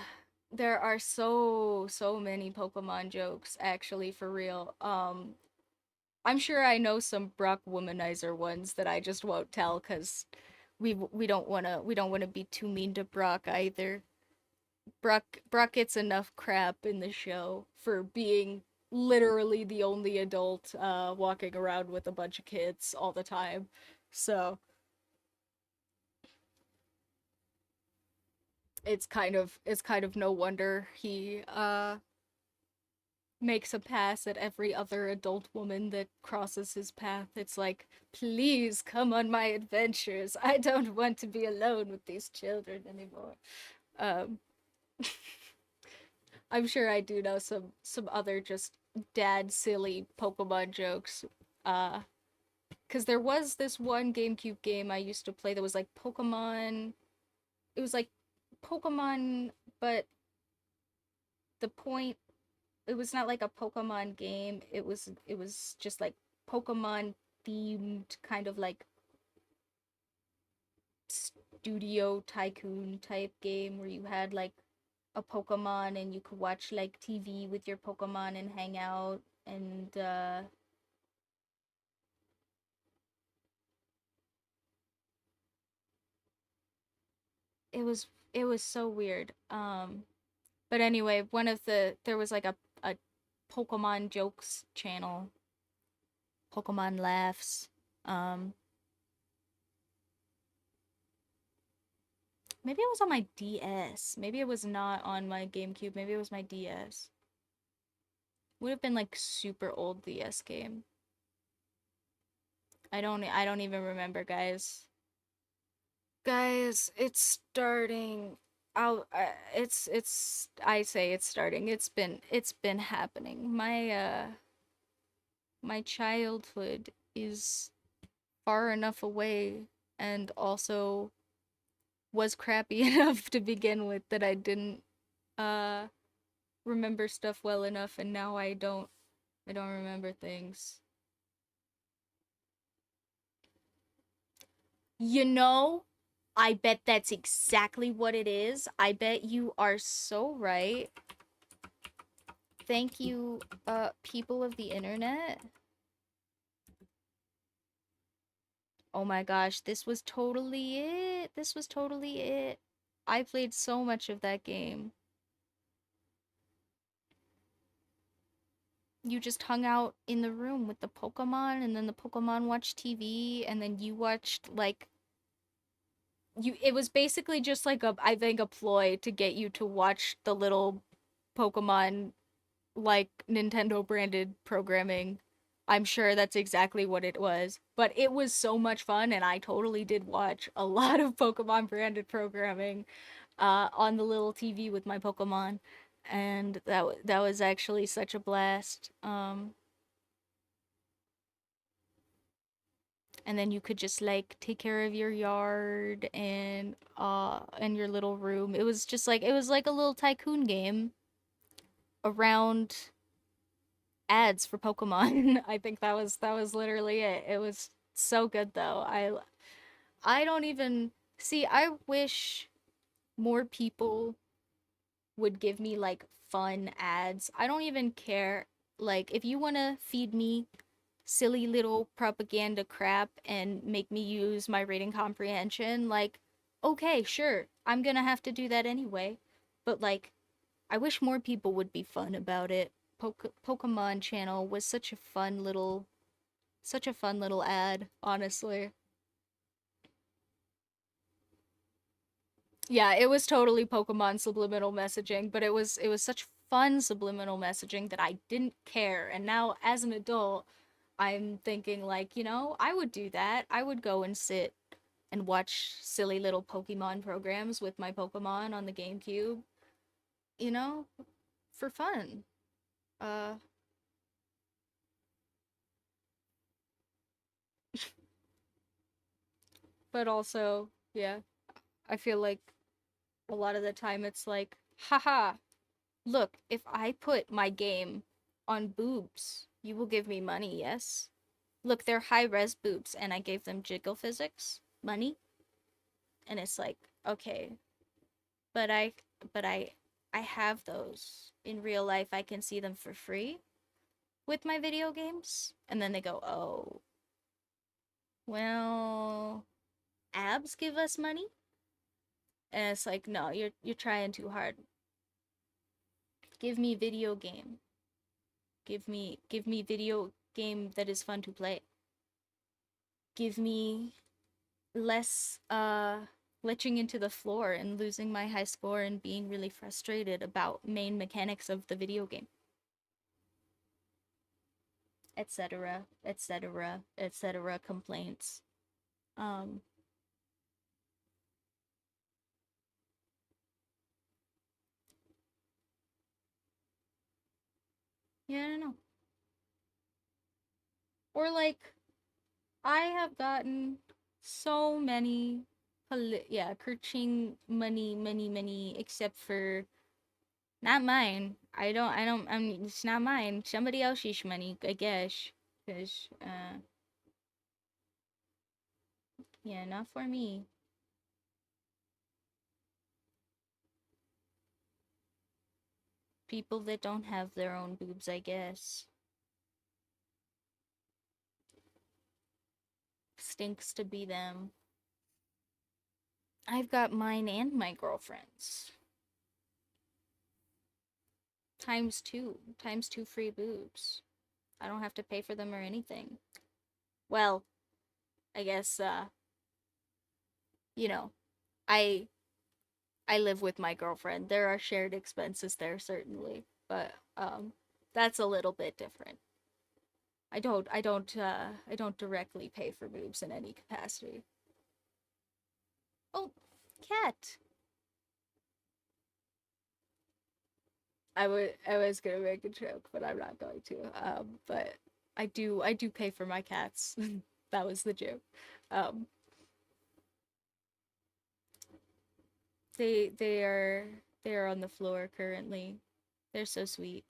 there are so many Pokemon jokes actually for real. I'm sure I know some Brock womanizer ones that I just won't tell cuz we don't want to be too mean to Brock either. Brock gets enough crap in the show for being literally the only adult walking around with a bunch of kids all the time. So it's kind of no wonder he makes a pass at every other adult woman that crosses his path. It's like, please come on my adventures. I don't want to be alone with these children anymore. Um, I'm sure I do know some other just dad silly Pokemon jokes. Uh, because there was this one GameCube game I used to play that was like Pokemon. It was like Pokemon, but the point it was not like a Pokemon game. It was just like Pokemon themed, kind of like studio tycoon type game where you had like a Pokemon and you could watch like TV with your Pokemon and hang out and it was so weird. But anyway, there was like a Pokemon jokes channel, Pokemon laughs. Um Maybe it was on my DS. Maybe it was not on my GameCube. Maybe it was my DS. Would have been like super old DS game. I don't even remember, guys. Guys, it's starting. It's I say it's starting. It's been happening. My childhood is far enough away and also was crappy enough to begin with that I didn't uh remember stuff well enough, and now I don't remember things. You know, I bet that's exactly what it is. I bet you are so right. Thank you, people of the internet. Oh my gosh, this was totally it. This was totally it. I played so much of that game. You just hung out in the room with the Pokemon, and then the Pokemon watched TV, and then you watched, like, it was basically just like I think a ploy to get you to watch the little Pokemon, like, Nintendo branded programming. I'm sure that's exactly what it was. But it was so much fun, and I totally did watch a lot of Pokemon branded programming on the little TV with my Pokemon. And that was actually such a blast. And then you could just, like, take care of your yard and your little room. It was just like, it was like a little tycoon game around ads for Pokemon. I think that was literally it. It was so good though. I don't even see, I wish more people would give me, like, fun ads. I don't even care, like, if you want to feed me silly little propaganda crap and make me use my reading comprehension, like, okay, sure, I'm gonna have to do that anyway. But, like, I wish more people would be fun about it. Pokemon channel was such a fun little ad, honestly. Yeah, it was totally Pokemon subliminal messaging, but it was such fun subliminal messaging that I didn't care. And now as an adult, I'm thinking, like, I would do that. I would go and sit and watch silly little Pokemon programs with my Pokemon on the GameCube, you know, for fun. Uh, but also, yeah, I feel like a lot of the time it's like, haha, look, if I put my game on boobs, you will give me money, yes? Look, they're high res boobs, and I gave them jiggle physics money, and it's like, okay, but I have those in real life. I can see them for free with my video games, and then they go, oh, well, abs give us money, and it's like, no, you're trying too hard. Give me video game. Give me video game that is fun to play. Give me less glitching into the floor and losing my high score and being really frustrated about main mechanics of the video game, etc., etc., etc. complaints. Um yeah, I don't know. Or, like, I have gotten so many yeah, Kerching money, except for not mine. It's not mine. Somebody else's money, I guess. Cause, yeah, not for me. People that don't have their own boobs, I guess. Stinks to be them. I've got mine and my girlfriend's. Times two. Times two free boobs. I don't have to pay for them or anything. Well, I guess, you know, I I live with my girlfriend. There are shared expenses there, certainly, but that's a little bit different. I don't directly pay for boobs in any capacity. Oh, cat. I was gonna make a joke, but I'm not going to. But I do pay for my cats. That was the joke. Um, they are on the floor currently. They're so sweet.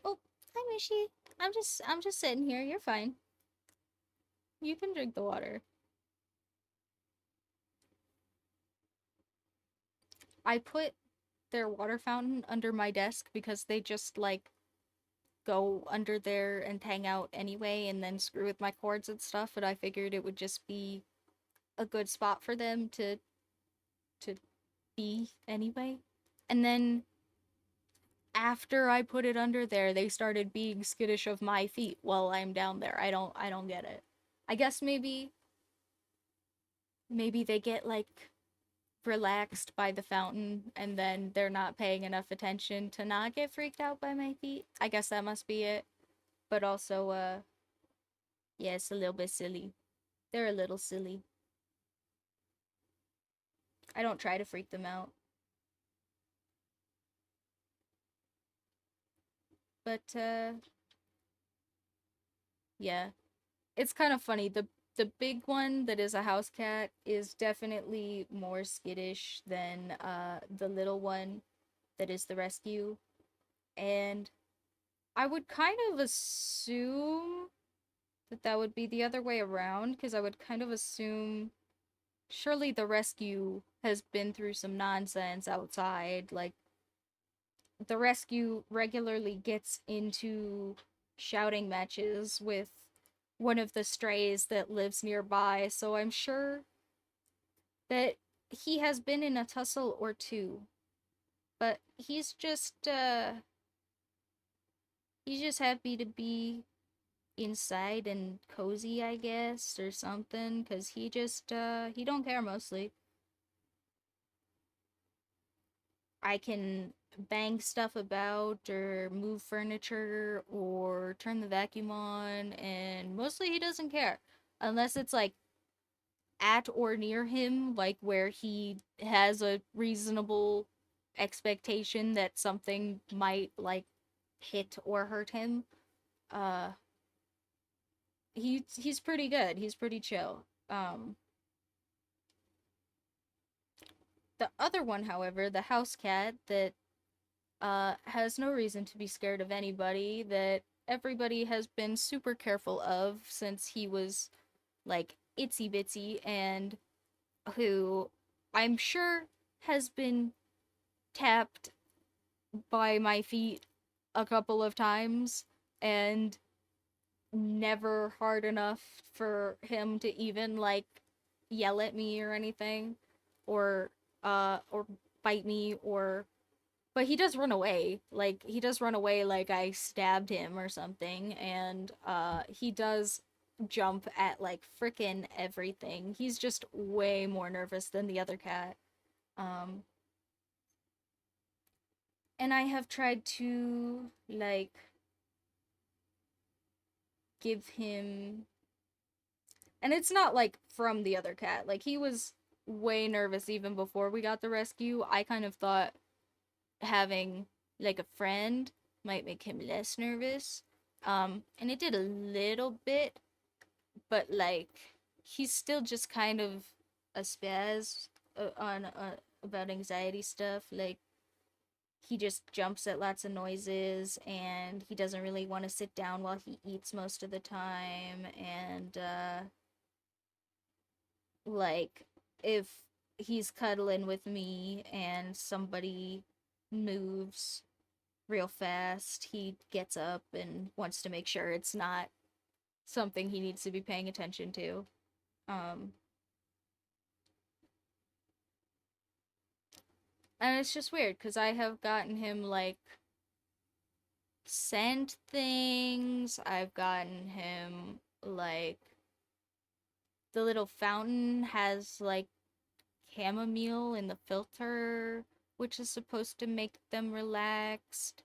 Oh, hi, Mishy. I'm just sitting here. You're fine. You can drink the water. I put their water fountain under my desk because they just like go under there and hang out anyway and then screw with my cords and stuff, but I figured it would just be a good spot for them to be anyway. And then after I put it under there, they started being skittish of my feet while I'm down there. I don't get it. I guess maybe they get like relaxed by the fountain and then they're not paying enough attention to not get freaked out by my feet. I guess that must be it. But also yeah, it's a little bit silly. They're a little silly. I don't try to freak them out. But yeah. It's kind of funny. The big one that is a house cat is definitely more skittish than the little one that is the rescue. And I would kind of assume that that would be the other way around because I would kind of assume surely the rescue has been through some nonsense outside. Like the rescue regularly gets into shouting matches with one of the strays that lives nearby, so I'm sure that he has been in a tussle or two. But he's just happy to be inside and cozy, I guess, or something, cuz he don't care mostly. I can bang stuff about or move furniture or turn the vacuum on and mostly he doesn't care unless it's like at or near him, like where he has a reasonable expectation that something might like hit or hurt him. Uh he's pretty good. He's pretty chill. The other one, however, the house cat that has no reason to be scared of anybody, that everybody has been super careful of since he was like itsy bitsy, and who I'm sure has been tapped by my feet a couple of times and never hard enough for him to even like yell at me or anything or bite me or but he does run away. Like he does run away like I stabbed him or something and he does jump at like frickin' everything. He's just way more nervous than the other cat. Um and I have tried to like give him and it's not like from the other cat. Like he was way nervous even before we got the rescue. I kind of thought having like a friend might make him less nervous. And it did a little bit, but like he's still just kind of a spaz on about anxiety stuff. Like he just jumps at lots of noises and he doesn't really want to sit down while he eats most of the time and like if he's cuddling with me and somebody moves real fast, he gets up and wants to make sure it's not something he needs to be paying attention to. Um, and it's just weird because I have gotten him like scent things. I've gotten him like the little fountain has like chamomile in the filter, which is supposed to make them relaxed,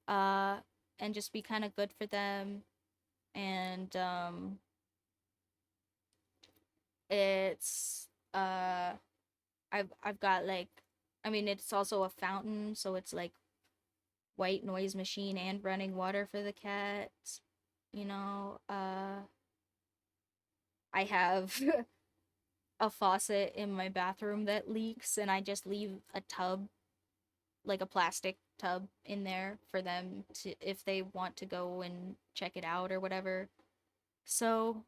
uh, and just be kind of good for them. And it's I've got like I mean it's also a fountain, so it's like white noise machine and running water for the cats, you know. I have a faucet in my bathroom that leaks, and I just leave a tub, like a plastic tub, in there for them to, if they want to go and check it out or whatever. So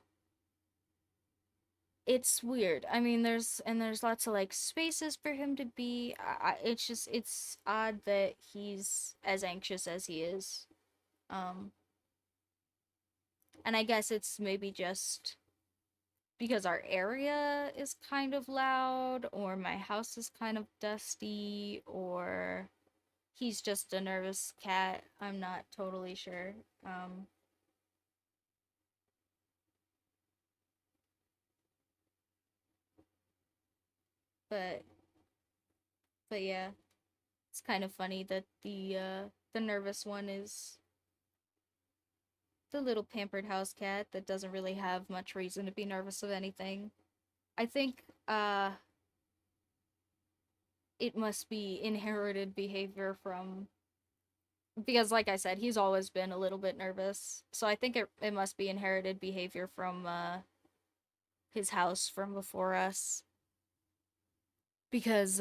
it's weird. I mean, there's lots of like spaces for him to be. It's just it's odd that he's as anxious as he is. Um, and I guess it's maybe just because our area is kind of loud, or my house is kind of dusty, or he's just a nervous cat. I'm not totally sure. Um, but but yeah, it's kind of funny that the nervous one is the little pampered house cat that doesn't really have much reason to be nervous of anything. I think it must be inherited behavior from, because like I said, he's always been a little bit nervous. So I think it must be inherited behavior from his house from before us, because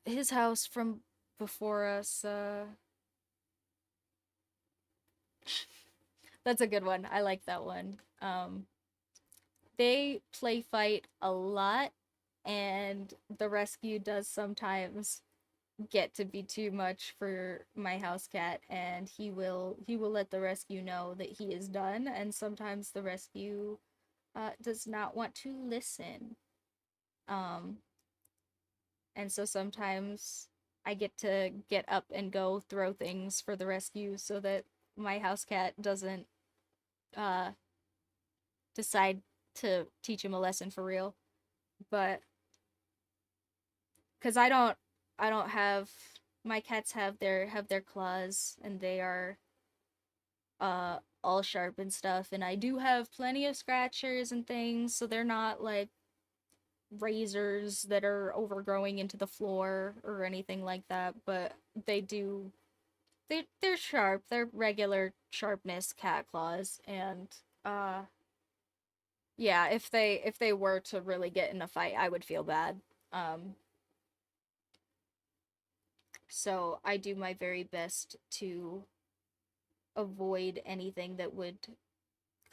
his house from before us that's a good one. I like that one. They play fight a lot, and the rescue does sometimes get to be too much for my house cat, and he will let the rescue know that he is done, and sometimes the rescue does not want to listen. Um and so sometimes I get to get up and go throw things for the rescue so that my house cat doesn't uh decide to teach him a lesson for real. But cuz I don't have, my cats have their claws, and they are all sharp and stuff, and I do have plenty of scratchers and things, so they're not like razors that are overgrowing into the floor or anything like that, but they do, they're sharp. They're regular sharpness cat claws, and uh yeah, if they were to really get in a fight, I would feel bad. Um so I do my very best to avoid anything that would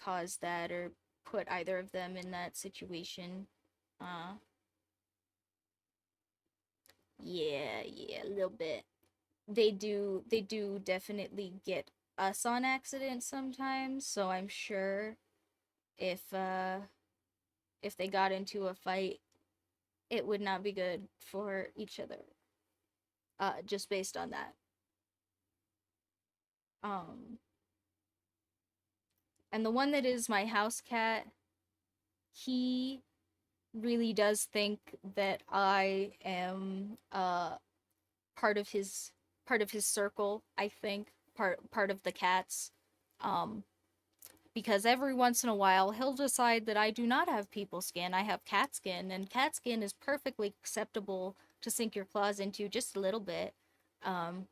cause that or put either of them in that situation. Uh yeah, a little bit. They do definitely get us on accident sometimes, so I'm sure if if they got into a fight, it would not be good for each other. Just based on that. Um and the one that is my house cat, he really does think that I am part of his part of his circle, I think, part of the cats. Um because every once in a while he'll decide that I do not have people skin, I have cat skin, and cat skin is perfectly acceptable to sink your claws into just a little bit. Um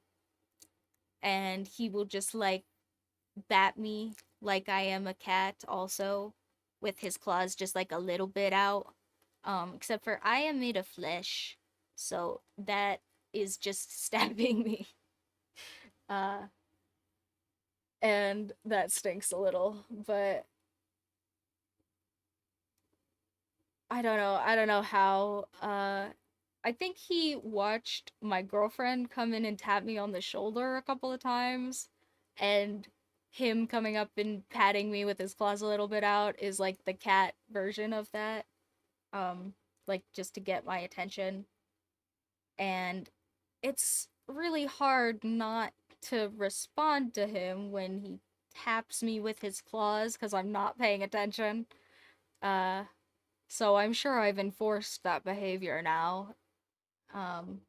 and he will just like bat me like I am a cat also, with his claws just like a little bit out. Except for I am made of flesh, so that is just stabbing me. Uh and that stinks a little, but I don't know how. I think he watched my girlfriend come in and tap me on the shoulder a couple of times, and him coming up and patting me with his claws a little bit out is like the cat version of that. Um, like just to get my attention. And it's really hard not to respond to him when he taps me with his claws because I'm not paying attention. Uh, so I'm sure I've enforced that behavior now. Um,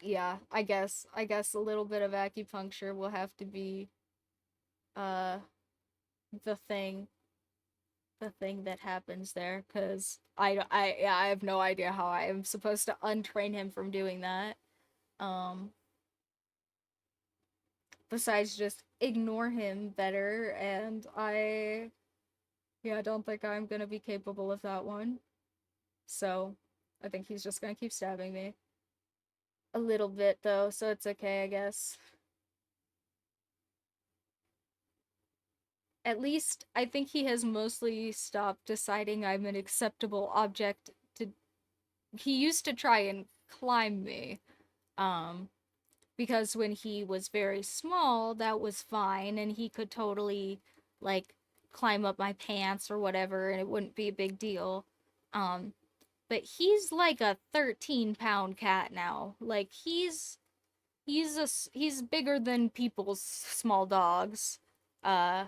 yeah, I guess a little bit of acupuncture will have to be uh the thing the thing that happens there, cuz yeah, I have no idea how I am supposed to untrain him from doing that. Um Besides just ignore him better, and Yeah, I don't think I'm gonna be capable of that one. So, I think he's just gonna keep stabbing me. A little bit, though, so it's okay, I guess. At least, I think he has mostly stopped deciding I'm an acceptable object to. He used to try and climb me. Um, because when he was very small, that was fine, and he could totally, like, climb up my pants or whatever, and it wouldn't be a big deal. Um, but he's like a 13-pound cat now. Like, he's bigger than people's small dogs. Uh,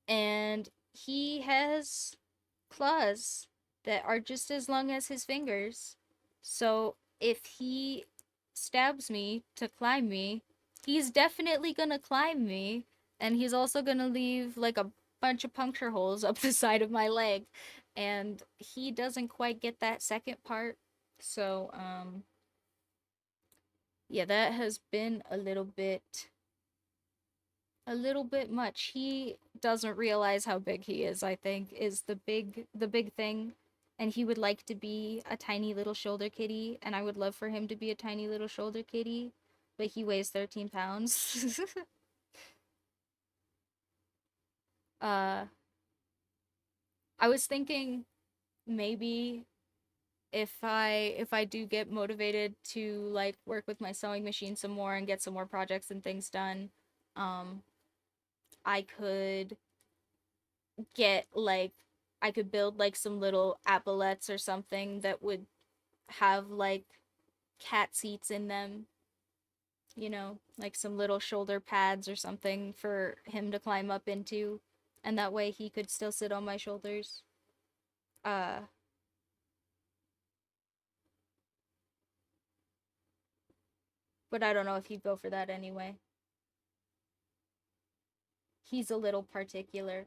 and he has claws that are just as long as his fingers. So if he stabs me to climb me, he's definitely gonna climb me, and he's also gonna leave like a bunch of puncture holes up the side of my leg, and he doesn't quite get that second part. So yeah, that has been a little bit much. He doesn't realize how big he is, I think, is the big thing. And he would like to be a tiny little shoulder kitty, and I would love for him to be a tiny little shoulder kitty, but he weighs 13 pounds. uh I was thinking maybe if I do get motivated to like work with my sewing machine some more and get some more projects and things done, um I could get like I could build like some little appalettes or something that would have like cat seats in them, like some little shoulder pads or something for him to climb up into, and that way he could still sit on my shoulders. Uh but I don't know if he'd go for that anyway. He's a little particular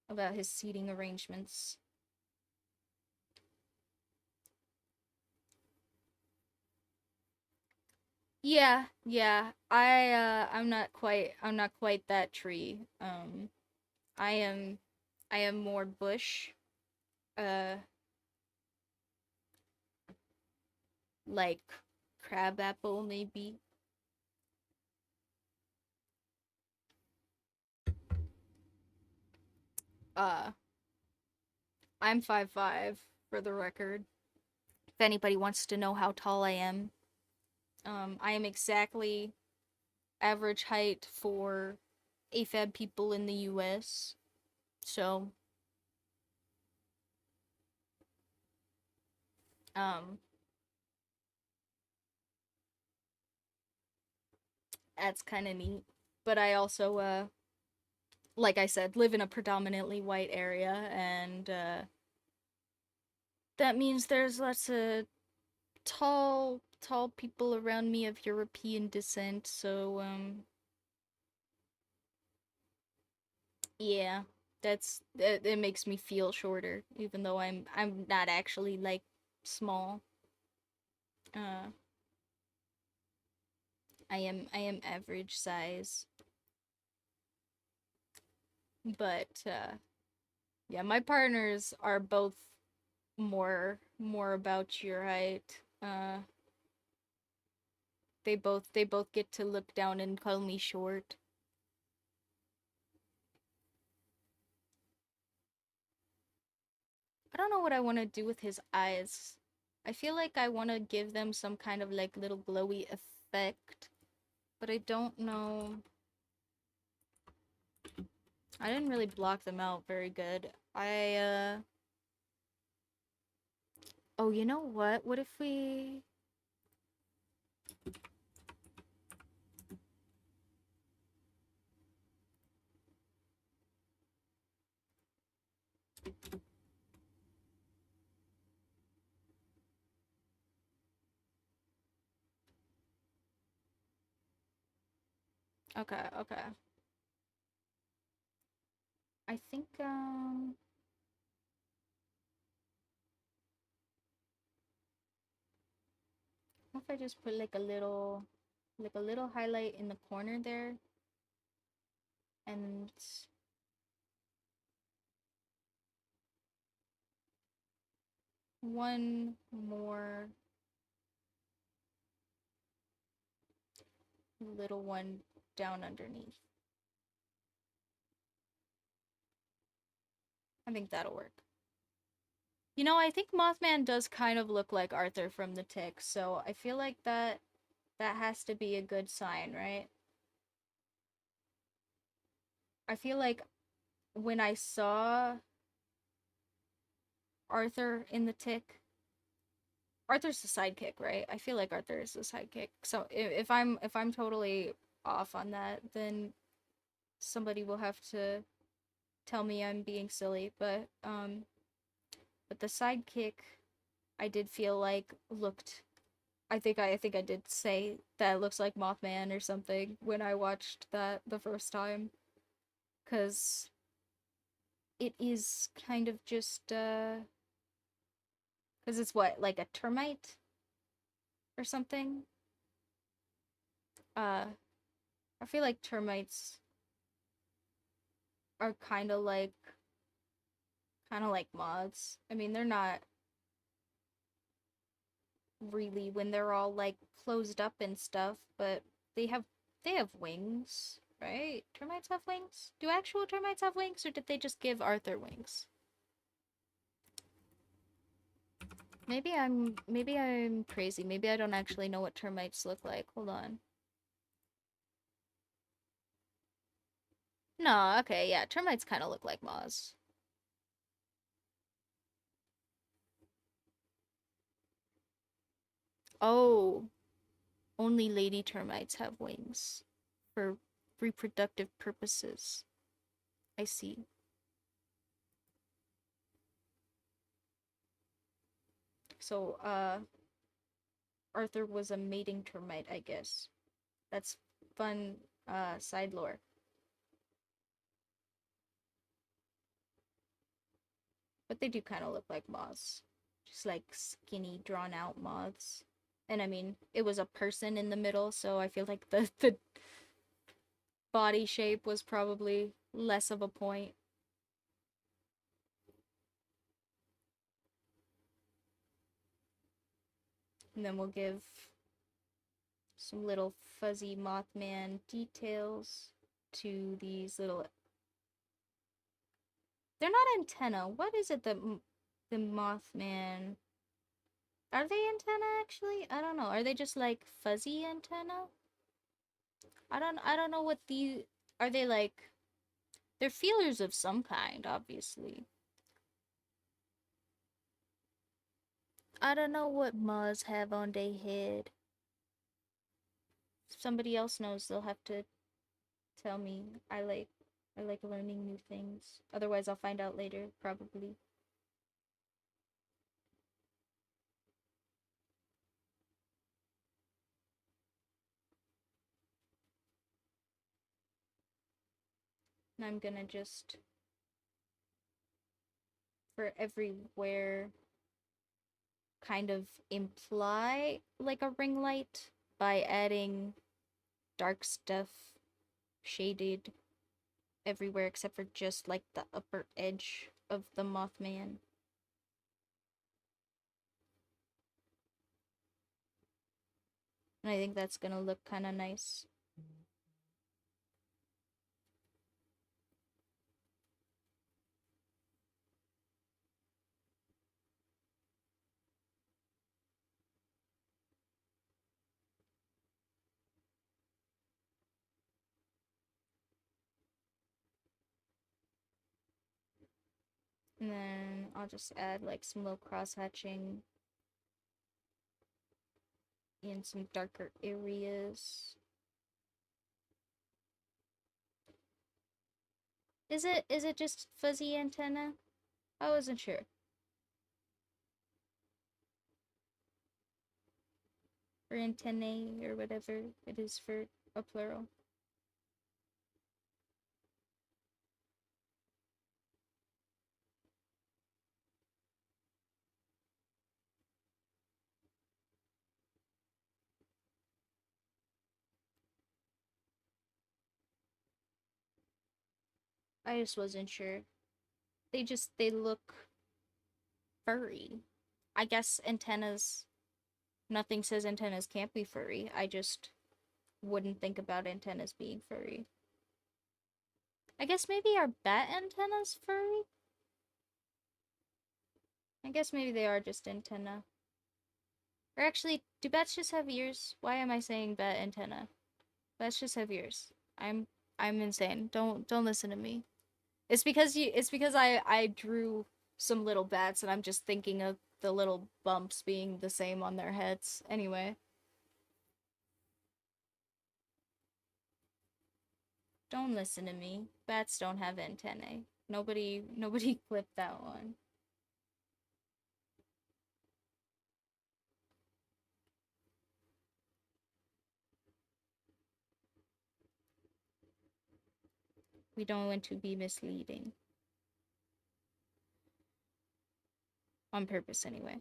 about his seating arrangements. Yeah, yeah. I'm not quite that tree. I am I am more bush. Uh like crab apple maybe. Uh I'm 5'5" for the record. If anybody wants to know how tall I am. I am exactly average height for AFAB people in the US. So, um that's kind of neat. But I also like I said, live in a predominantly white area, and that means there's lots of tall people around me of European descent. So yeah, it makes me feel shorter, even though I'm not actually like small. Uh, I am average size, but yeah, my partners are both more about your height. They both get to look down and call me short. I don't know what I want to do with his eyes. I feel like I want to give them some kind of like little glowy effect, but I don't know. I didn't really block them out very good. Oh, you know what? What if we Okay, okay. I think what if I just put like a little highlight in the corner there, and one more little one down underneath. I think that'll work. You know, I think Mothman does kind of look like Arthur from The Tick, so I feel like that has to be a good sign, right? I feel like when I saw Arthur in The Tick, Arthur's the sidekick, right? I feel like Arthur is the sidekick. So if I'm totally off on that, then somebody will have to tell me I'm being silly. But the sidekick, I did feel like looked. I think I did say that it looks like Mothman or something when I watched that the first time, because it is kind of just because it's what, like a termite or something. Uh, I feel like termites are kind of like moths. I mean, they're not really when they're all like closed up and stuff, but they have they have wings, right? Termites have wings? Do actual termites have wings, or did they just give Arthur wings? Maybe I'm crazy. Maybe I don't actually know what termites look like. Hold on. No, okay, yeah, termites kind of look like moths. Oh, only lady termites have wings for reproductive purposes. I see. So, Arthur was a mating termite, I guess. That's fun, side lore. But they do kind of look like moths. Just like skinny, drawn out moths. And I mean, it was a person in the middle, so I feel like the body shape was probably less of a point. And then we'll give some little fuzzy Mothman details to these little. They're not antenna. What is it that the Mothman. Are they antenna actually? I don't know. Are they just like fuzzy antenna? I don't know what the are they like they're feelers of some kind, obviously. I don't know what moths have on their head. If somebody else knows, they'll have to tell me. I like learning new things. Otherwise I'll find out later, probably. And I'm gonna just for everywhere kind of imply like a ring light by adding dark stuff shaded everywhere except for just like the upper edge of the Mothman. And I think that's gonna look kind of nice. And then I'll just add like some little cross hatching in some darker areas. Is it just fuzzy antenna? I wasn't sure. Or antennae or whatever it is for a plural. I just wasn't sure. They look furry. I guess antennas, nothing says antennas can't be furry. I just wouldn't think about antennas being furry. I guess maybe are bat antennas furry? I guess maybe they are just antenna. Or actually, do bats just have ears? Why am I saying bat antenna? Bats just have ears. I'm insane. Don't listen to me. It's because I drew some little bats and I'm just thinking of the little bumps being the same on their heads. Anyway, don't listen to me. Bats don't have antennae. Nobody clipped that one. We don't want to be misleading. On purpose anyway.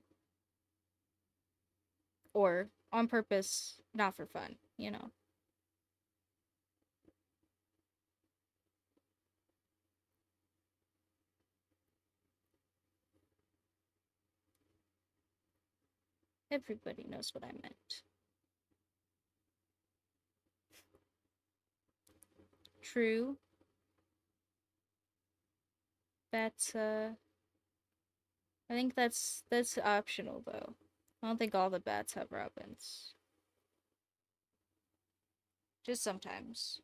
Or on purpose, not for fun, you know. Everybody knows what I meant. True. That's I think that's optional though. I don't think all the bats have robins. Just sometimes.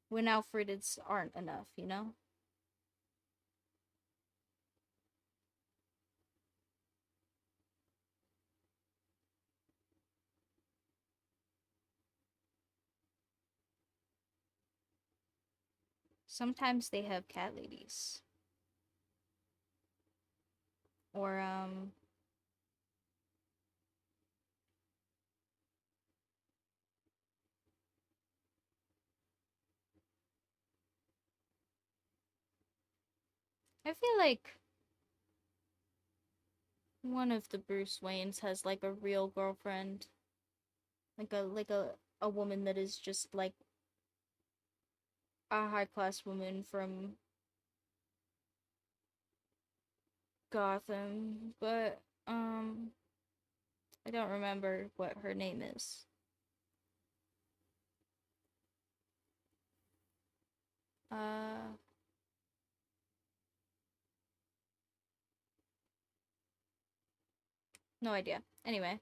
When Alfredids aren't enough, you know? Sometimes they have cat ladies. Or I feel like one of the Bruce Waynes has like a real girlfriend. Like a woman that is just like a high class woman from Gotham, but I don't remember what her name is. Uh no idea. Anyway,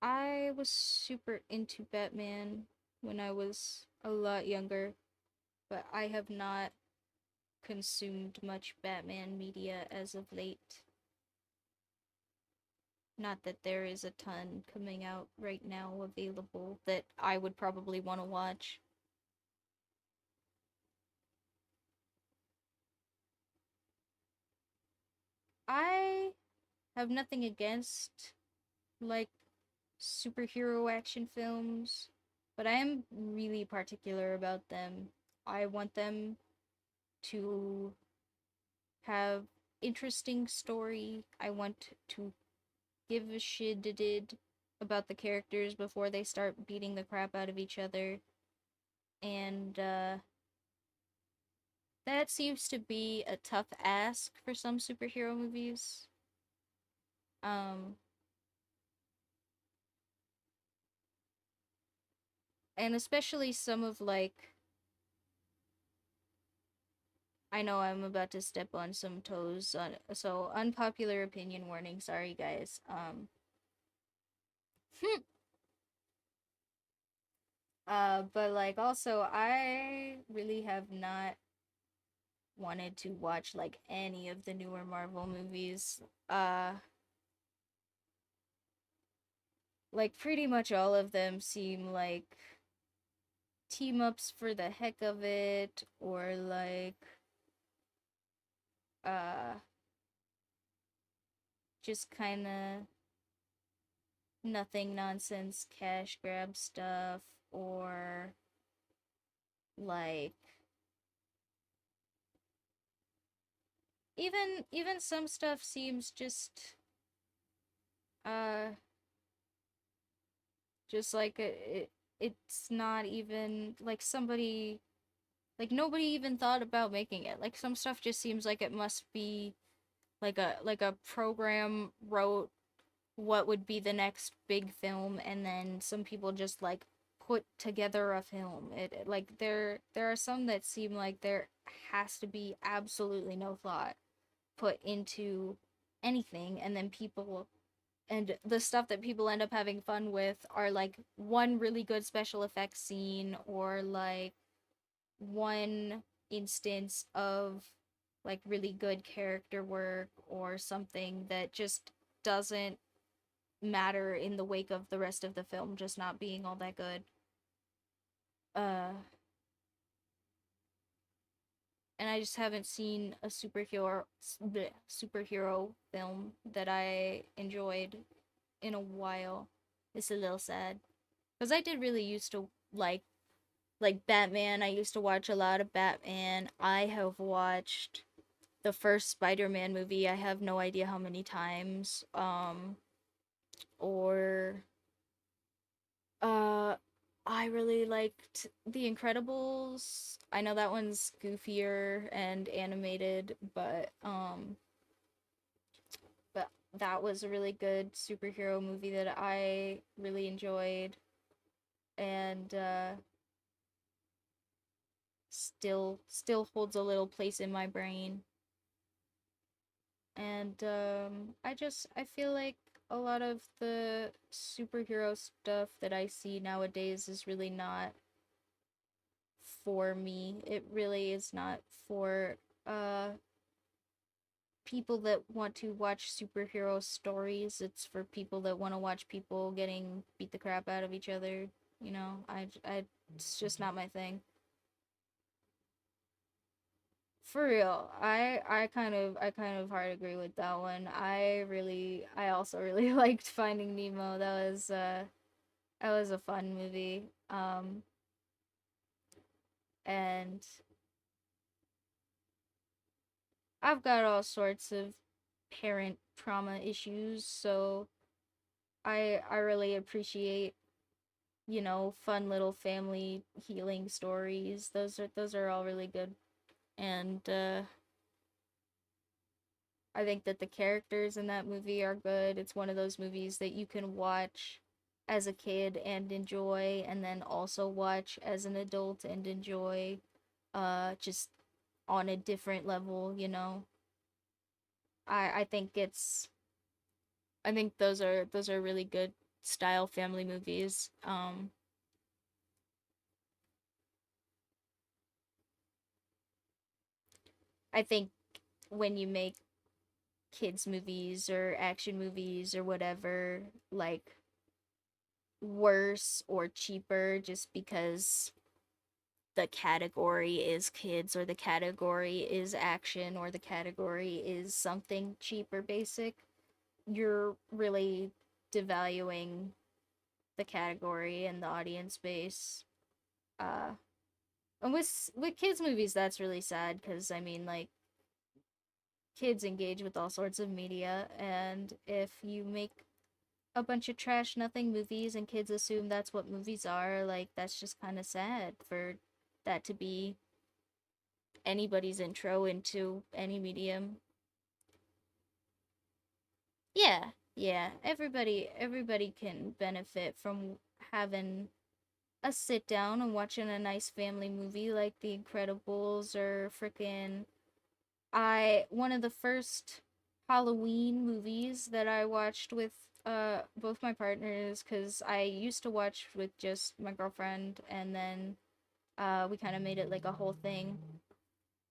I was super into Batman when I was a lot younger, but I have not consumed much Batman media as of late. Not that there is a ton coming out right now available that I would probably want to watch. I have nothing against like superhero action films, but I am really particular about them. I want them to have interesting story. I want to give a shit about the characters before they start beating the crap out of each other. And that seems to be a tough ask for some superhero movies. Um and especially some of like I know I'm about to step on some toes, so unpopular opinion warning. Sorry, guys. But like also, I really have not wanted to watch like any of the newer Marvel movies. Like pretty much all of them seem like team ups for the heck of it, or like uh, just kind of nothing nonsense cash grab stuff, or like even some stuff seems uh just like it's not even like somebody like nobody even thought about making it. Like some stuff just seems like it must be like a program wrote what would be the next big film, and then some people just like put together a film. Like there are some that seem like there has to be absolutely no thought put into anything, and then people and the stuff that people end up having fun with are like one really good special effects scene, or like one instance of like really good character work, or something that just doesn't matter in the wake of the rest of the film just not being all that good. Uh and I just haven't seen a superhero film that I enjoyed in a while. It's a little sad because I did really used to like Batman. I used to watch a lot of Batman. I have watched the first Spider-Man movie. I have no idea how many times. Or uh I really liked The Incredibles. I know that one's goofier and animated, but that was a really good superhero movie that I really enjoyed, and still holds a little place in my brain. And I feel like a lot of the superhero stuff that I see nowadays is really not for me. It really is not for uh people that want to watch superhero stories. It's for people that want to watch people getting beat the crap out of each other. You know, it's just not my thing. For real, I kind of hard agree with that one. I also really liked Finding Nemo. That was a fun movie. And I've got all sorts of parent trauma issues, so I really appreciate, you know, fun little family healing stories. Those are all really good. And I think that the characters in that movie are good. It's one of those movies that you can watch as a kid and enjoy, and then also watch as an adult and enjoy, just on a different level, you know. I think it's I think those are really good style family movies. I think when you make kids movies or action movies or whatever, like worse or cheaper just because the category is kids, or the category is action, or the category is something cheap or basic, you're really devaluing the category and the audience base. Uh and with kids movies that's really sad, cuz I mean like kids engage with all sorts of media, and if you make a bunch of trash nothing movies and kids assume that's what movies are, like that's just kind of sad for that to be anybody's intro into any medium. Yeah, yeah. Everybody can benefit from having a sit down and watching a nice family movie like The Incredibles, or freaking I one of the first Halloween movies that I watched with both my partners, cuz I used to watch with just my girlfriend, and then we kind of made it like a whole thing.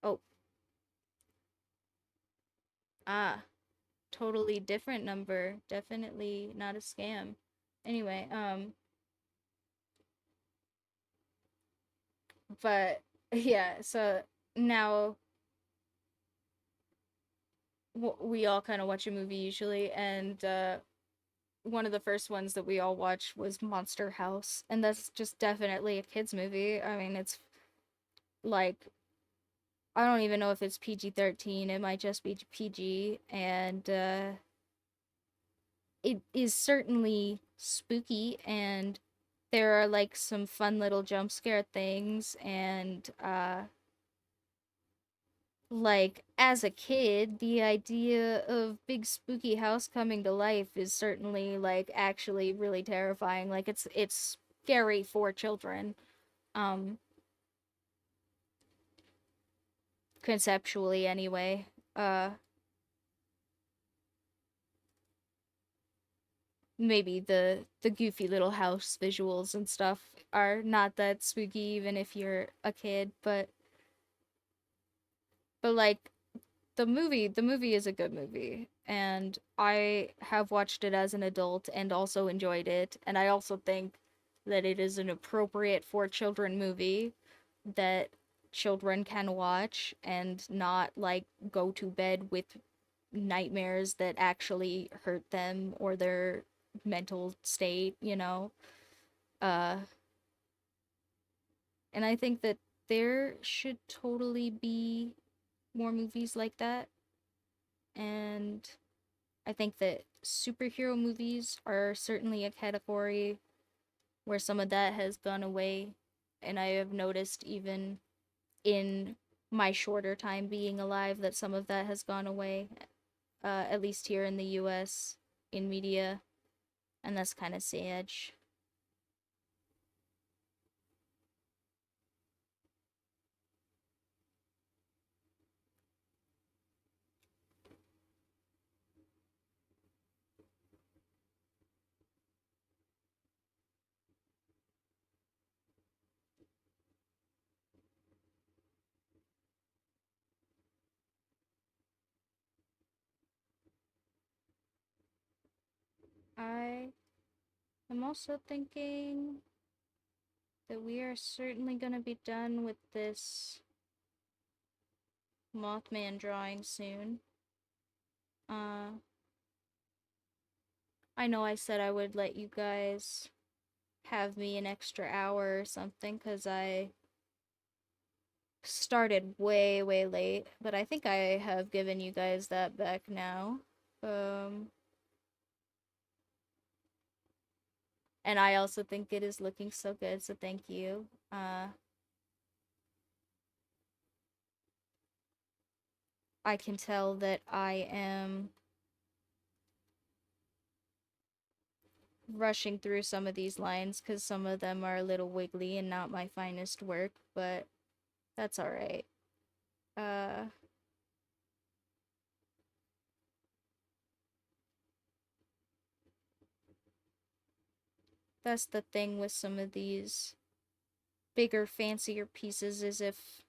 Oh, ah, totally different number. Definitely not a scam. Anyway, but yeah, so now we all kind of watch a movie usually, and one of the first ones that we all watched was Monster House, and that's just definitely a kids movie. I mean, it's like I don't even know if it's PG-13. It might just be PG, and it is certainly spooky and There are like some fun little jump scare things, and like as a kid, the idea of big spooky house coming to life is certainly like actually really terrifying. Like it's scary for children. Um Conceptually anyway. Uh Maybe the goofy little house visuals and stuff are not that spooky even if you're a kid, but like the movie is a good movie, and I have watched it as an adult and also enjoyed it, and I also think that it is an appropriate for children movie that children can watch and not like go to bed with nightmares that actually hurt them or their mental state. Uh and I think that there should totally be more movies like that, and I think that superhero movies are certainly a category where some of that has gone away. And I have noticed, even in my shorter time being alive, that some of that has gone away, at least here in the US, in media. And that's kind of sad. I am also thinking that we are certainly going to be done with this Mothman drawing soon. Uh, I know I said I would let you guys have me an extra hour or something because I started way, way late, but I think I have given you guys that back now. Um, and I also think it is looking so good, so thank you. I can tell that I am rushing through some of these lines because some of them are a little wiggly and not my finest work, but that's alright. Uh, that's the thing with some of these bigger, fancier pieces, is if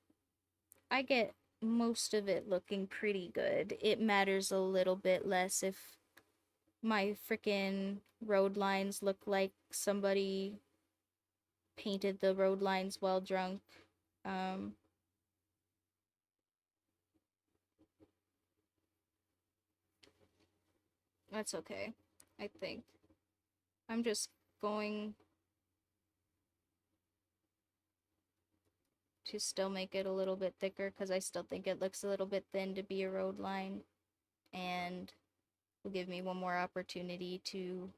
I get most of it looking pretty good, it matters a little bit less if my freaking road lines look like somebody painted the road lines while drunk. Um, that's okay, I think. I'm just going to still make it a little bit thicker because I still think it looks a little bit thin to be a road line, and will give me one more opportunity to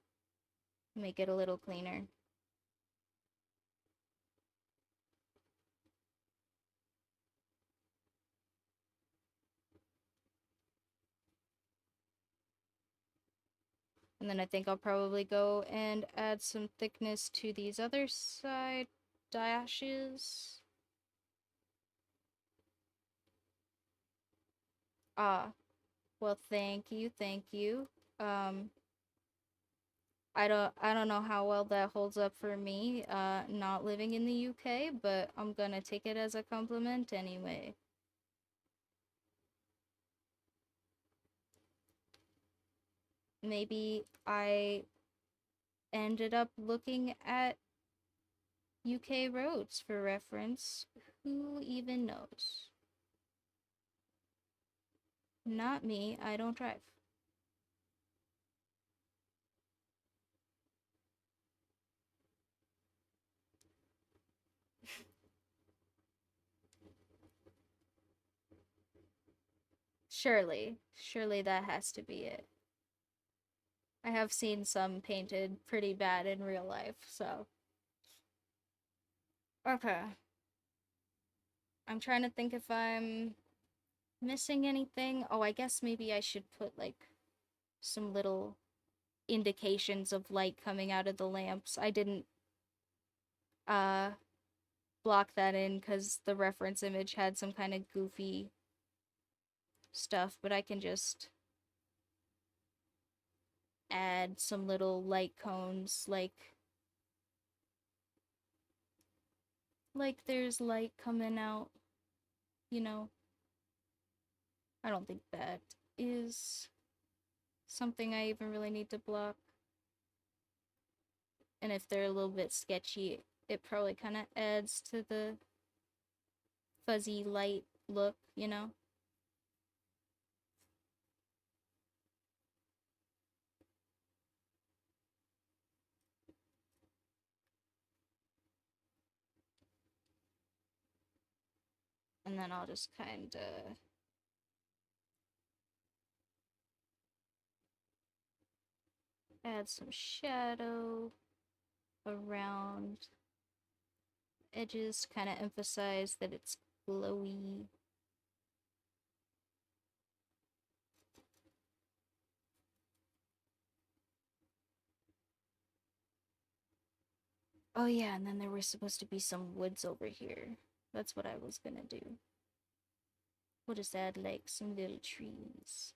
make it a little cleaner. And then I think I'll probably go and add some thickness to these other side dashes. Ah, well, thank you, thank you. Um, I don't know how well that holds up for me, not living in the UK, but I'm gonna take it as a compliment anyway. Maybe I ended up looking at UK roads for reference. Who even knows? Not me, I don't drive. Surely that has to be it. I have seen some painted pretty bad in real life, so Okay. I'm trying to think if I'm missing anything. Oh, I guess maybe I should put like some little indications of light coming out of the lamps. I didn't uh block that in because the reference image had some kind of goofy stuff, but I can just add some little light cones like there's light coming out, you know. I don't think that is something I even really need to block. And if they're a little bit sketchy, it probably kind of adds to the fuzzy light look, you know? And then I'll just kind of add some shadow around edges, kind of emphasize that it's glowy. Oh yeah, and then there was supposed to be some woods over here. That's what I was gonna do. We'll just add like some little trees.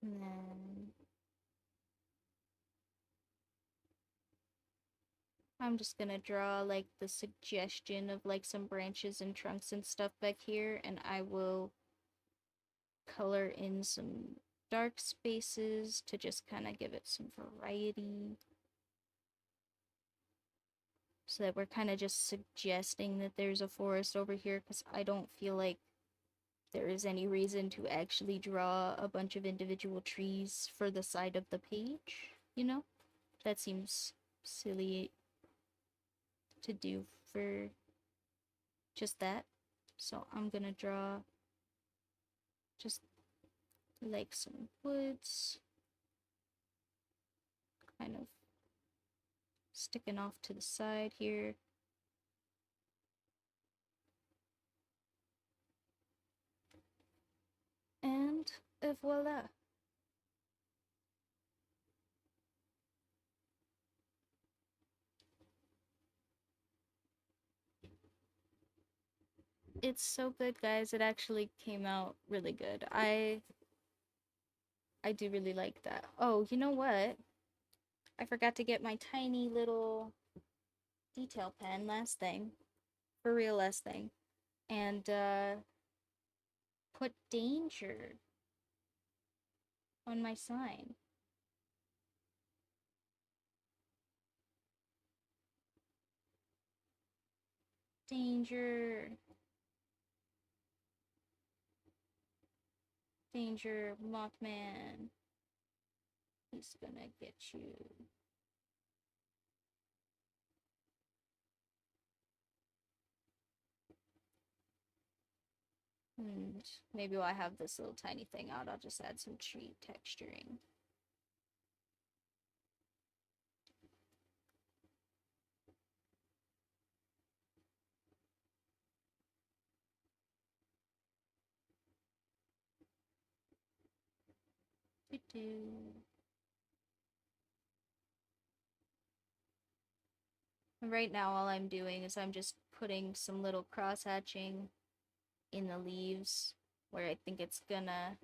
And then I'm just gonna draw like the suggestion of like some branches and trunks and stuff back here, and I will color in some dark spaces to just kind of give it some variety. So that we're kind of just suggesting that there's a forest over here, because I don't feel like there is any reason to actually draw a bunch of individual trees for the side of the page, you know? That seems silly to do for just that. So I'm gonna draw just like some woods, kind of sticking off to the side here. And voila. It's so good, guys. It actually came out really good. I do really like that. Oh, you know what? I forgot to get my tiny little detail pen last thing. For real last thing. And put danger on my sign. Danger. Danger, Mothman. He's gonna get you. And maybe while I have this little tiny thing out, I'll just add some tree texturing. Doo-doo. Right now, all I'm doing is I'm just putting some little cross hatching in the leaves where I think it's gonna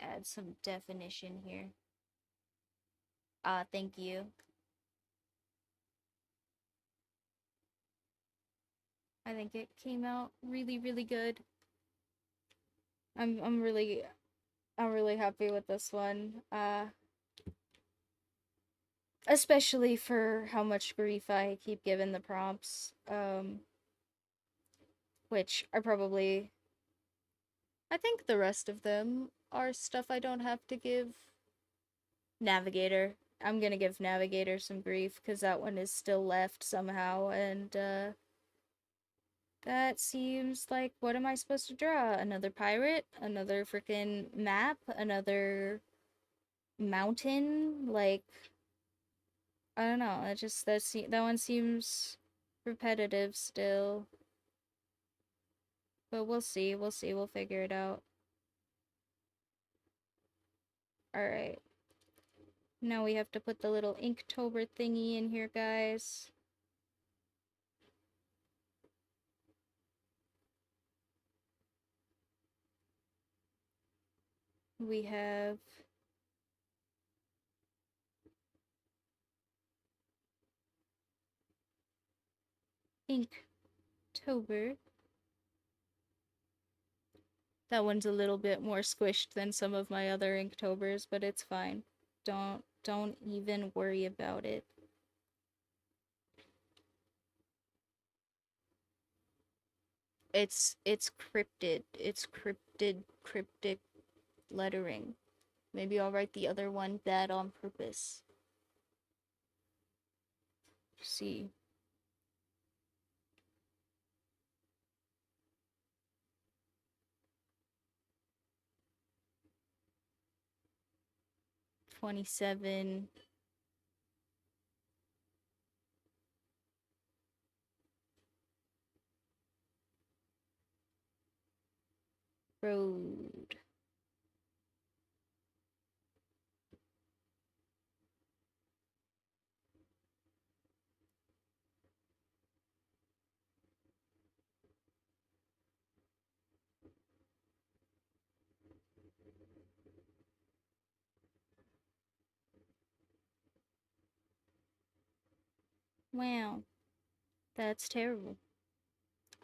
add some definition here. Thank you. I think it came out really, really good. I'm really happy with this one. Especially for how much grief I keep giving the prompts. which are probably, I think the rest of them are stuff I don't have to give Navigator. I'm gonna give Navigator some grief because that one is still left somehow, and that seems like, what am I supposed to draw? Another pirate? Another freaking map? Another mountain? Like, I don't know. That one seems repetitive still. But we'll see. We'll see. We'll figure it out. Alright. Now we have to put the little Inktober thingy in here, guys. We have Inktober. That one's a little bit more squished than some of my other Inktobers, but it's fine. Don't even worry about it. It's cryptid. It's cryptic lettering. Maybe I'll write the other one bad on purpose. See. $27. Road. Wow. That's terrible.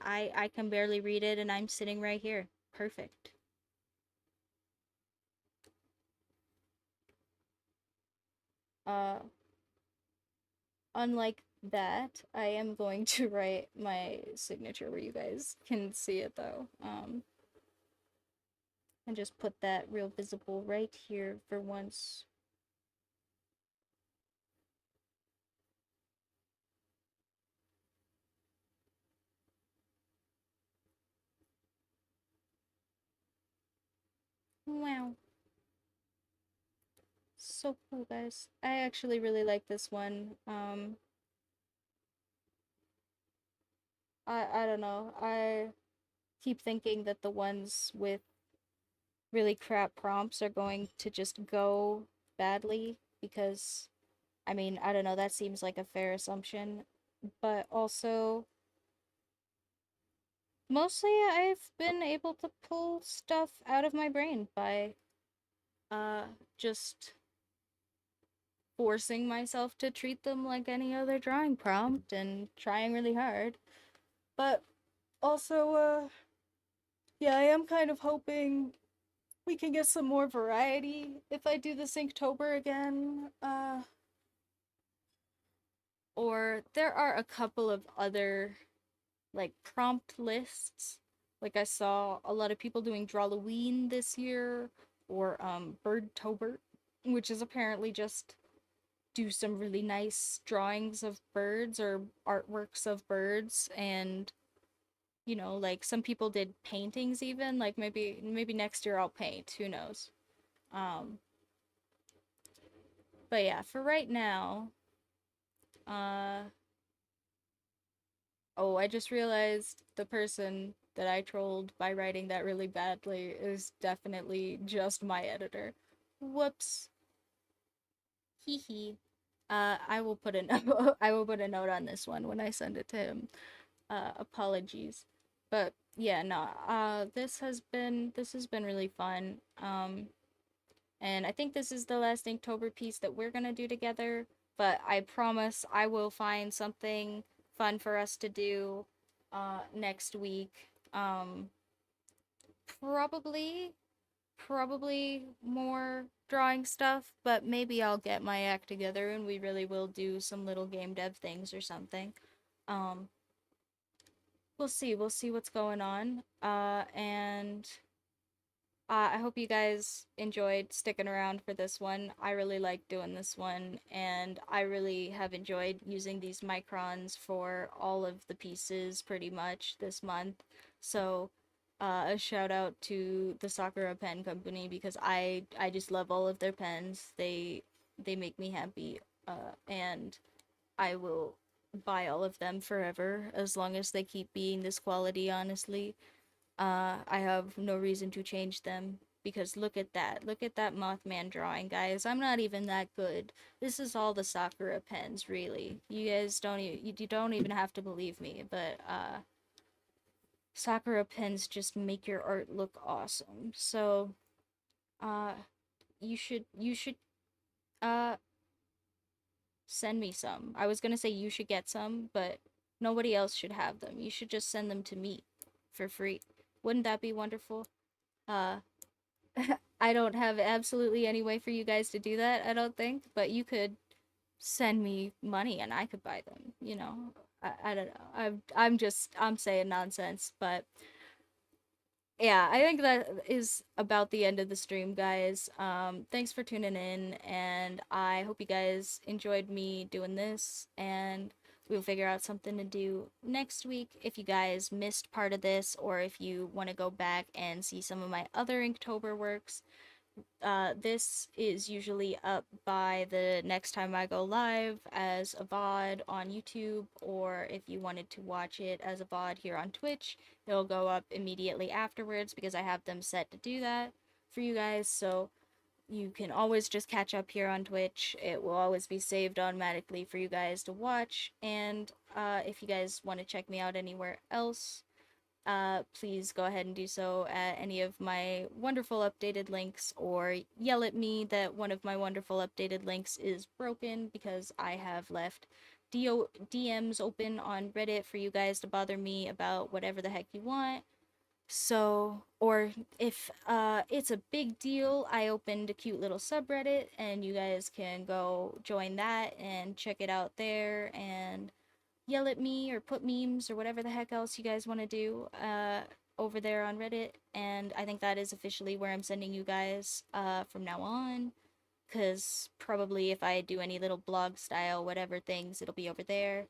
I can barely read it and I'm sitting right here. Perfect. Uh, Unlike that, I am going to write my signature where you guys can see it though. And just put that real visible right here for once. Wow. So cool, guys. I actually really like this one. I don't know. I keep thinking that the ones with really crap prompts are going to just go badly because, I mean, I don't know, that seems like a fair assumption. But also, mostly I've been able to pull stuff out of my brain by uh just forcing myself to treat them like any other drawing prompt and trying really hard. But also, yeah, I am kind of hoping we can get some more variety if I do the Synctober again. Or there are a couple of other like prompt lists. Like I saw a lot of people doing Drawloween this year, or Birdtober, which is apparently just do some really nice drawings of birds or artworks of birds, and like some people did paintings even. Like maybe next year I'll paint, who knows. Um but yeah, for right now, uh oh, I just realized the person that I trolled by writing that really badly is definitely just my editor. Whoops. Hee hee. I will put a note. I will put a note on this one when I send it to him. Apologies, but yeah, no. This has been really fun. And I think this is the last Inktober piece that we're gonna do together. But I promise I will find something fun for us to do next week. Probably probably more drawing stuff, but maybe I'll get my act together and we really will do some little game dev things or something. Um we'll see what's going on. And I hope you guys enjoyed sticking around for this one. I really like doing this one, and I really have enjoyed using these microns for all of the pieces pretty much this month. So, a shout out to the Sakura Pen Company because I just love all of their pens. They make me happy, and I will buy all of them forever as long as they keep being this quality, honestly. I have no reason to change them because look at that. Look at that Mothman drawing, guys. I'm not even that good. This is all the Sakura pens, really. You guys you don't even have to believe me, but Sakura pens just make your art look awesome. So, uh you should uh send me some. I was going to say you should get some, but nobody else should have them. You should just send them to me for free. Wouldn't that be wonderful? Uh I don't have absolutely any way for you guys to do that, I don't think, but you could send me money and I could buy them, you know. I don't know. I'm saying nonsense, but yeah, I think that is about the end of the stream, guys. Thanks for tuning in, and I hope you guys enjoyed me doing this, and we'll figure out something to do next week. If you guys missed part of this, or if you want to go back and see some of my other Inktober works, this is usually up by the next time I go live as a VOD on YouTube, or if you wanted to watch it as a VOD here on Twitch, it'll go up immediately afterwards because I have them set to do that for you guys. So you can always just catch up here on Twitch. It will always be saved automatically for you guys to watch. And if you guys want to check me out anywhere else, please go ahead and do so at any of my wonderful updated links, or yell at me that one of my wonderful updated links is broken because I have left DMs open on Reddit for you guys to bother me about whatever the heck you want. So, or if it's a big deal, I opened a cute little subreddit and you guys can go join that and check it out there and yell at me or put memes or whatever the heck else you guys want to do over there on Reddit. And I think that is officially where I'm sending you guys from now on. Because probably if I do any little blog style, whatever things, it'll be over there.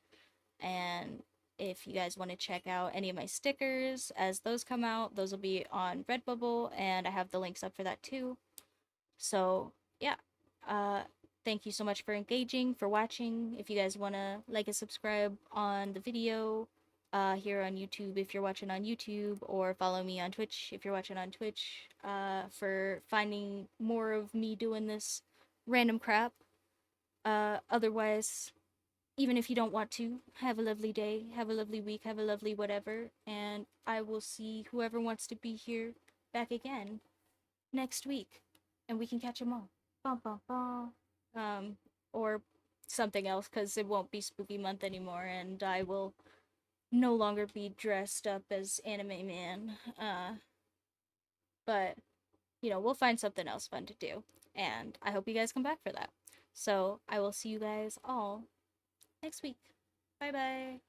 And if you guys want to check out any of my stickers as those come out, those will be on Redbubble. And I have the links up for that too. So, yeah. Uh, Thank you so much for engaging, for watching. If you guys want to like and subscribe on the video here on YouTube if you're watching on YouTube, or follow me on Twitch if you're watching on Twitch for finding more of me doing this random crap. Otherwise, even if you don't want to, have a lovely day, have a lovely week, have a lovely whatever, and I will see whoever wants to be here back again next week, and we can catch them all. Bum, bum, bum. Or something else, because it won't be spooky month anymore, and I will no longer be dressed up as Anime Man. But, you know, we'll find something else fun to do, and I hope you guys come back for that. So, I will see you guys all next week. Bye bye.